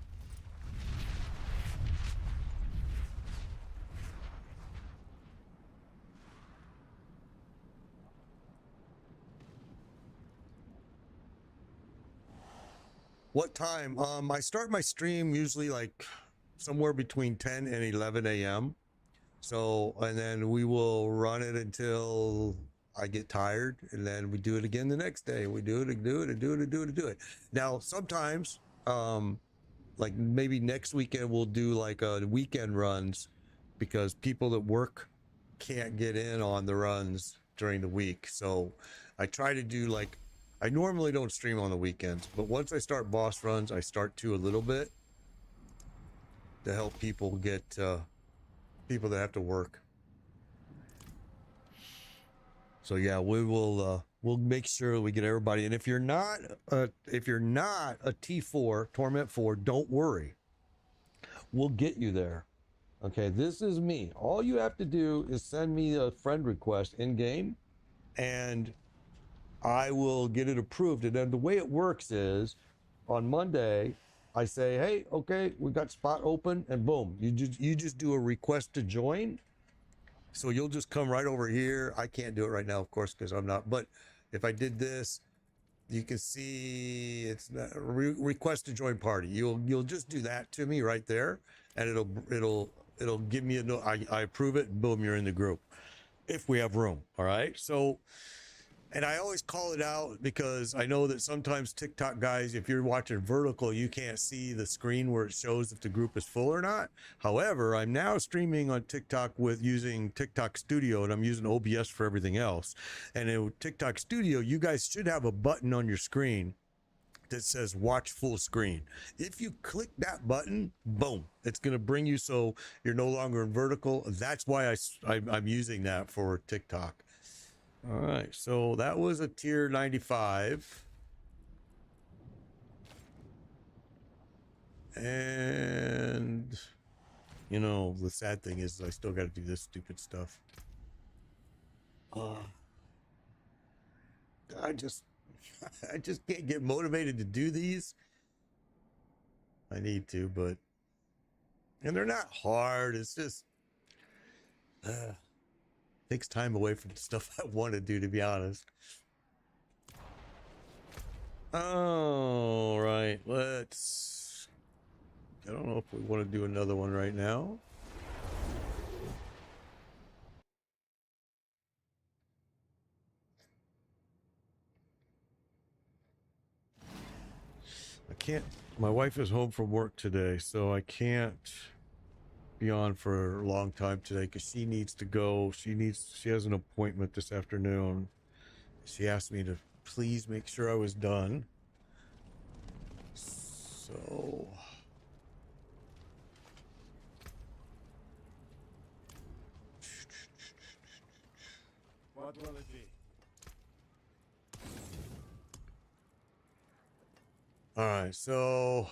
What time? I start my stream usually like somewhere between 10 and 11 a.m. So, and then we will run it until I get tired, and then we do it again the next day. We do it and do it and do it and do it and do it. Now, sometimes, like maybe next weekend we'll do like weekend runs because people that work can't get in on the runs during the week. So I try to do like, I normally don't stream on the weekends, but once I start boss runs, I start to a little bit to help people get people that have to work. So yeah, we will we'll make sure we get everybody. And if you're not a T4 Torment 4, don't worry. We'll get you there. Okay, this is me. All you have to do is send me a friend request in game, and I will get it approved. And then the way it works is on Monday, I say, hey, okay, we got spot open, and boom, you just do a request to join. So you'll just come right over here. I can't do it right now, of course, because I'm not. But if I did this, you can see it's not request to join party. You'll just do that to me right there, and it'll give me a no. I approve it, and boom, you're in the group. If we have room, all right. So. And I always call it out because I know that sometimes TikTok guys, if you're watching vertical, you can't see the screen where it shows if the group is full or not. However, I'm now streaming on TikTok with using TikTok Studio, and I'm using OBS for everything else. And in TikTok Studio, you guys should have a button on your screen that says watch full screen. If you click that button, boom, it's going to bring you so you're no longer in vertical. That's why I'm using that for TikTok. All right, so that was a tier 95. And, you know, the sad thing is I still got to do this stupid stuff. I just can't get motivated to do these. I need to, but, and they're not hard. It's just, takes time away from the stuff I want to do, to be honest. All right, let's. I don't know if we want to do another one right now. I can't. My wife is home from work today, so I can't be on for a long time today because she needs to go. She has an appointment this afternoon. She asked me to please make sure I was done. So What will it be? all right, so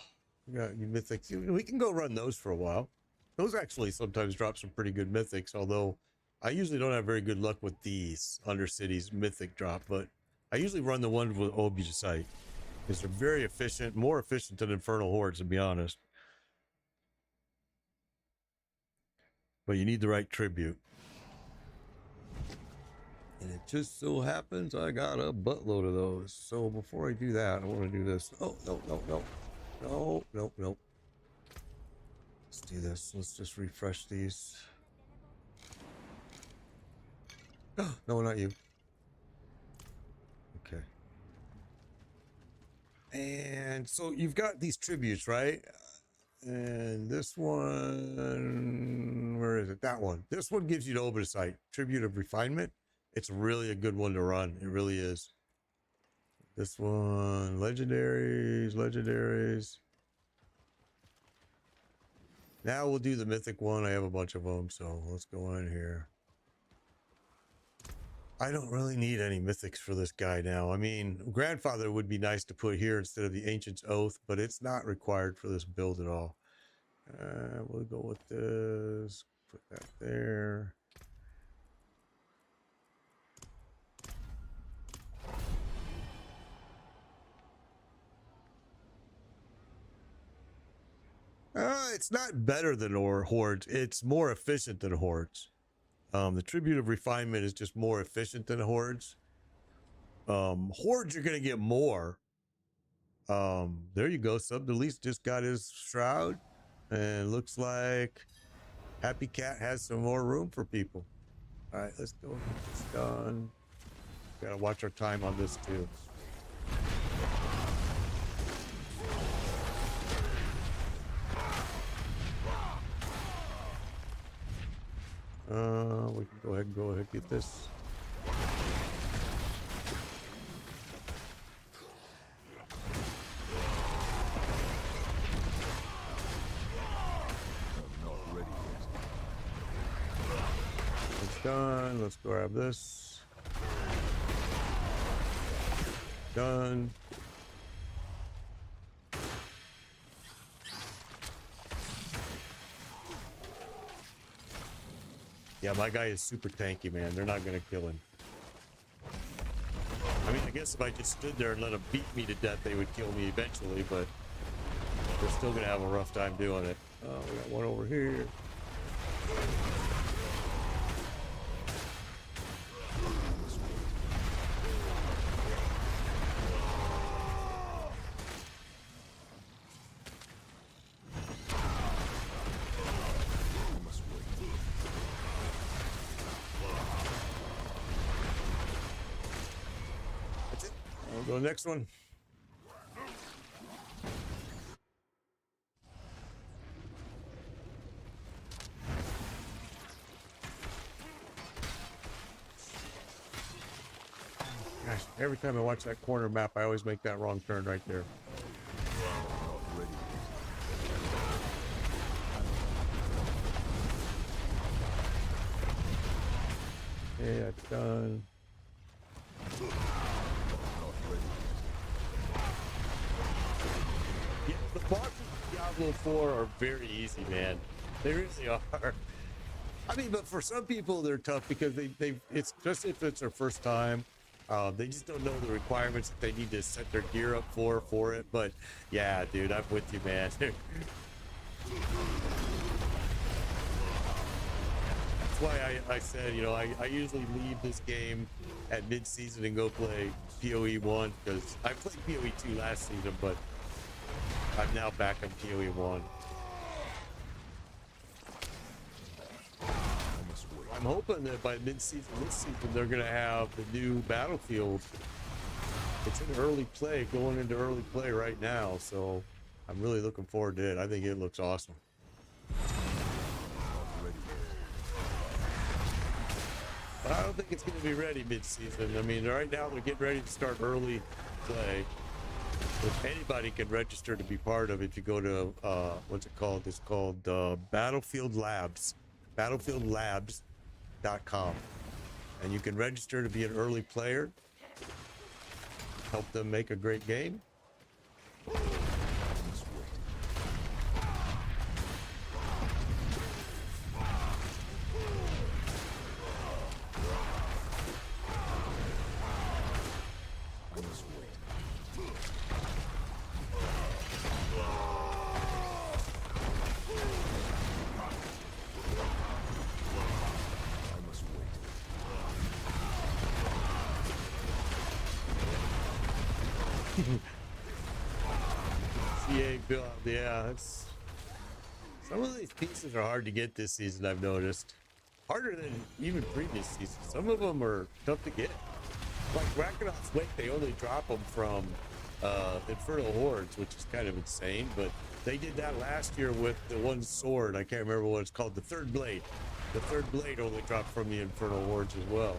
we got mythics. We can go run those for a while. Those actually sometimes drop some pretty good mythics, although I usually don't have very good luck with these Undercities mythic drop, but I usually run the ones with Obusite because they're very efficient, more efficient than Infernal Hordes, to be honest. But you need the right tribute. And it just so happens I got a buttload of those. So before I do that, I want to do this. Oh, no, no, no. No, no, no. Let's do this. Let's just refresh these. No, not you. Okay. And so you've got these tributes, right? And this one, where is it? That one. This one gives you the Obusite, Tribute of Refinement. It's really a good one to run. It really is. This one, legendaries, legendaries. Now we'll do the mythic one. I have a bunch of them, so let's go in here. I don't really need any mythics for this guy now. I mean, Grandfather would be nice to put here instead of the Ancient's Oath, but it's not required for this build at all. We'll go with this. Put that there. It's not better than Hordes. It's more efficient than Hordes. The Tribute of Refinement is just more efficient than Hordes. Hordes, you're going to get more. There you go. Subdelease just got his Shroud. And looks like Happy Cat has some more room for people. All right, let's go. It's done. Gotta watch our time on this too. We can go ahead and get this. It's done. Let's grab this. Done. Yeah, my guy is super tanky, man. They're not going to kill him. I mean, I guess if I just stood there and let them beat me to death, they would kill me eventually, but they're still going to have a rough time doing it. Oh, we got one over here. Go next one. Gosh, every time I watch that corner map, I always make that wrong turn right there. Yeah, it's done. Yeah, the bosses of Diablo 4 are very easy, man. They really are. I mean, but for some people, they're tough because it's just if it's their first time. They just don't know the requirements that they need to set their gear up for it. But yeah, dude, I'm with you, man. That's why I said, you know, I usually leave this game at mid-season and go play PoE 1 because I played PoE 2 last season, but I'm now back on PoE 1. I'm hoping that by mid-season this season they're going to have the new Battlefield. It's in early play, going into early play right now, so I'm really looking forward to it. I think it looks awesome. don't think it's going to be ready mid-season. I mean, right now they're getting ready to start early play. But anybody can register to be part of it. If you go to what's it called? It's called Battlefield Labs, battlefieldlabs.com, and you can register to be an early player. Help them make a great game. CA build, yeah, it's some of these pieces are hard to get this season. I've noticed harder than even previous seasons. Some of them are tough to get. Like Ragnarok's Wake, they only drop them from Infernal Hordes, which is kind of insane. But they did that last year with the one sword. I can't remember what it's called. The third blade. The third blade only dropped from the Infernal Hordes as well.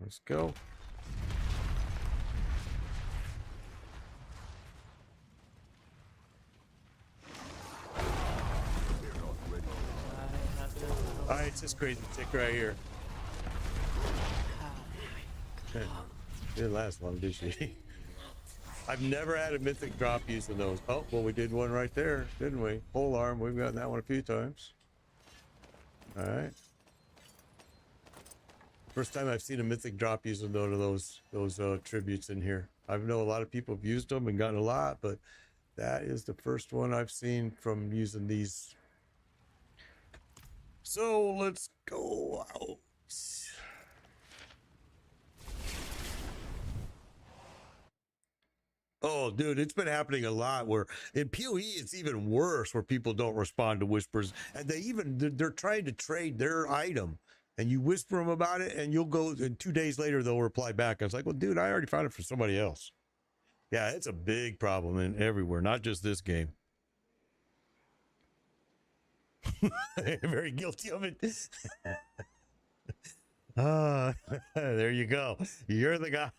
Let's go. Alright, it's this crazy tick right here. Didn't last long, did she? I've never had a mythic drop using those. Oh, well, we did one right there, didn't we? Pole arm, we've gotten that one a few times. Alright. First time I've seen a mythic drop using one of those tributes in here. I know a lot of people have used them and gotten a lot, but that is the first one I've seen from using these. So let's go out. Oh, dude, it's been happening a lot where in PoE it's even worse, where people don't respond to whispers, and they're trying to trade their item. And you whisper them about it, and you'll go, and 2 days later, they'll reply back. I was like, well, dude, I already found it for somebody else. Yeah, it's a big problem in everywhere, not just this game. Very guilty of it. There you go. You're the guy.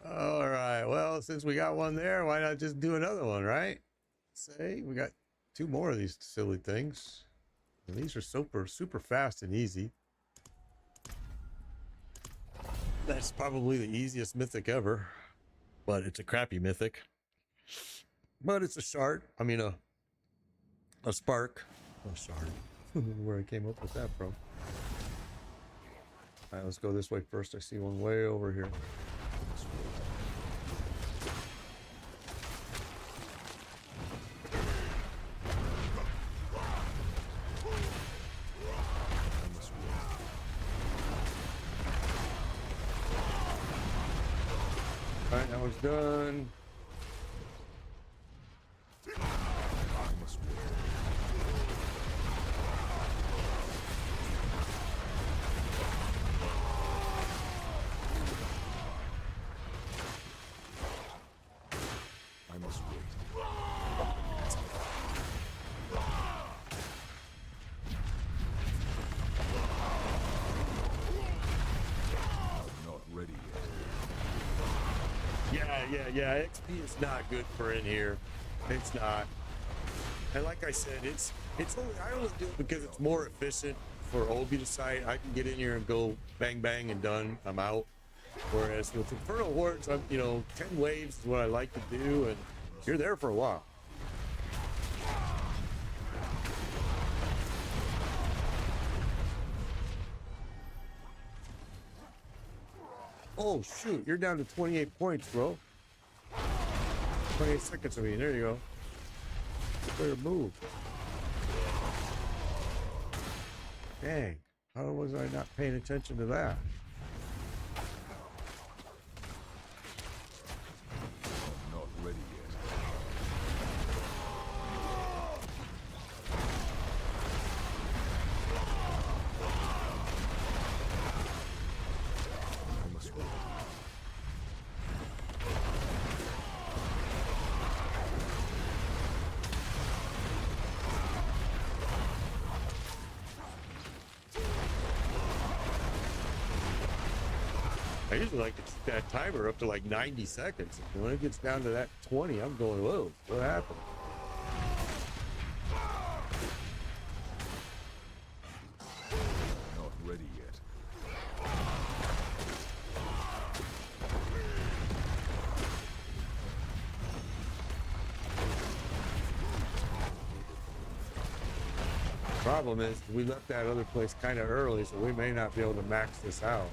All right. Well, since we got one there, why not just do another one, right? Say, we got 2 more of these silly things. And these are super fast and easy. That's probably the easiest mythic ever, but it's a crappy mythic. But it's a shard. I mean, a spark. A shard. Where I came up with that from. All right, let's go this way first. I see one way over here. All right, that one's done. I must wait. I'm not ready yet. Yeah. XP is not good for in here. It's not. And like I said, it's only, I only do it because it's more efficient for Obi to sight. I can get in here and go bang bang and done. I'm out. Whereas with Infernal Hordes, I'm 10 waves is what I like to do, and you're there for a while. Oh, shoot. You're down to 28 points, bro. 28 seconds, I mean. There you go. Better move. Dang. How was I not paying attention to that? Not ready yet. I must wait. I usually like to keep that timer up to like 90 seconds. And when it gets down to that 20, I'm going, whoa, what happened? Not ready yet. Problem is, we left that other place kind of early, so we may not be able to max this out.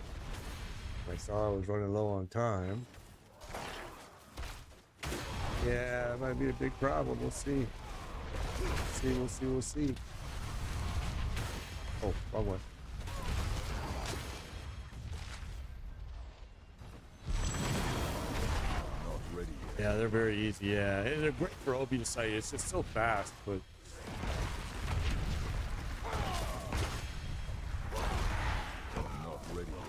I saw I was running low on time. Yeah, that might be a big problem. We'll see. We'll see. Oh, wrong one. Not ready yet. Yeah, they're very easy. Yeah, and they're great for OB to sight. It's just so fast, but Not ready yet.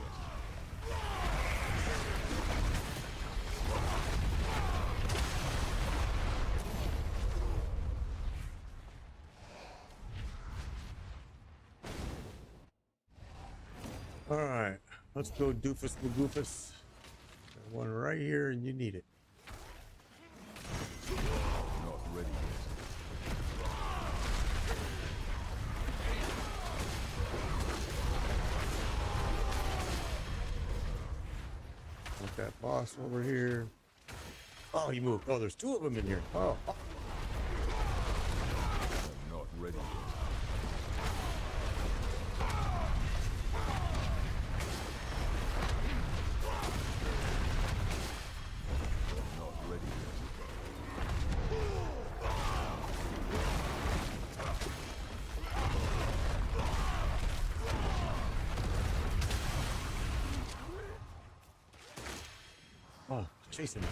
all right. Let's go doofus magoofus. Got one right here, and you need it. Not ready yet. Got that boss over here. Oh, he moved. Oh, there's two of them in here. Oh. I'm not ready yet. Not ready yet. Oh, chasing me.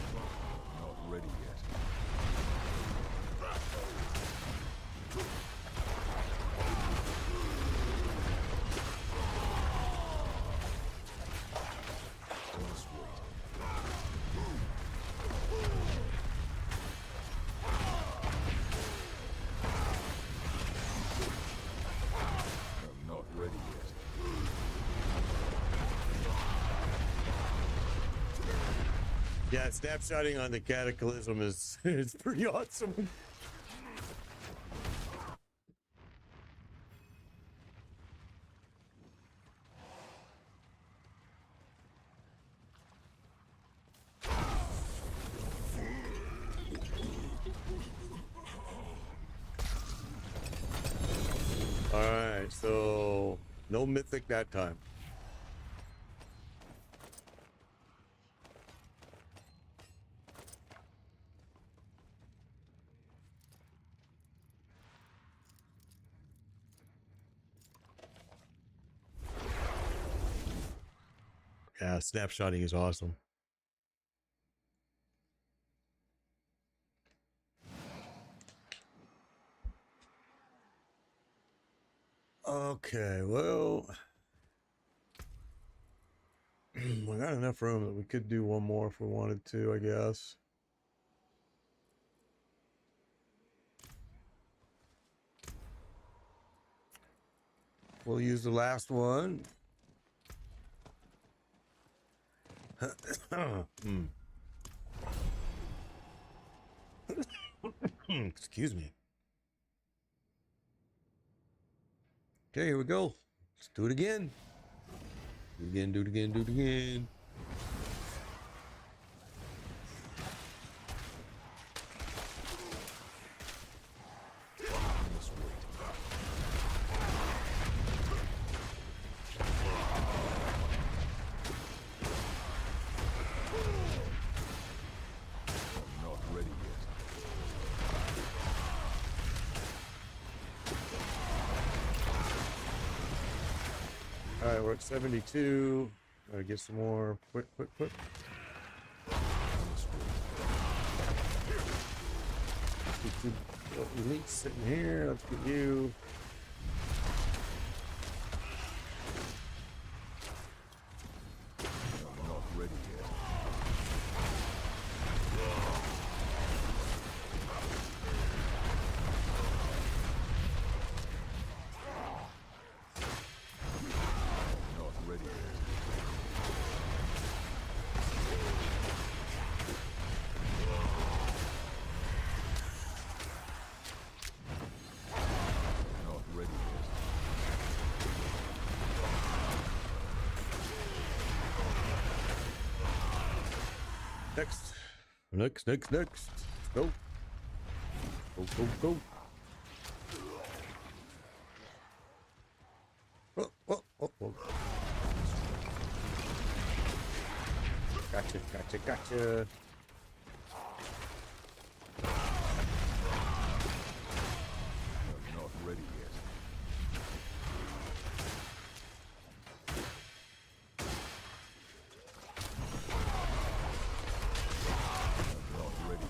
Not ready yet. I must wait. I'm not ready yet. Yeah, snapshotting on the cataclysm is pretty awesome. All right, so no mythic that time. Yeah, snapshotting is awesome. Okay, well, we got enough room that we could do one more if we wanted to, I guess. We'll use the last one. Excuse me. Okay, here we go. Let's do it again. Do it again, do it again, do it again. I must wait. we're at 72. Gotta get some more. Quick. Elite sitting here. Let's get you. I'm not ready yet. Not ready yet. Not ready yet. Next. Let's go. Go. Oh. Gotcha. I'm not ready yet. I'm not ready yet.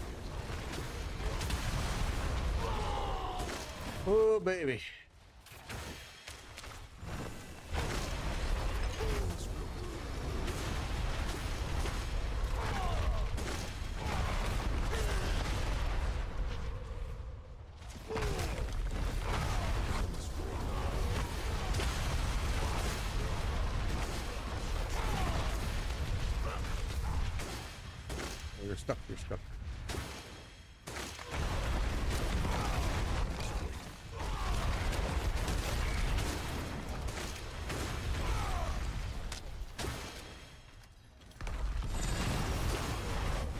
Oh, baby. Oh, you're stuck.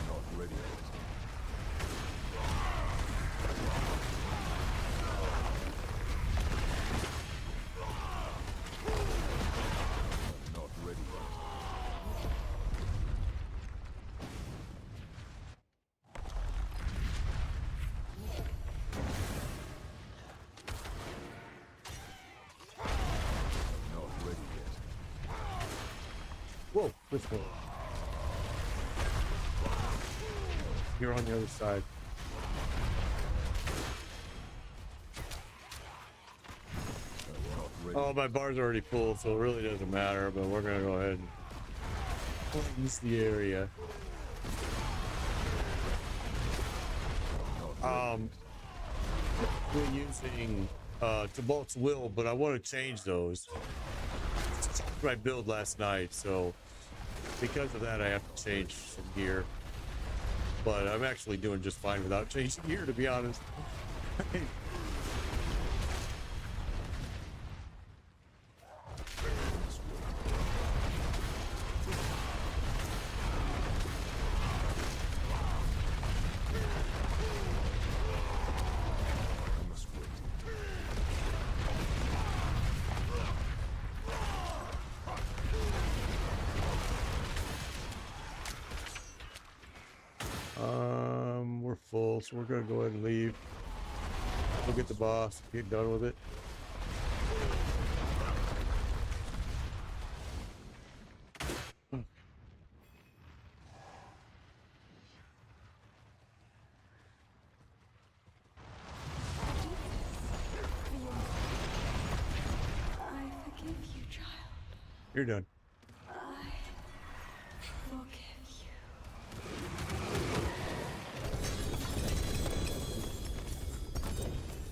Not ready yet. Not ready yet. Not ready yet. Whoa, this way. You're on the other side. Not ready. Oh, my bar's already full, so it really doesn't matter, but we're gonna go ahead and cleanse the area. We're using Tibalt's Will, but I want to change those. I build last night, so because of that, I have to change some gear. But I'm actually doing just fine without changing gear, to be honest. I must wait. We're full, so we're gonna go ahead and leave. Go get the boss, get done with it. I forgive you, child. You're done. I forgive you.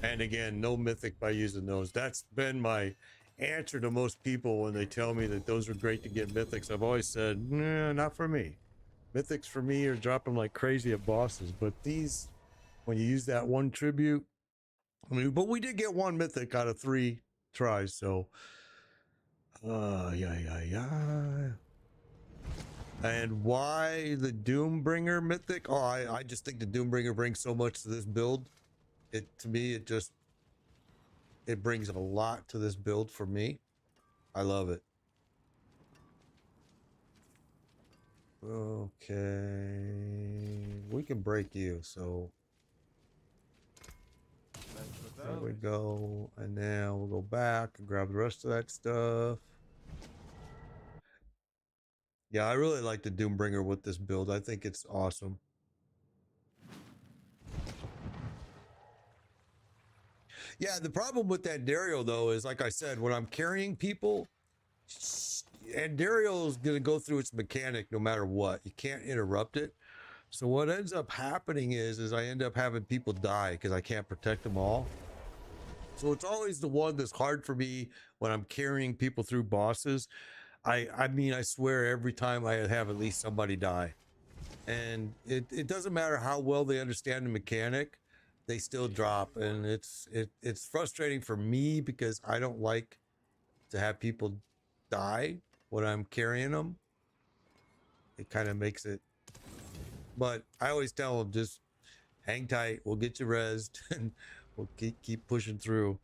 And again, no mythic by using those. That's been my answer to most people when they tell me that those are great to get mythics. I've always said, nah, not for me. Mythics for me are dropping like crazy at bosses, but these, when you use that one tribute, I mean, but we did get one mythic out of 3 tries, so yeah. And why the Doombringer mythic? Oh, I just think the Doombringer brings so much to this build. To me, it brings a lot to this build for me. I love it. Okay, we can break you, so there we go. And now we'll go back and grab the rest of that stuff. Yeah, I really like the Doombringer with this build. I think it's awesome. Yeah, the problem with that Dario though is, like I said, when I'm carrying people, and Dario is going to go through its mechanic no matter what. You can't interrupt it. So what ends up happening is I end up having people die because I can't protect them all. So it's always the one that's hard for me when I'm carrying people through bosses. I mean, I swear every time I have at least somebody die. And it doesn't matter how well they understand the mechanic, they still drop. And it's frustrating for me because I don't like to have people die when I'm carrying them. It kind of makes it, but I always tell them, just hang tight, we'll get you rezzed, and we'll keep pushing through.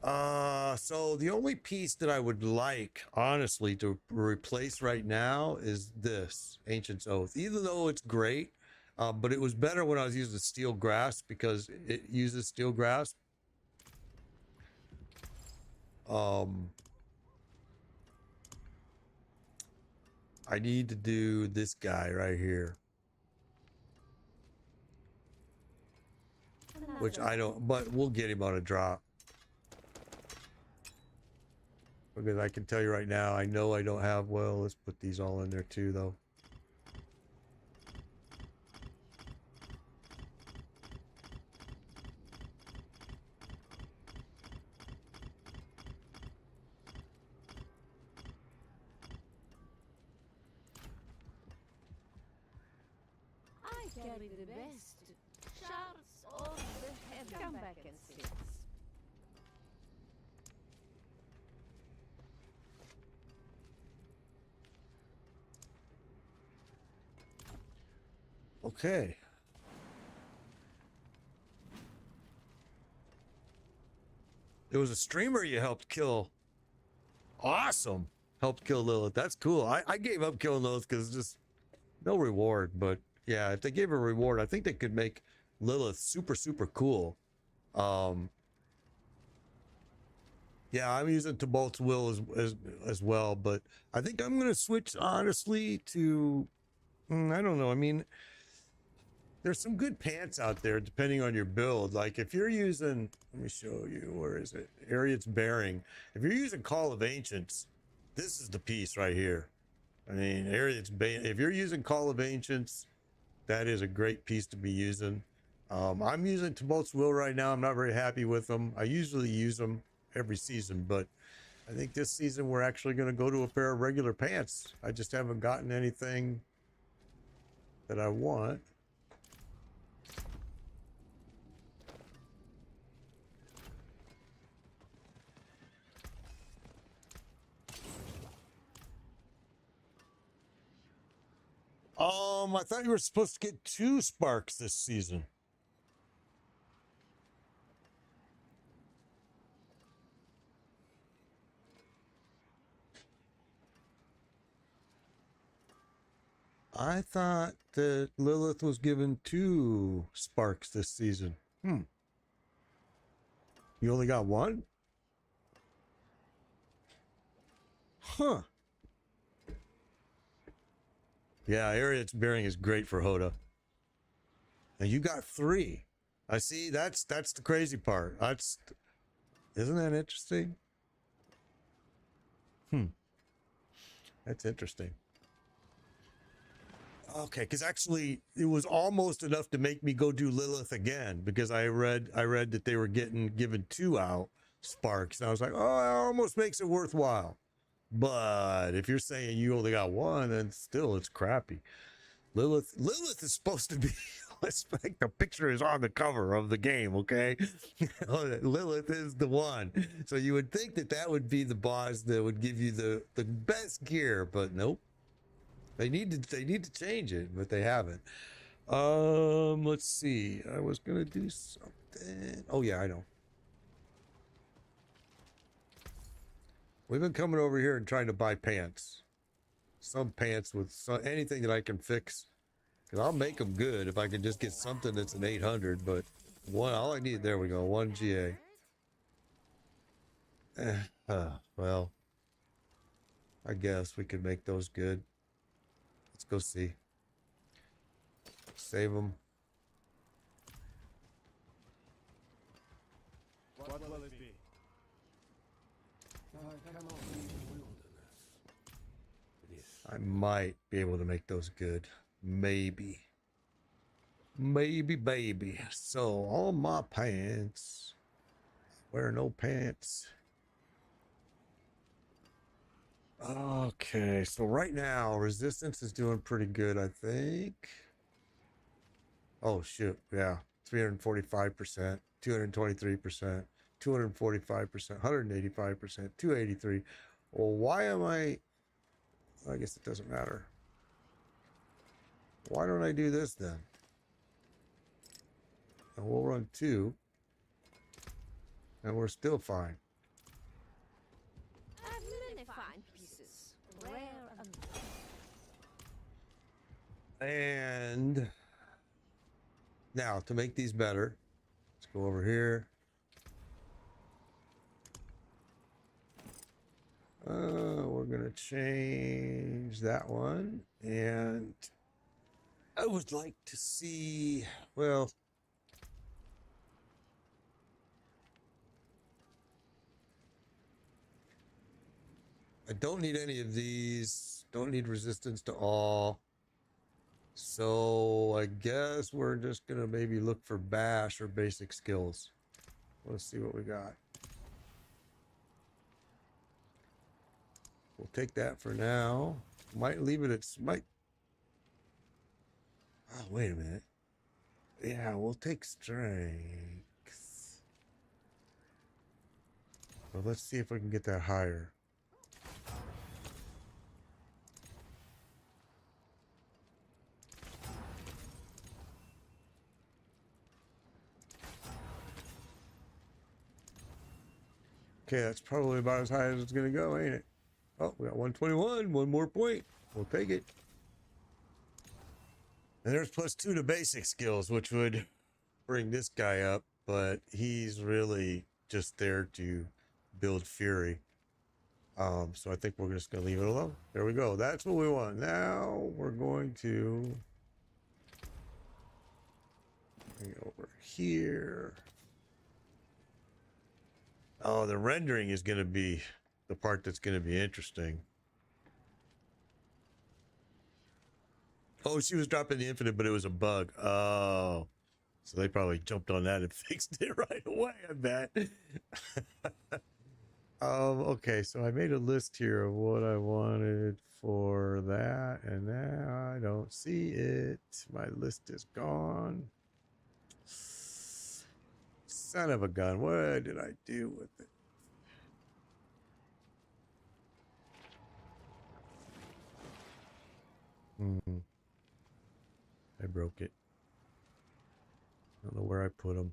So the only piece that I would like, honestly, to replace right now is this Ancient's Oath. Even though it's great, but it was better when I was using Steel Grasp because it uses Steel Grasp. I need to do this guy right here, which I don't, but we'll get him on a drop. Because I can tell you right now, I know I don't have, well, let's put these all in there too, though. I carry the best. Shards of the heaven. Come back and see us. Okay. There was a streamer you helped kill. Awesome. Helped kill Lilith. That's cool. I gave up killing Lilith because just no reward. But yeah, if they gave a reward, I think they could make Lilith super, super cool. Yeah, I'm using Tibalt's Will as well, but I think I'm going to switch, honestly, to, I don't know. I mean, there's some good pants out there depending on your build. Like if you're using, let me show you, where is it? Ariat's Bearing. If you're using Call of Ancients, this is the piece right here. I mean, if you're using Call of Ancients, that is a great piece to be using. I'm using Tibalt's Will right now. I'm not very happy with them. I usually use them every season, but I think this season we're actually going to go to a pair of regular pants. I just haven't gotten anything that I want. I thought you were supposed to get 2 sparks this season. I thought that Lilith was given 2 sparks this season. You only got 1? Huh. Yeah, Ariat's Bearing is great for HotA. And you got 3. I see. That's the crazy part. Isn't that interesting? That's interesting. Okay, because actually it was almost enough to make me go do Lilith again, because I read that they were given 2 out sparks, and I was like, oh, it almost makes it worthwhile. But if you're saying you only got 1, then still it's crappy. Lilith is supposed to be, let's make the picture is on the cover of the game, okay? Lilith is the one. So you would think that would be the boss that would give you the best gear, but nope. They need to change it, but they haven't. Let's see. I was gonna do something. Oh yeah, I know. We've been coming over here and trying to buy pants. Some pants with anything that I can fix. Cause I'll make them good if I can just get something that's an 800. But all I need. There we go. 1 GA. Well, I guess we could make those good. Let's go see. Save them. What will it be? I cannot leave the wilderness. This I might be able to make those good. Maybe. Maybe, baby. So, on my pants. Wear no pants. Okay, so right now, resistance is doing pretty good, I think. Oh, shoot. Yeah. 345%, 223%, 245%, 185%, 283. Well, why am I guess it doesn't matter. Why don't I do this then? And we'll run 2. And we're still fine. I have many fine pieces, rare and And now to make these better, let's go over here. We're gonna change that one, and I would like to see, well, I don't need any of these. Don't need resistance to all. So I guess we're just gonna maybe look for bash or basic skills. Let's see what we got. We'll take that for now. Might leave it at might. Oh, wait a minute. Yeah, we'll take strength. Well, let's see if we can get that higher. Okay, that's probably about as high as it's gonna go, ain't it? Oh, we got 121, 1 more point. We'll take it. And there's +2 to basic skills, which would bring this guy up, but he's really just there to build fury. So I think we're just gonna leave it alone. There we go. That's what we want. Now we're going to bring it over here. Oh, the rendering is gonna be the part that's gonna be interesting. Oh, she was dropping the infinite, but it was a bug. Oh, so they probably jumped on that and fixed it right away, I bet. Okay, so I made a list here of what I wanted for that, and now I don't see it. My list is gone. Son of a gun, what did I do with it? I broke it. I don't know where I put them.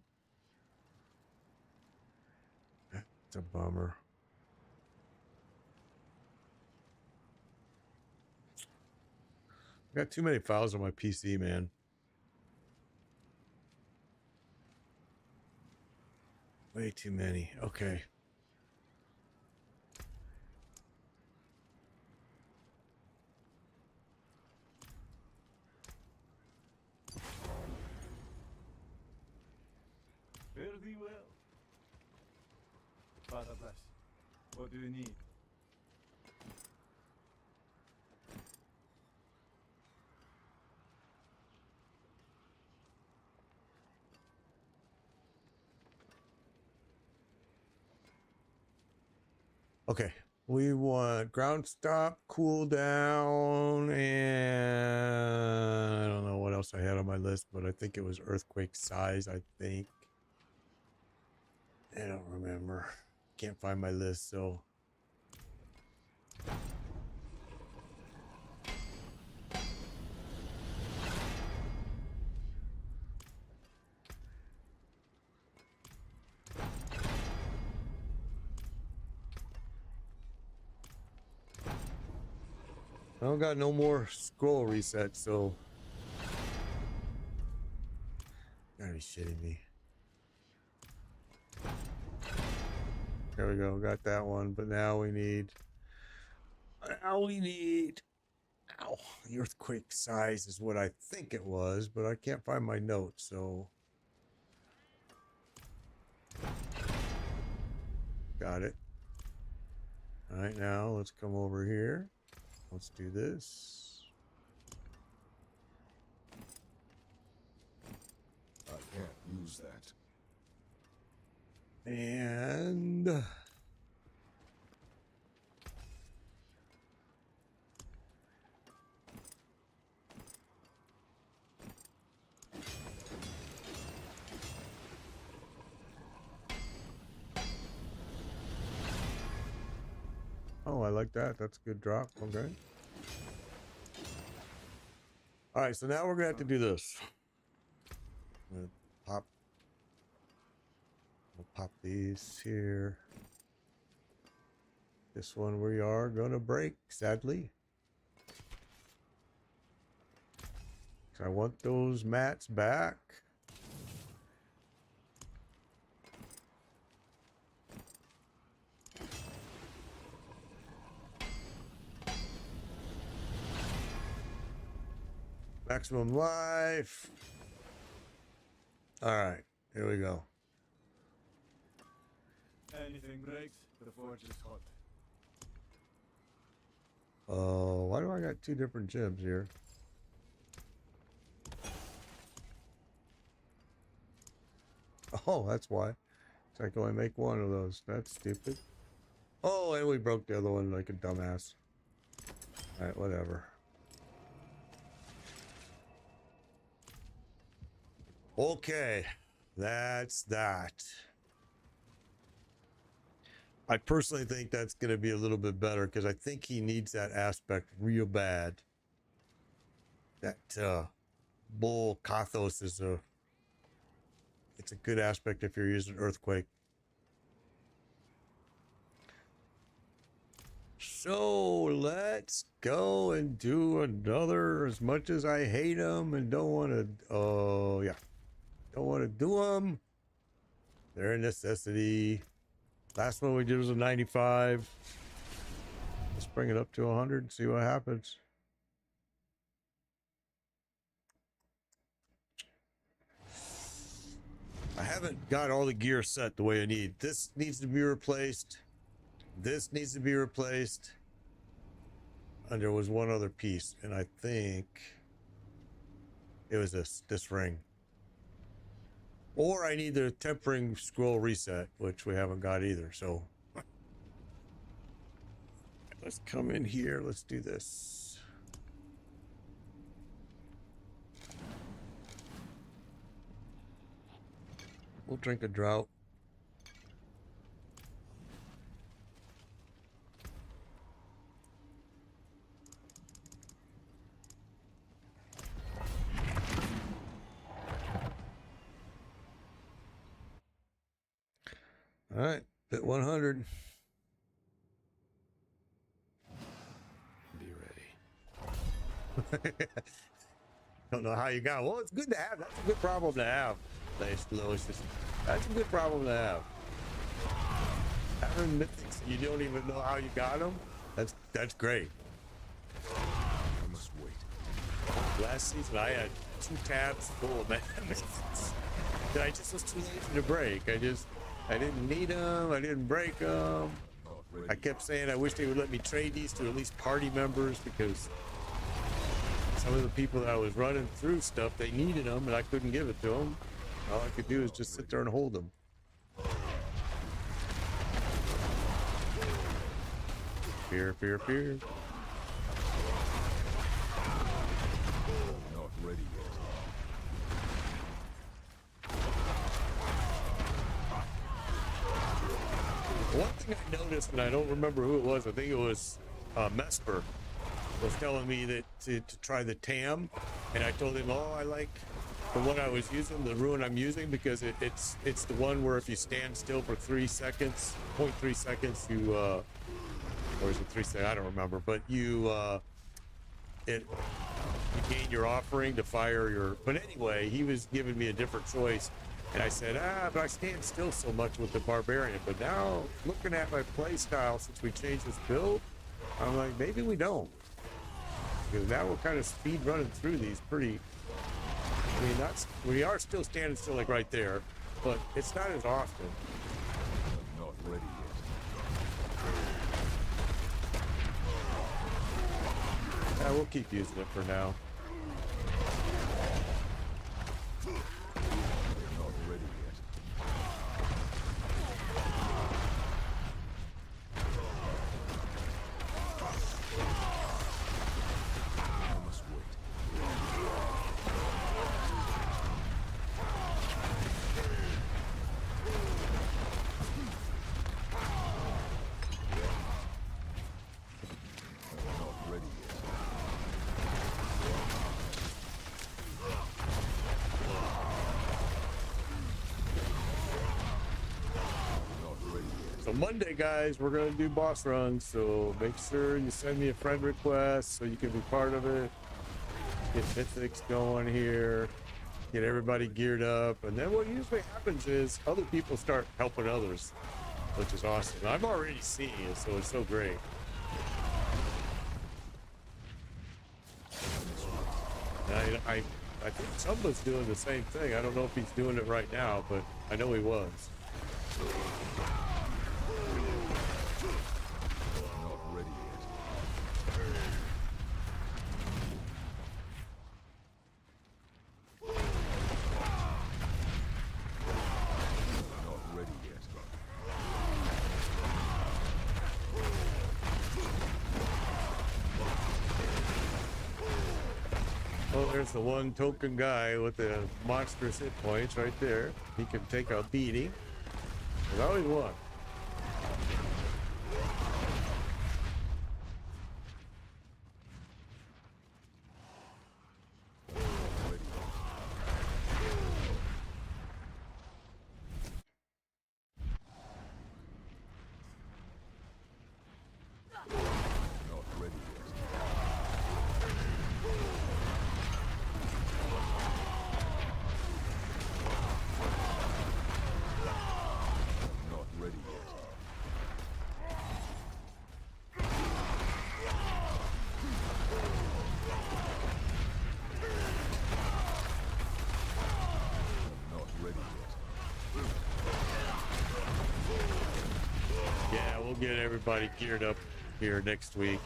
It's a bummer. I got too many files on my PC, man. Way too many. Okay. Fare thee well. Father bless. What do you need? Okay. We want ground stop, cooldown, and I don't know what else I had on my list, but I think it was earthquake size, I think. I don't remember. Can't find my list, so. I don't got no more scroll reset, so. Gotta be shitting me. There we go, got that one, but now we need. Ow, the earthquake size is what I think it was, but I can't find my notes, so. Got it. All right, now let's come over here. Let's do this. I can't use that. And oh, I like that. That's a good drop. Okay. All right, so now we're gonna have to do this. I'm gonna pop. We'll pop these here. This one we are gonna break, sadly. So I want those mats back. Maximum life. All right, here we go. Anything breaks, the forge is hot. Oh, why do I got two different gems here? Oh, that's why. So I can only make one of those. That's stupid. Oh, and we broke the other one like a dumbass. All right, whatever. Okay, that's that. I personally think that's going to be a little bit better because I think he needs that aspect real bad. That bull Kathos is it's a good aspect if you're using Earthquake. So let's go and do another. As much as I hate them and don't want to, oh yeah, don't want to do them. They're a necessity. Last one we did was a 95. Let's bring it up to 100 and see what happens. I haven't got all the gear set the way I need. This needs to be replaced. This needs to be replaced. And there was one other piece, and I think it was this ring. Or I need the tempering scroll reset, which we haven't got either. So let's come in here. Let's do this. We'll drink a drought. All right, bit 100. Be ready. Don't know how you got. Well, it's good to have. That's a good problem to have. Nice, Lois. That's a good problem to have. Having mythics, you don't even know how you got them. That's great. I must wait. Last season, I had 2 tabs full of mythics. I just was too lazy to break. I didn't need them. I didn't break them. I kept saying I wish they would let me trade these to at least party members because some of the people that I was running through stuff, they needed them and I couldn't give it to them. All I could do is just sit there and hold them. Fear, fear, fear. Not ready yet. One thing I noticed, and I don't remember who it was, I think it was Mesper, was telling me that to try the TAM, and I told him, oh, I like the one I was using, the rune I'm using, because it's the one where if you stand still for 3 seconds, 0.3 seconds, you, or is it 3 seconds? I don't remember, but you gain your offering to fire your, but anyway, he was giving me a different choice. And I said, but I stand still so much with the Barbarian. But now, looking at my play style since we changed this build, I'm like, maybe we don't. because now we're kind of speed running through these pretty. I mean, we are still standing still like right there, but it's not as often. I'm not ready yet. Yeah, we'll keep using it for now. I'm not ready yet. I must wait. I'm not ready yet. Not ready yet. So Monday, guys, we're gonna do boss runs. So make sure you send me a friend request so you can be part of it. Get mythics going here. Get everybody geared up, and then what usually happens is other people start helping others, which is awesome. I'm already seeing it, so it's so great. And I think someone's doing the same thing. I don't know if he's doing it right now, but I know he was. Not ready yet. Not ready yet. Oh, there's the one token guy with the monstrous hit points right there. He can take a beating. There's always one. Not ready yet. Not ready yet. Not ready yet. Yeah, we'll get everybody geared up here next week.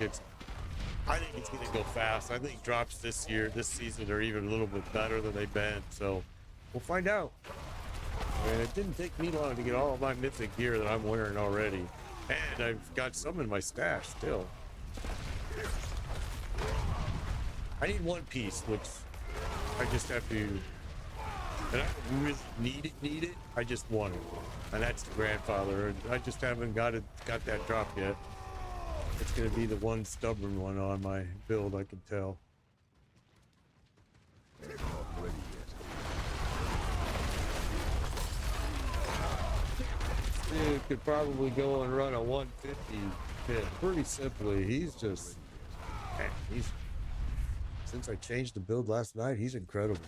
I think it's gonna go fast. I think drops this season are even a little bit better than they've been. So we'll find out. And it didn't take me long to get all of my mythic gear that I'm wearing already. And I've got some in my stash still. I need one piece, which I just have to, and I don't really need it. I just want it. And that's the grandfather. And I just haven't got that drop yet. It's gonna be the one stubborn one on my build, I can tell. Not ready yet. Dude could probably go and run a 150 pit pretty simply. He's just, man, since I changed the build last night, he's incredible.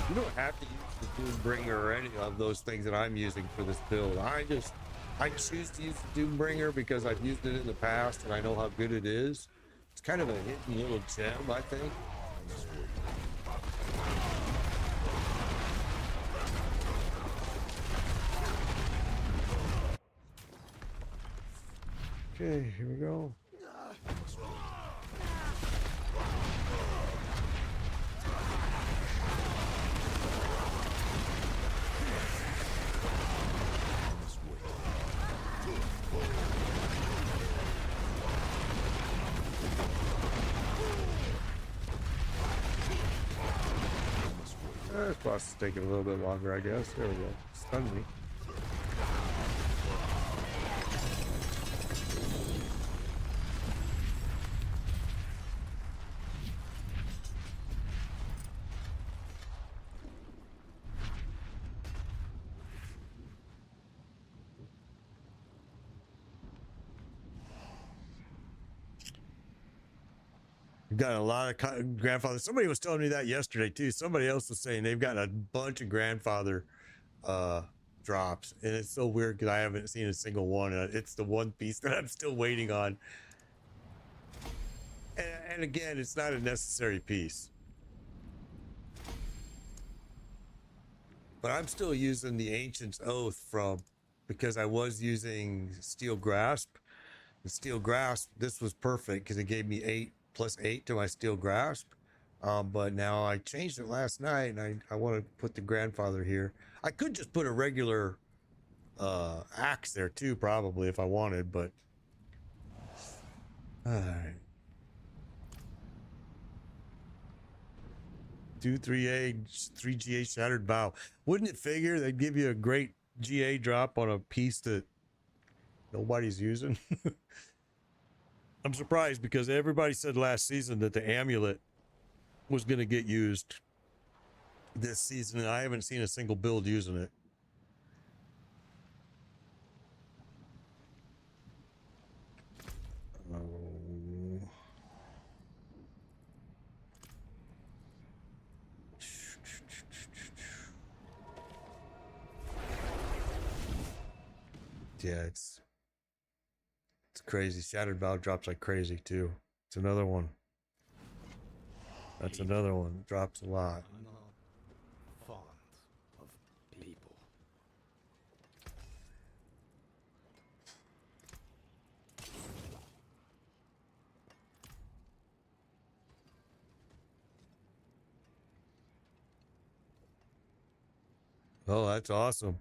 You don't have to use the Doombringer or any of those things that I'm using for this build. I choose to use the Doombringer because I've used it in the past and I know how good it is. It's kind of a hidden little gem, I think. Okay, here we go. This boss is taking a little bit longer, I guess. There we go. Stunned me. got a lot of grandfather. Somebody was telling me that yesterday too. Somebody else was saying they've got a bunch of grandfather drops, and it's so weird because I haven't seen a single one. It's the one piece that I'm still waiting on. And again, it's not a necessary piece. But I'm still using the Ancient's Oath because I was using Steel Grasp. The Steel Grasp, this was perfect because it gave me 8+8 to my Steel Grasp. But now I changed it last night, and I want to put the grandfather here. I could just put a regular axe there too, probably, if I wanted, but all right. 2-3A 3GA Shattered Bow. Wouldn't it figure they'd give you a great GA drop on a piece that nobody's using? I'm surprised because everybody said last season that the amulet was going to get used this season, and I haven't seen a single build using it. Yeah, it's crazy. Shattered Bow drops like crazy too. It's another one. That's another one. Drops a lot. I'm not fond of people. Oh, that's awesome.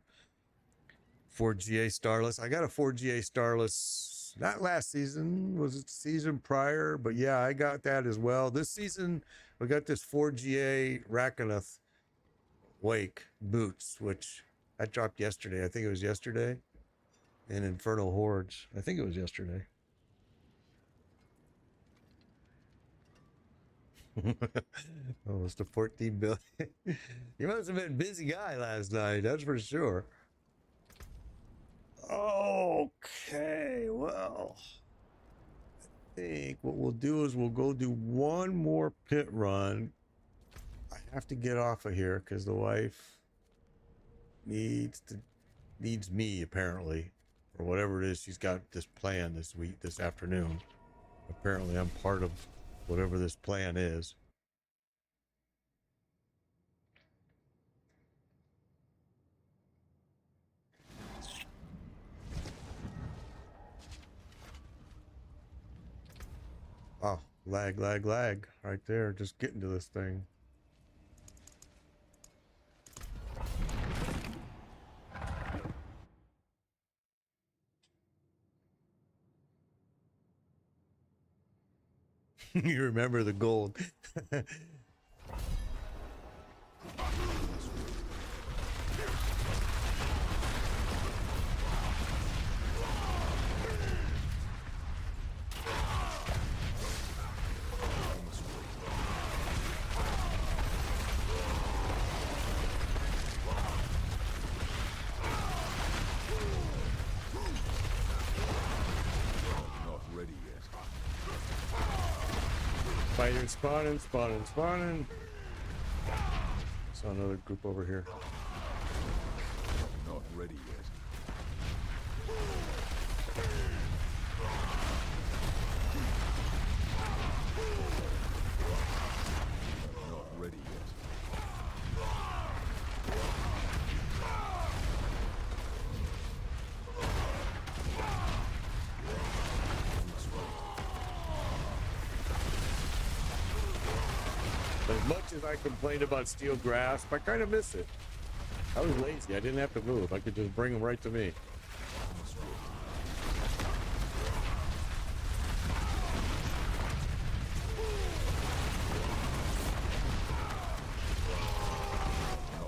4GA Starless. I got a 4GA Starless, not last season, was it the season prior? But yeah, I got that as well. This season, we got this 4GA Rakanath Wake boots, which I dropped yesterday. I think it was yesterday. And Infernal Hordes. I think it was yesterday. Almost to 14 billion. You must have been a busy guy last night, that's for sure. Okay, well, I think what we'll do is we'll go do one more pit run. I have to get off of here because the wife needs me apparently, or whatever it is. She's got this plan this afternoon. Apparently I'm part of whatever this plan is. Oh, lag right there. Just getting to this thing. You remember the gold. Spawning. Saw another group over here. Not ready yet. Not ready yet. As much as I complained about Steel Grasp, I kind of miss it. I was lazy. I didn't have to move. I could just bring them right to me.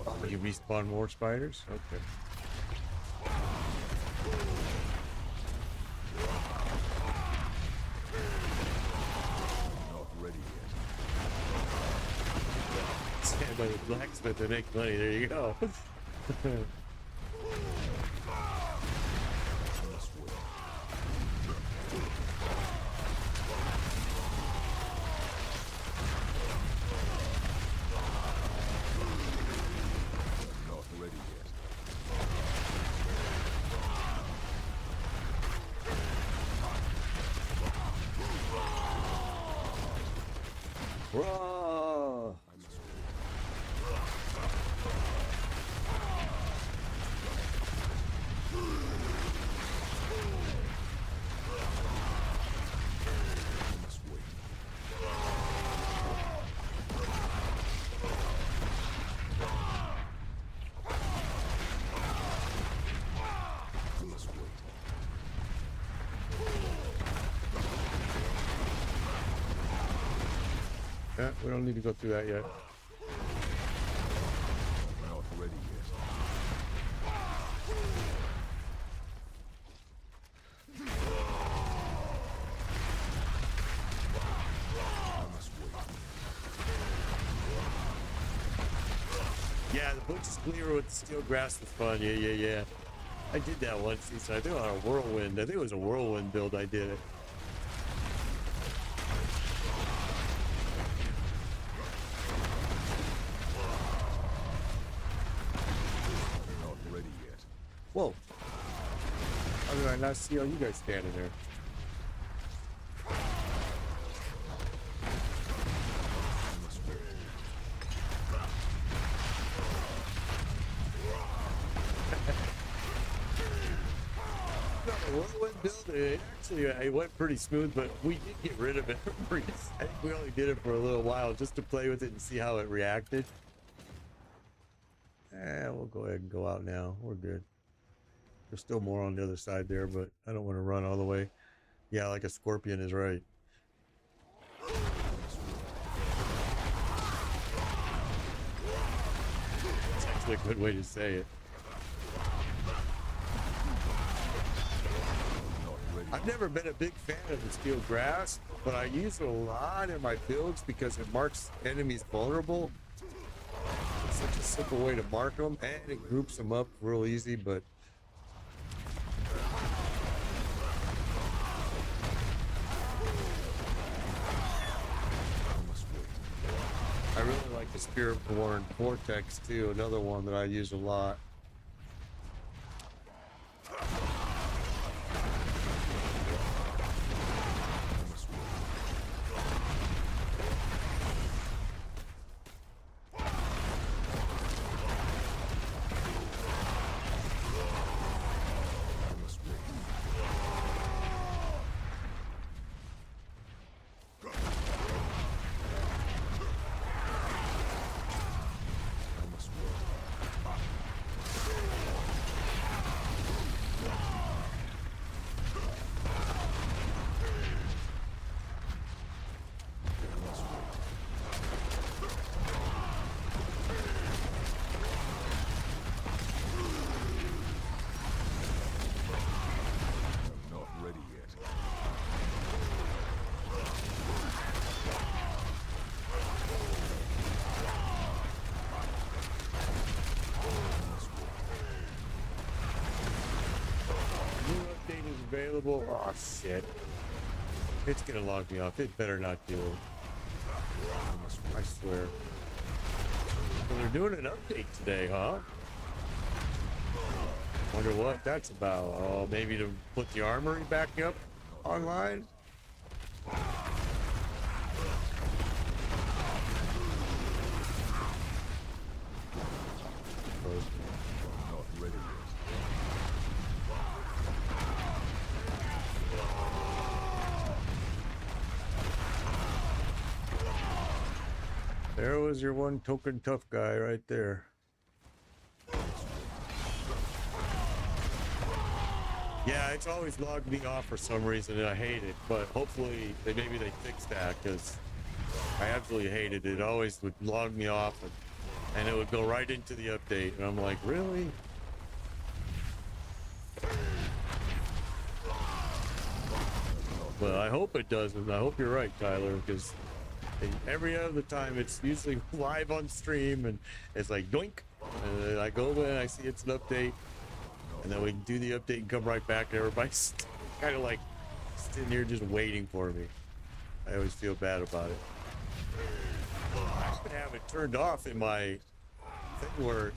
Oh, you respawn more spiders? Okay. Stand by the blacksmith to make money. There you go. Whoa. I must wait. I must wait. I must wait. Yeah, we don't need to go through that yet. Not ready yet. I must wait. Yeah, the butcher's cleaver with the steel grass was fun. Yeah. I did that one season. I think on a whirlwind. I think it was a whirlwind build I did it. Not ready yet. Whoa. How did I not see all you guys standing there? I must wait. No, the whirlwind build, it went pretty smooth, but we did get rid of it. I think we only did it for a little while just to play with it and see how it reacted. We'll go ahead and go out now. We're good. There's still more on the other side there, but I don't want to run all the way. Yeah, like a scorpion is right. It's actually a good way to say it. Not ready. I've never been a big fan of the steel grass, but I use it a lot in my builds because it marks enemies vulnerable. It's such a simple way to mark them, and it groups them up real easy, but I must wait. I really like the Spirit-Born Vortex too, another one that I use a lot. I must wait. I must wait. I must wait. I must wait. I'm not ready yet. I must wait. New update is available. Oh shit. It's gonna log me off. It better not do it. I must wait. I swear. So they're doing an update today, huh? Wonder what that's about. Oh, maybe to put the armory back up online? I'm not ready yet. There was your one token tough guy right there. Yeah, it's always logged me off for some reason, and I hate it. But hopefully, maybe they fix that, because I absolutely hated it. It always would log me off, and it would go right into the update. And I'm like, really? Well, I hope it doesn't. I hope you're right, Tyler, because every other time it's usually live on stream, and it's like doink, and then I go in and I see it's an update. And then we can do the update and come right back, and everybody's kind of like sitting here just waiting for me. I always feel bad about it. I even have it turned off in my thing where,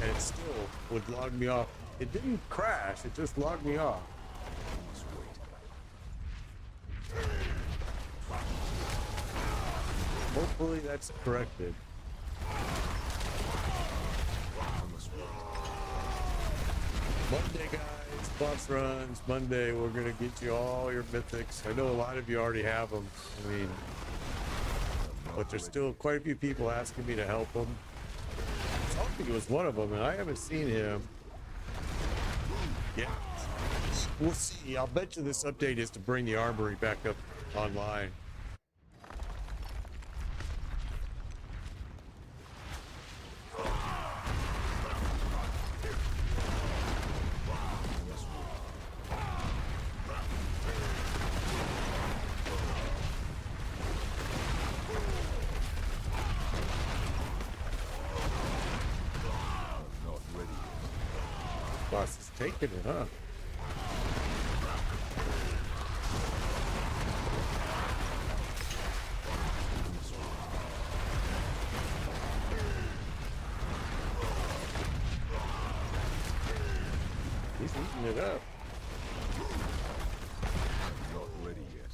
and it still would log me off. It didn't crash, it just logged me off. I must wait. Hopefully that's corrected. Monday, guys, boss runs. Monday, we're gonna get you all your mythics. I know a lot of you already have them. I mean, but there's still quite a few people asking me to help them. I don't think it was one of them, and I haven't seen him. Yeah, we'll see. I'll bet you this update is to bring the armory back up online. Boss is taking it, huh? He's eating it up. Not ready yet.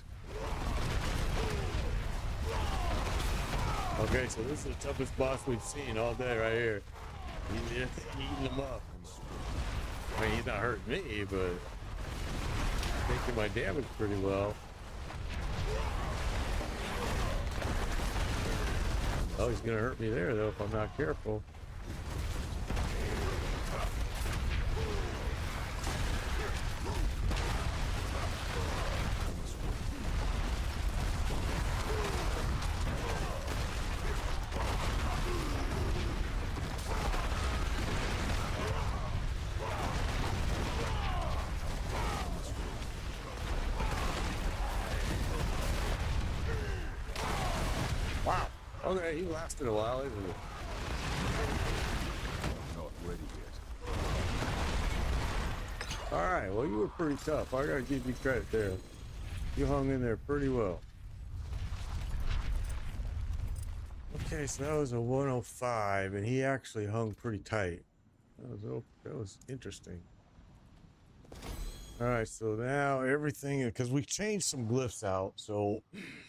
Okay, so this is the toughest boss we've seen all day right here. He's eating them up. I mean, he's not hurting me, but taking my damage pretty well. Oh, he's gonna hurt me there though if I'm not careful. Wow. Okay, he lasted a while, isn't it? Not ready yet. All right. Well, you were pretty tough. I gotta give you credit there. You hung in there pretty well. Okay, so that was a 105, and he actually hung pretty tight. That was interesting. All right, so now everything, because we changed some glyphs out, so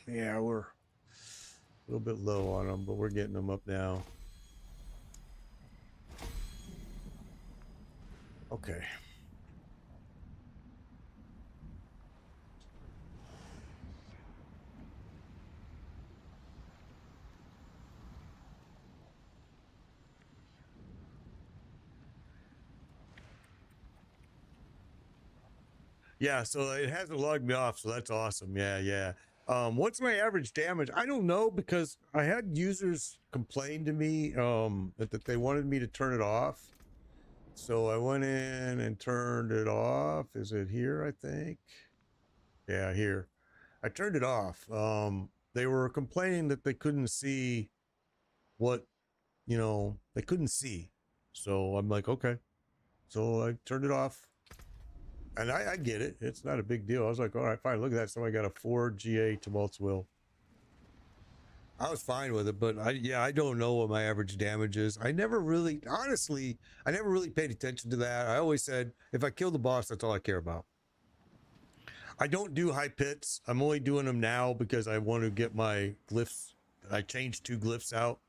yeah, we're a little bit low on them, but we're getting them up now. Okay. Yeah, so it hasn't logged me off, so that's awesome. Yeah. What's my average damage? I don't know, because I had users complain to me that they wanted me to turn it off. So I went in and turned it off. Is it here, I think? Yeah, here. I turned it off. They were complaining that they couldn't see what, they couldn't see. So I'm like, okay. So I turned it off. And I get it. It's not a big deal. I was like, all right, fine. Look at that. Somebody got a 4 GA Tumult's Will. I was fine with it, but I don't know what my average damage is. I never really paid attention to that. I always said, if I kill the boss, that's all I care about. I don't do high pits. I'm only doing them now because I want to get my glyphs. I changed 2 glyphs out.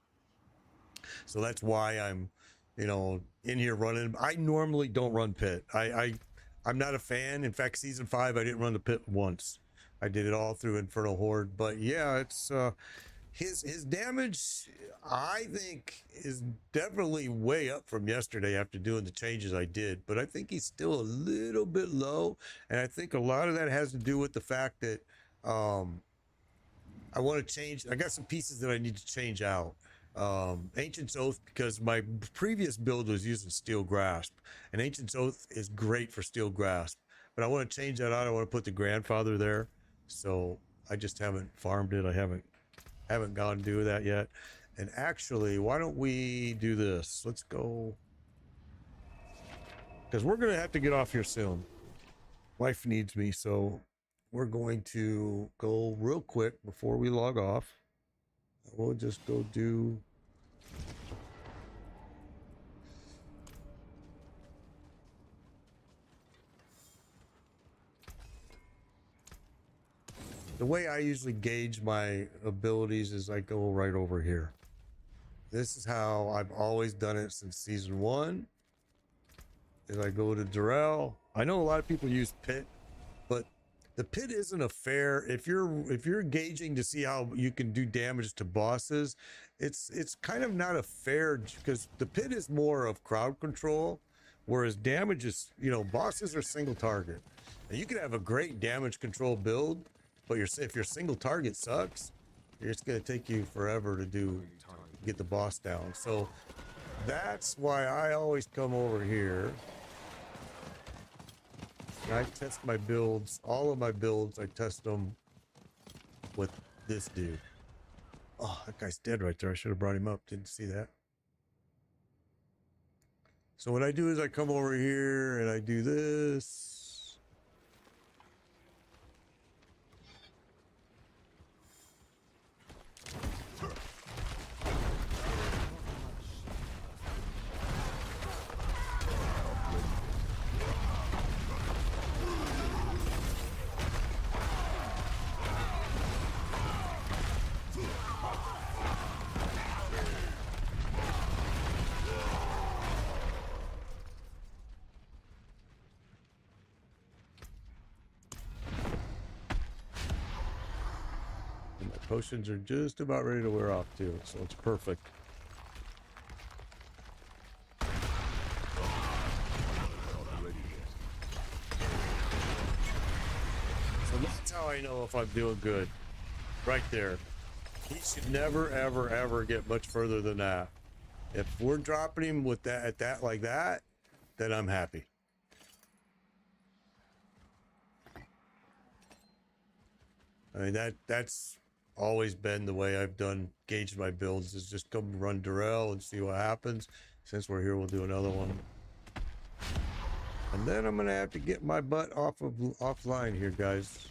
So that's why I'm, in here running. I normally don't run pit. I'm not a fan. In fact, season 5, I didn't run the pit once. I did it all through Infernal Horde. But yeah, it's his damage, I think, is definitely way up from yesterday after doing the changes I did. But I think he's still a little bit low, and I think a lot of that has to do with the fact that I want to change. I got some pieces that I need to change out. Ancient's Oath, because my previous build was using Steel Grasp, and Ancient's Oath is great for Steel Grasp, but I want to change that out. I want to put the Grandfather there, so I just haven't farmed it. I haven't gone to do that yet. And actually, why don't we do this? Let's go, because we're gonna have to get off here soon. Wife needs me, so we're going to go real quick before we log off. We'll just go do the way I usually gauge my abilities is I go right over here. This is how I've always done it since season 1. Is I go to Durrell. I know a lot of people use Pit, but the Pit isn't a fair. If you're gauging to see how you can do damage to bosses, it's kind of not a fair, because the Pit is more of crowd control, whereas damage is, you know, bosses are single target. And you can have a great damage control build, but if your single target sucks, it's going to take you forever to get the boss down. So that's why I always come over here. I test my builds, all of my builds, I test them with this dude. Oh, that guy's dead right there. I should have brought him up. Didn't see that. So what I do is I come over here and I do this. Potions are just about ready to wear off too, so it's perfect. So that's how I know if I'm doing good. Right there. He should never, ever, ever get much further than that. If we're dropping him with that at that like that, then I'm happy. I mean that's always been the way I've done gauged my builds, is just come run Durrell and see what happens. Since we're here, we'll do another one. And then I'm gonna have to get my butt offline here, guys.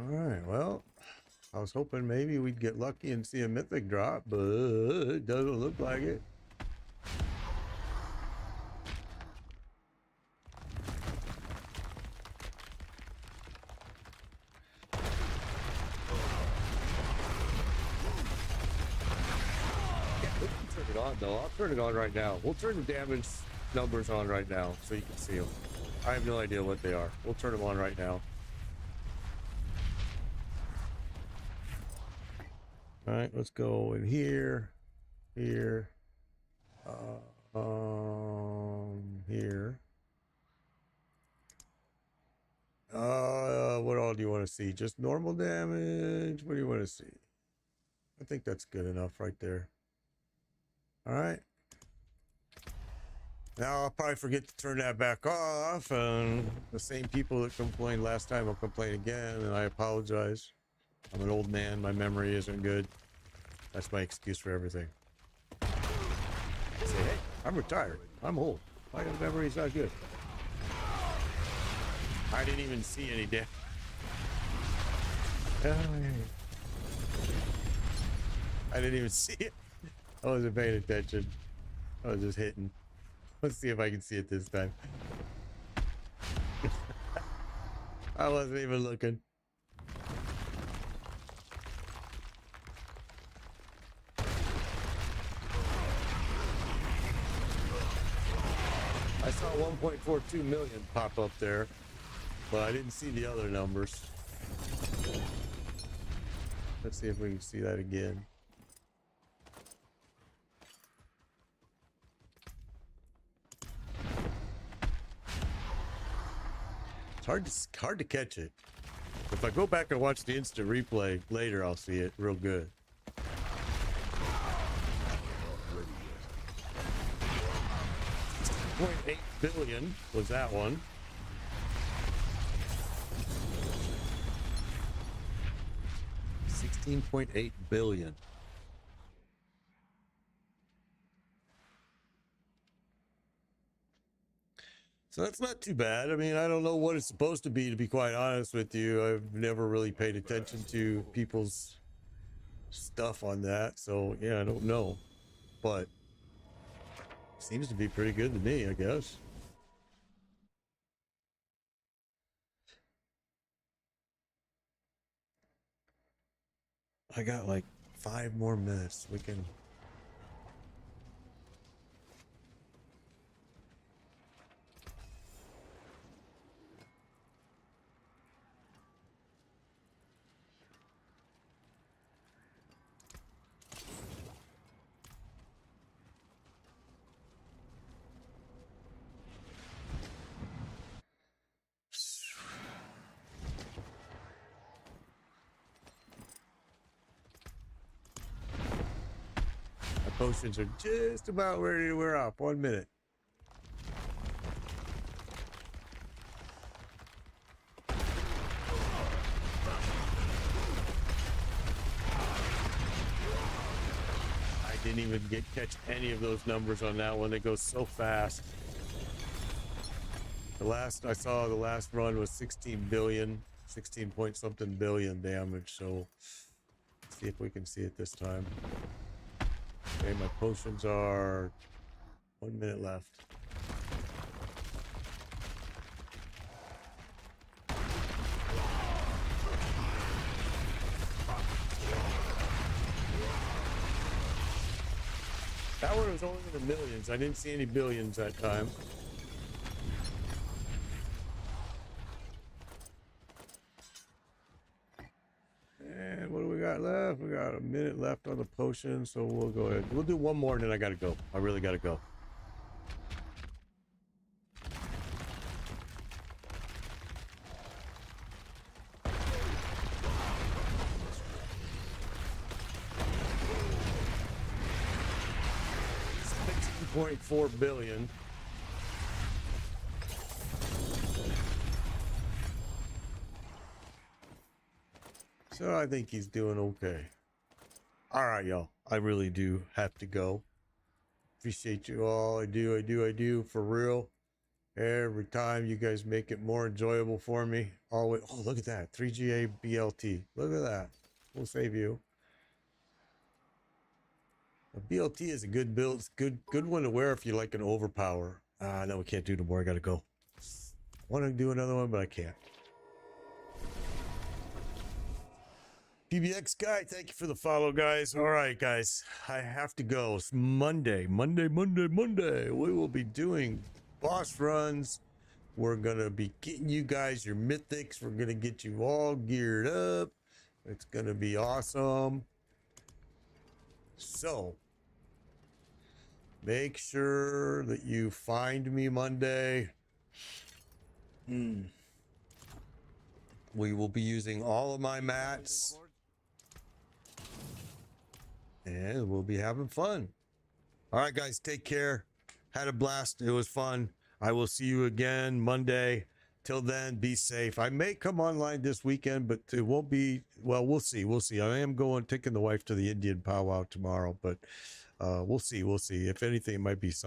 Alright, well, I was hoping maybe we'd get lucky and see a mythic drop, but it doesn't look like it. Yeah, we can turn it on though. I'll turn it on right now. We'll turn the damage numbers on right now so you can see them. I have no idea what they are. We'll turn them on right now. All right, let's go in here, here, here. What all do you want to see? Just normal damage? What do you want to see? I think that's good enough right there. All right. Now I'll probably forget to turn that back off, and the same people that complained last time will complain again, and I apologize. I'm an old man. My memory isn't good. That's my excuse for everything. Say, hey, I'm retired. I'm old. My memory's not good. I didn't even see any damage. I didn't even see it. I wasn't paying attention. I was just hitting. Let's see if I can see it this time. I wasn't even looking. I saw 1.42 million pop up there, but I didn't see the other numbers. Let's see if we can see that again. It's hard to catch it. If I go back and watch the instant replay later, I'll see it real good. 0.8 billion was that one. $16.8 billion. So that's not too bad. I mean, I don't know what it's supposed to be quite honest with you. I've never really paid attention to people's stuff on that. So, yeah, I don't know. But seems to be pretty good to me, I guess. I got like 5 more minutes. We can... My potions are just about ready to wear off. 1 minute. I didn't even catch any of those numbers on that one. They go so fast. The last I saw, the last run was 16 billion, 16 point something billion damage. So let's see if we can see it this time. Okay, my potions are 1 minute left. That one was only in the millions. I didn't see any billions that time. And what do we got left? We got a minute left on the potion, so we'll go ahead. We'll do one more and then I gotta go. I really gotta go. $16.4 billion. So I think he's doing okay. All right, y'all. I really do have to go. Appreciate you all. I do. For real. Every time you guys make it more enjoyable for me. Always. Oh, look at that. 3GA BLT. Look at that. We'll save you. A BLT is a good build. It's good one to wear if you like an overpower. No, we can't do no more. I gotta go. I want to do another one, but I can't. PBX guy, thank you for the follow, guys. All right, guys, I have to go. It's Monday. We will be doing boss runs. We're gonna be getting you guys your mythics. We're gonna get you all geared up. It's gonna be awesome. So make sure that you find me Monday. We will be using all of my mats. And we'll be having fun. All right, guys, take care. Had a blast. It was fun. I will see you again Monday. Till then, be safe. I may come online this weekend, but it won't be, well, we'll see. I am taking the wife to the Indian powwow tomorrow, but we'll see. If anything, it might be